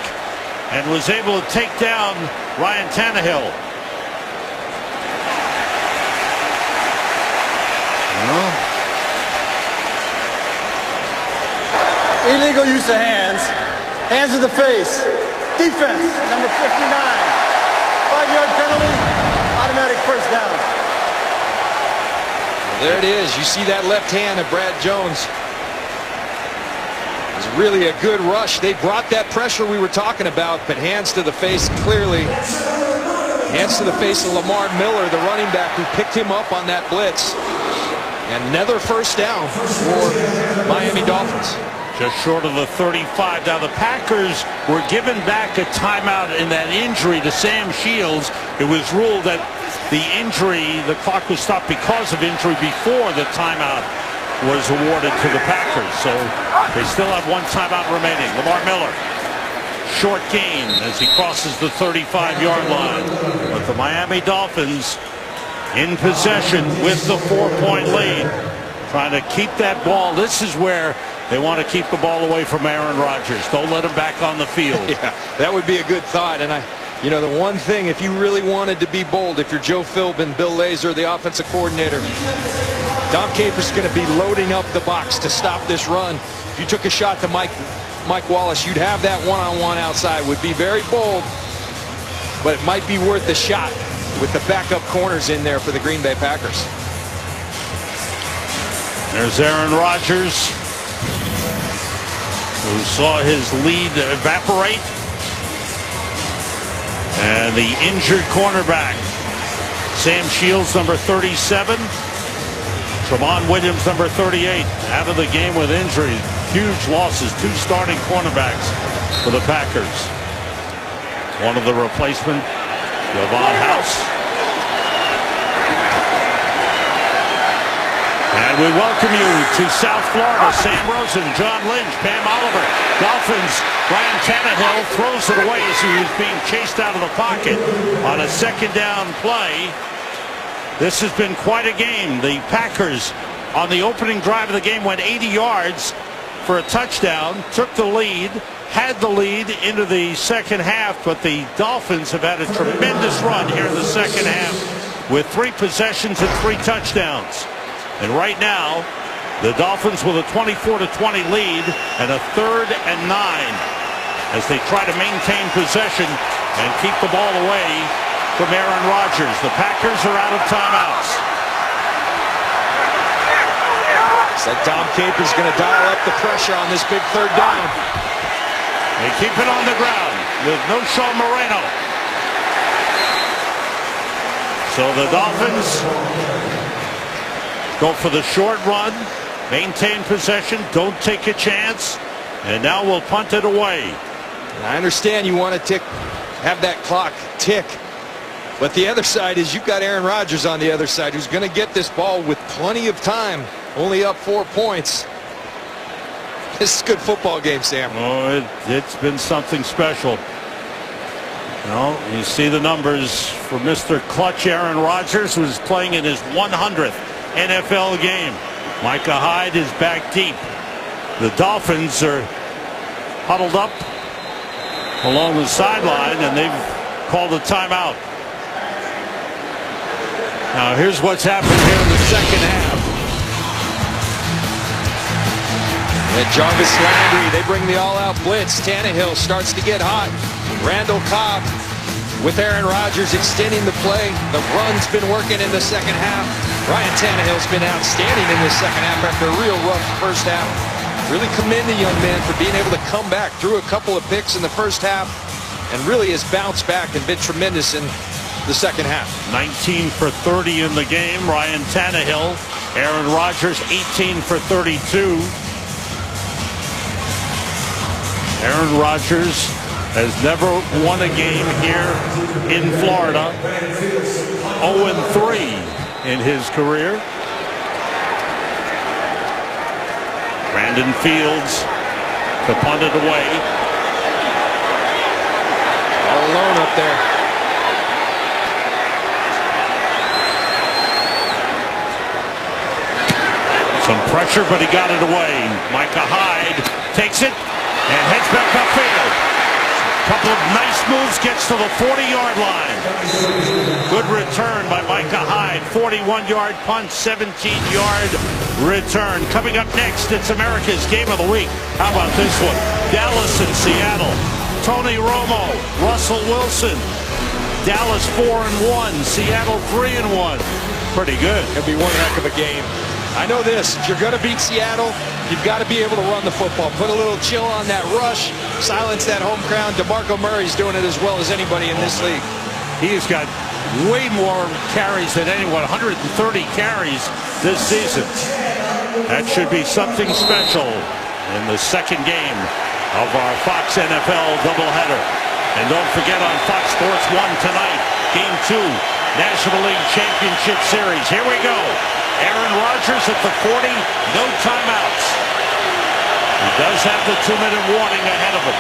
and was able to take down Ryan Tannehill. Illegal use of hands. Hands to the face. Defense, number 59. 5-yard penalty. Automatic first down. There it is. You see that left hand of Brad Jones. It's really a good rush. They brought that pressure we were talking about, but hands to the face clearly. Hands to the face of Lamar Miller, the running back who picked him up on that blitz. And another first down for Miami Dolphins. Just short of the 35. Now the Packers were given back a timeout in that injury to Sam Shields. It was ruled that the injury, the clock was stopped because of injury before the timeout was awarded to the Packers. So they still have 1 timeout remaining. Lamar Miller, short gain as he crosses the 35-yard line. But the Miami Dolphins in possession with the 4-point lead, trying to keep that ball. This is where they want to keep the ball away from Aaron Rodgers. Don't let him back on the field. Yeah, that would be a good thought. And the one thing, if you really wanted to be bold, if you're Joe Philbin, Bill Lazor, the offensive coordinator, Dom Capers is going to be loading up the box to stop this run. If you took a shot to Mike Wallace, you'd have that one-on-one outside. Would be very bold, but it might be worth the shot with the backup corners in there for the Green Bay Packers. There's Aaron Rodgers, who saw his lead evaporate. And the injured cornerback, Sam Shields, number 37. Tramon Williams, number 38, out of the game with injury. Huge losses. 2 starting cornerbacks for the Packers. One of the replacement, Javon House. And we welcome you to South Florida. Sam Rosen, John Lynch, Pam Oliver. Dolphins, Ryan Tannehill throws it away as he was being chased out of the pocket on a 2nd down play. This has been quite a game. The Packers on the opening drive of the game went 80 yards for a touchdown, took the lead, had the lead into the second half, but the Dolphins have had a tremendous run here in the second half with 3 possessions and 3 touchdowns. And right now, the Dolphins with a 24-20 lead and a 3rd and 9 as they try to maintain possession and keep the ball away from Aaron Rodgers. The Packers are out of timeouts. Looks like Dom Capers going to dial up the pressure on this big 3rd down. They keep it on the ground with no Sean Moreno. So the Dolphins go for the short run, maintain possession, don't take a chance, and now we'll punt it away. I understand you want to have that clock tick, but the other side is you've got Aaron Rodgers on the other side who's going to get this ball with plenty of time, only up 4 points. This is a good football game, Sam. Oh, it's been something special. You see the numbers for Mr. Clutch Aaron Rodgers, who's playing in his 100th NFL game. Micah Hyde is back deep. The Dolphins are huddled up along the sideline, and they've called a timeout. Now here's what's happened here in the second half. And Jarvis Landry, they bring the all-out blitz. Tannehill starts to get hot. Randall Cobb with Aaron Rodgers extending the play. The run's been working in the second half. Ryan Tannehill's been outstanding in the second half after a real rough first half. Really commend the young man for being able to come back through a couple of picks in the first half and really has bounced back and been tremendous in the second half. 19 for 30 in the game. Ryan Tannehill. Aaron Rodgers 18 for 32. Aaron Rodgers has never won a game here in Florida. 0-3 in his career. Brandon Fields to punt it away. All alone up there. Some pressure, but he got it away. Micah Hyde takes it and heads back upfield. Couple of nice moves, gets to the 40-yard line. Good return by Micah Hyde. 41-yard punt, 17-yard return. Coming up next, it's America's Game of the Week. How about this one? Dallas and Seattle. Tony Romo, Russell Wilson. Dallas 4-1, Seattle 3-1. Pretty good. It'll be one heck of a game. I know this, if you're going to beat Seattle, you've got to be able to run the football. Put a little chill on that rush, silence that home crowd. DeMarco Murray's doing it as well as anybody in this league. He has got way more carries than anyone, 130 carries this season. That should be something special in the second game of our Fox NFL doubleheader. And don't forget on Fox Sports 1 tonight, Game 2, National League Championship Series. Here we go. Aaron Rodgers at the 40, no timeouts. He does have the 2-minute warning ahead of him.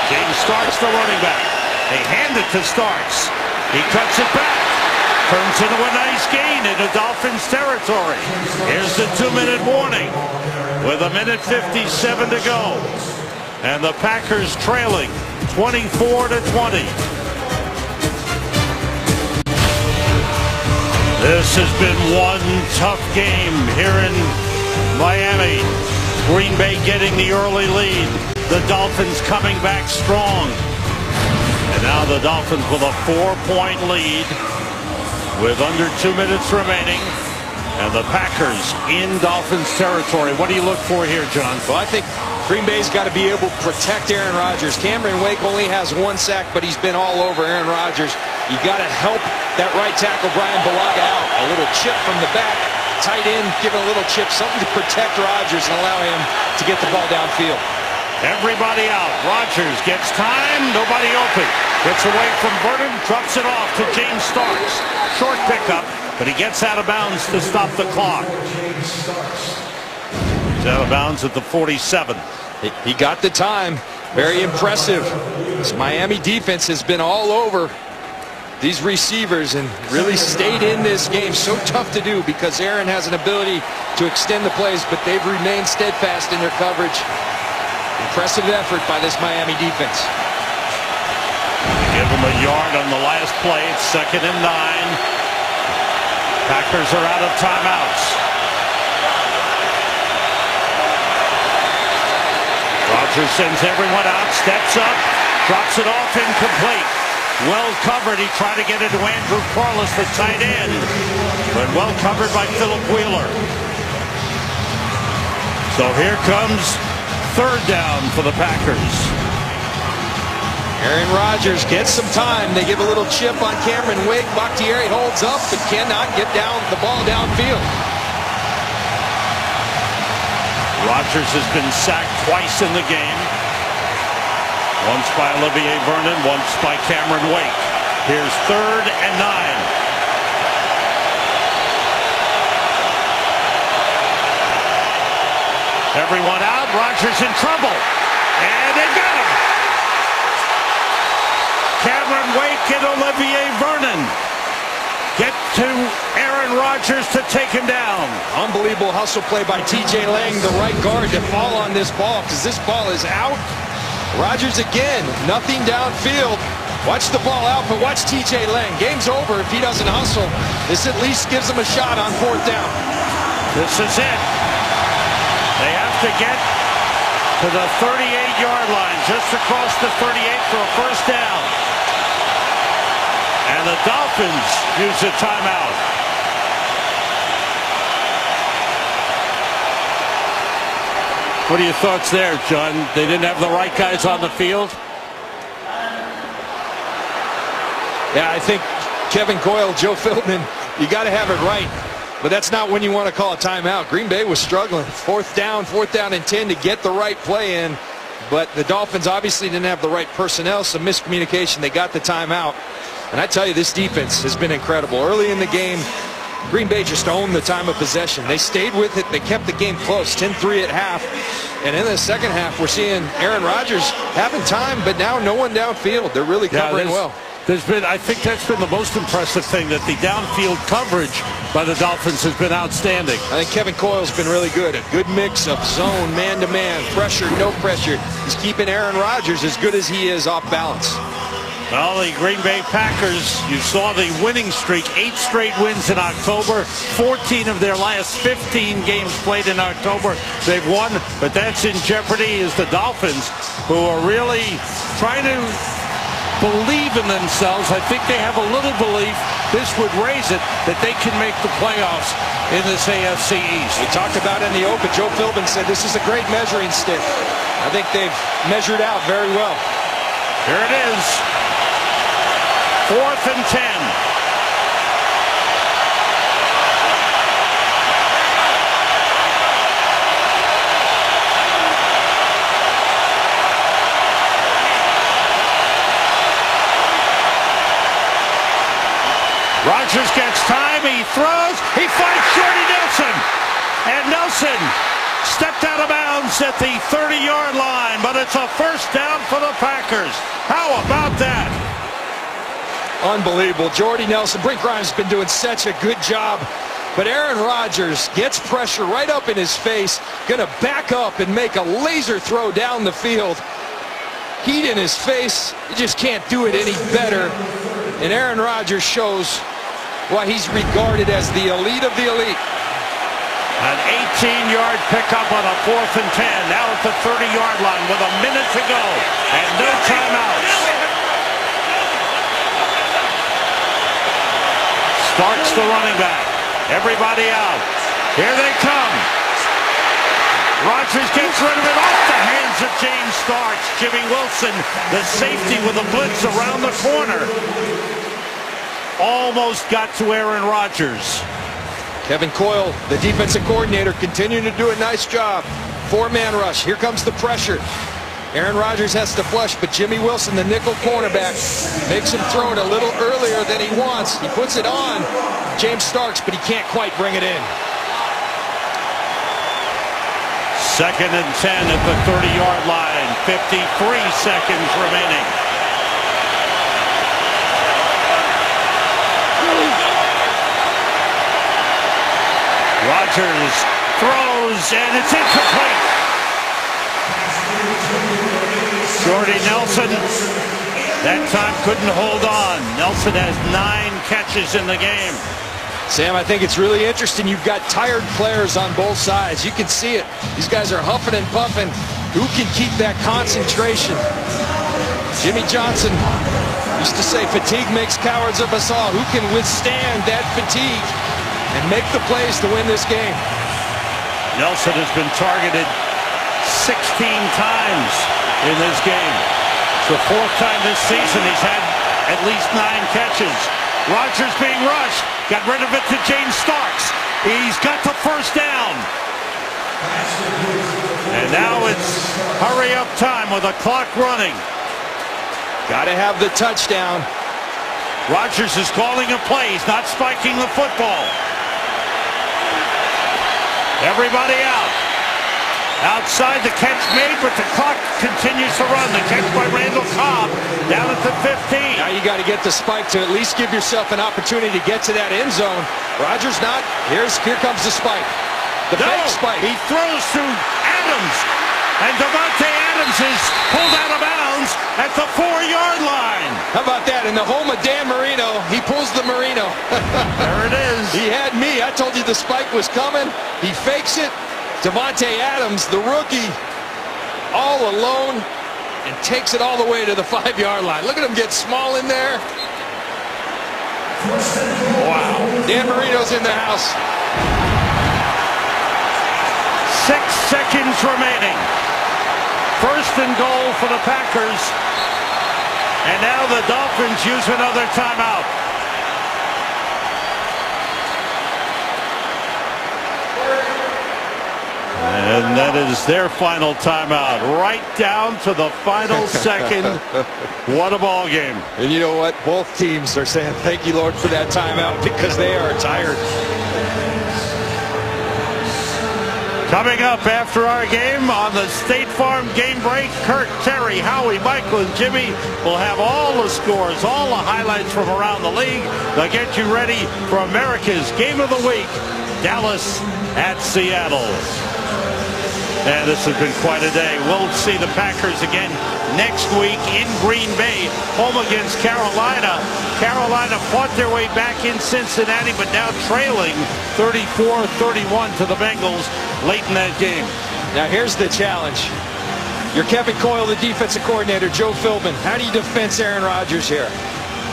James Starks, the running back. They hand it to Starks. He cuts it back. Turns into a nice gain into Dolphins territory. Here's the 2-minute warning with 1:57 to go. And the Packers trailing 24-20. This has been one tough game here in Miami. Green Bay getting the early lead. The Dolphins coming back strong. And now the Dolphins with a 4-point lead with under 2 minutes remaining. And the Packers in Dolphins territory. What do you look for here, John? Well, I think Green Bay's got to be able to protect Aaron Rodgers. Cameron Wake only has 1 sack, but he's been all over Aaron Rodgers. You got to help that right tackle Brian Bulaga out. A little chip from the back, tight end, give him a little chip, something to protect Rodgers and allow him to get the ball downfield. Everybody out. Rodgers gets time, nobody open. Gets away from Burton, drops it off to James Starks. Short pickup, but he gets out of bounds to stop the clock. He's out of bounds at the 47. He got the time. Very impressive. This Miami defense has been all over these receivers and really stayed in this game. So tough to do because Aaron has an ability to extend the plays, but they've remained steadfast in their coverage. Impressive effort by this Miami defense. Give them a yard on the last play. It's 2nd and 9. Packers are out of timeouts. Rodgers sends everyone out, steps up, drops it off, incomplete. Well covered. He tried to get it to Andrew Corliss, the tight end, but well covered by Philip Wheeler. So here comes 3rd down for the Packers. Aaron Rodgers gets some time. They give a little chip on Cameron Wake. Bakhtiari holds up but cannot get the ball downfield. Rodgers has been sacked twice in the game. Once by Olivier Vernon, once by Cameron Wake. Here's 3rd and 9. Everyone out. Rodgers in trouble. And they got him. Cameron Wake and Olivier Vernon get to Aaron Rodgers to take him down. Unbelievable hustle play by T.J. Lang, the right guard, to fall on this ball because this ball is out. Rodgers again, nothing downfield. Watch the ball out, but watch T.J. Lang. Game's over if he doesn't hustle. This at least gives him a shot on 4th down. This is it. They have to get to the 38-yard line, just across the 38 for a 1st down. And the Dolphins use a timeout. What are your thoughts there, John? They didn't have the right guys on the field? Yeah, I think Kevin Coyle, Joe Philbin, you got to have it right. But that's not when you want to call a timeout. Green Bay was struggling. 4th down and 10 to get the right play in. But the Dolphins obviously didn't have the right personnel, some miscommunication. They got the timeout. And I tell you, this defense has been incredible. Early in the game, Green Bay just owned the time of possession. They stayed with it. They kept the game close, 10-3 at half. And in the second half, we're seeing Aaron Rodgers having time, but now no one downfield. They're really covering well. I think that's been the most impressive thing, that the downfield coverage by the Dolphins has been outstanding. I think Kevin Coyle's been really good. A good mix of zone, man-to-man, pressure, no pressure. He's keeping Aaron Rodgers as good as he is off balance. Well, the Green Bay Packers, you saw the winning streak, 8 straight wins in October. 14 of their last 15 games played in October, they've won. But that's in jeopardy is the Dolphins, who are really trying to believe in themselves. I think they have a little belief, this would raise it, that they can make the playoffs in this AFC East. We talked about it in the open. Joe Philbin said this is a great measuring stick. I think they've measured out very well. Here it is. 4th and 10. Rodgers gets time, he throws, he finds Jordy Nelson. And Nelson stepped out of bounds at the 30-yard line, but it's a 1st down for the Packers. How about that? Unbelievable. Jordy Nelson, Brink Grimes has been doing such a good job. But Aaron Rodgers gets pressure right up in his face, going to back up and make a laser throw down the field. Heat in his face, you just can't do it any better. And Aaron Rodgers shows why he's regarded as the elite of the elite. An 18-yard pickup on a 4th and 10. Now at the 30-yard line with a minute to go and no timeouts. Starks the running back. Everybody out. Here they come. Rodgers gets rid of it off the hands of James Starks. Jimmy Wilson, the safety with a blitz around the corner. Almost got to Aaron Rodgers. Kevin Coyle, the defensive coordinator, continuing to do a nice job. 4-man rush. Here comes the pressure. Aaron Rodgers has to flush, but Jimmy Wilson, the nickel cornerback, makes him throw it a little earlier than he wants. He puts it on James Starks, but he can't quite bring it in. 2nd and 10 at the 30-yard line. 53 seconds remaining. Rodgers throws, and it's incomplete. Jordy Nelson, that time couldn't hold on. Nelson has 9 catches in the game. Sam, I think it's really interesting. You've got tired players on both sides. You can see it. These guys are huffing and puffing. Who can keep that concentration? Jimmy Johnson used to say, fatigue makes cowards of us all. Who can withstand that fatigue and make the plays to win this game? Nelson has been targeted 16 times in this game. It's the 4th time this season he's had at least 9 catches. Rodgers being rushed. Got rid of it to James Starks. He's got the first down. And now it's hurry up time with the clock running. Got to have the touchdown. Rodgers is calling a play. He's not spiking the football. Everybody out. Outside, the catch made, but the clock continues to run. The catch by Randall Cobb down at the 15. Now you got to get the spike to at least give yourself an opportunity to get to that end zone. Rodgers not. Here comes the spike. The fake spike. He throws to Adams, and Davante Adams is pulled out of bounds at the 4-yard line. How about that? In the home of Dan Marino, he pulls the Marino. There it is. He had me. I told you the spike was coming. He fakes it. Davante Adams, the rookie, all alone, and takes it all the way to the 5-yard line. Look at him get small in there. Wow. Dan Marino's in the house. 6 seconds remaining. 1st and goal for the Packers. And now the Dolphins use another timeout. And that is their final timeout, right down to the final second. What a ball game. And you know what? Both teams are saying, thank you, Lord, for that timeout, because they are tired. Coming up after our game on the State Farm Game Break, Kurt, Terry, Howie, Michael, and Jimmy will have all the scores, all the highlights from around the league. They'll get you ready for America's Game of the Week, Dallas at Seattle. And this has been quite a day. We'll see the Packers again next week in Green Bay, home against Carolina. Carolina fought their way back in Cincinnati, but now trailing 34-31 to the Bengals late in that game. Now here's the challenge. You're Kevin Coyle, the defensive coordinator, Joe Philbin. How do you defense Aaron Rodgers here?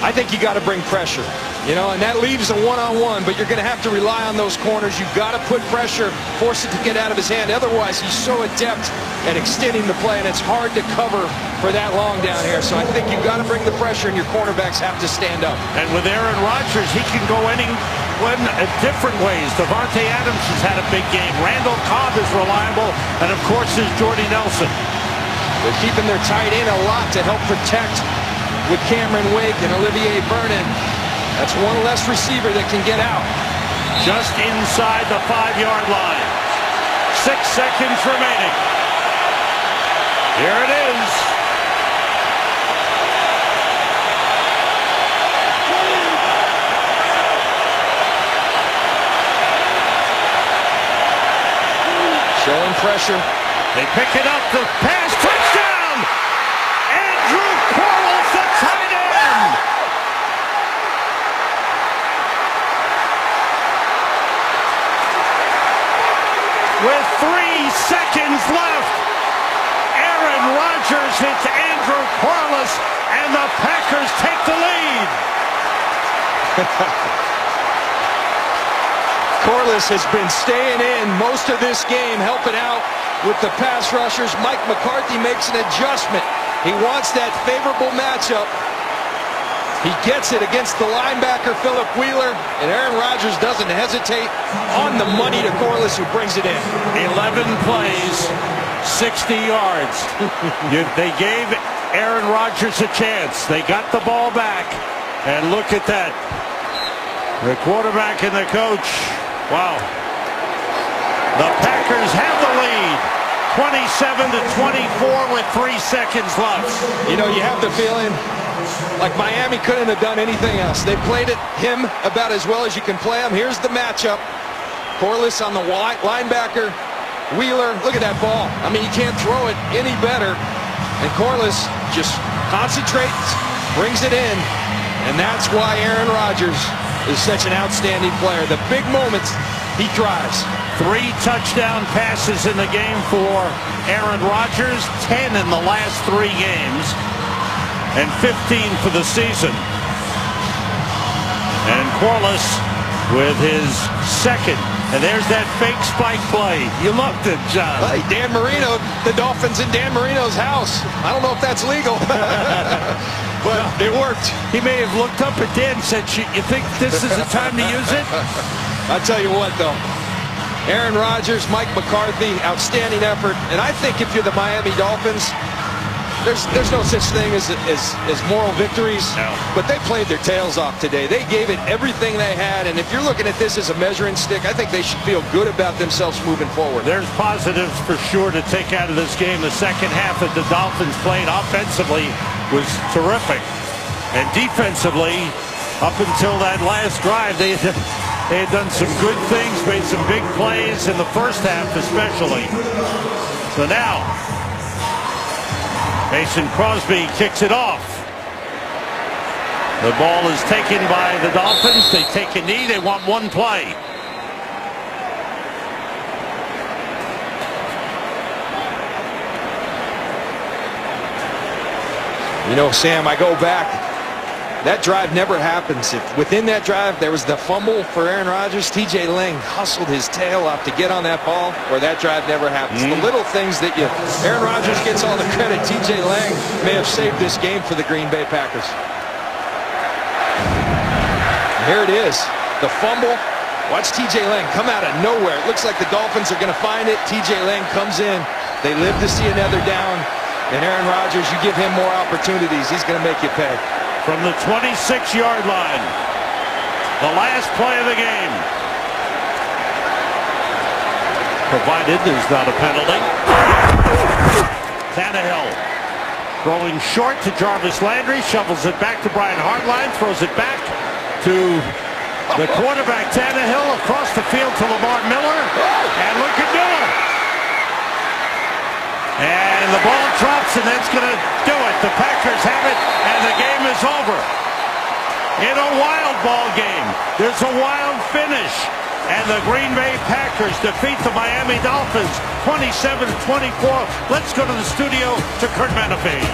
I think you got to bring pressure, you know, and that leaves a one-on-one, but you're going to have to rely on those corners. You've got to put pressure, force it to get out of his hand. Otherwise, he's so adept at extending the play, and it's hard to cover for that long down here. So I think you've got to bring the pressure, and your cornerbacks have to stand up. And with Aaron Rodgers, he can go any one different ways. Davante Adams has had a big game. Randall Cobb is reliable, and of course, there's Jordy Nelson. They're keeping their tight end a lot to help protect with Cameron Wake and Olivier Vernon. That's one less receiver that can get out. Just inside the 5-yard line. 6 seconds remaining. Here it is. Showing pressure. They pick it up. The pass. Touchdown! Andrew Quarles, the tight end. With 3 seconds left, Aaron Rodgers hits Andrew Quarles, and the Packers take the lead. Corliss has been staying in most of this game, helping out with the pass rushers. Mike McCarthy makes an adjustment. He wants that favorable matchup. He gets it against the linebacker, Philip Wheeler, and Aaron Rodgers doesn't hesitate on the money to Corliss, who brings it in. 11 plays, 60 yards. They gave Aaron Rodgers a chance. They got the ball back, and look at that. The quarterback and the coach. Wow. The Packers have the lead, 27-24 with 3 seconds left. You know, you have the feeling like Miami couldn't have done anything else. They played him about as well as you can play him. Here's the matchup. Corliss on the linebacker. Wheeler, look at that ball. I mean, you can't throw it any better. And Corliss just concentrates, brings it in, and that's why Aaron Rodgers is such an outstanding player. The big moments, he thrives. 3 touchdown passes in the game for Aaron Rodgers, 10 in the last 3 games, and 15 for the season. And Corliss with his second. And there's that fake spike play. You loved it, John. Hey, Dan Marino, the Dolphins in Dan Marino's house. I don't know if that's legal, but it worked. He may have looked up at Dan and said, you think this is the time to use it? I'll tell you what, though. Aaron Rodgers, Mike McCarthy, outstanding effort. And I think if you're the Miami Dolphins, there's no such thing as moral victories. No. But they played their tails off today. They gave it everything they had. And if you're looking at this as a measuring stick, I think they should feel good about themselves moving forward. There's positives for sure to take out of this game. The second half that the Dolphins played offensively was terrific. And defensively, up until that last drive, they had done some good things, made some big plays in the first half especially. So now, Mason Crosby kicks it off. The ball is taken by the Dolphins. They take a knee. They want 1 play. You know, Sam, I go back. That drive never happens. If within that drive there was the fumble for Aaron Rodgers, TJ Lang hustled his tail off to get on that ball, or that drive never happens. The little things that Aaron Rodgers gets all the credit. TJ Lang may have saved this game for the Green Bay Packers. Here it is, the fumble. Watch TJ Lang come out of nowhere. It looks like the Dolphins are going to find it. TJ Lang comes in. They live to see another down. And Aaron Rodgers, you give him more opportunities, he's going to make you pay. From the 26-yard line, the last play of the game. Provided there's not a penalty. Tannehill throwing short to Jarvis Landry, shovels it back to Brian Hartline, throws it back to the quarterback Tannehill across the field to Lamar Miller, and look at Miller. And the ball drops, and that's going to do it. The Packers have it, and the game is over. In a wild ball game, there's a wild finish, and the Green Bay Packers defeat the Miami Dolphins 27-24. Let's go to the studio to Kurt Menefee.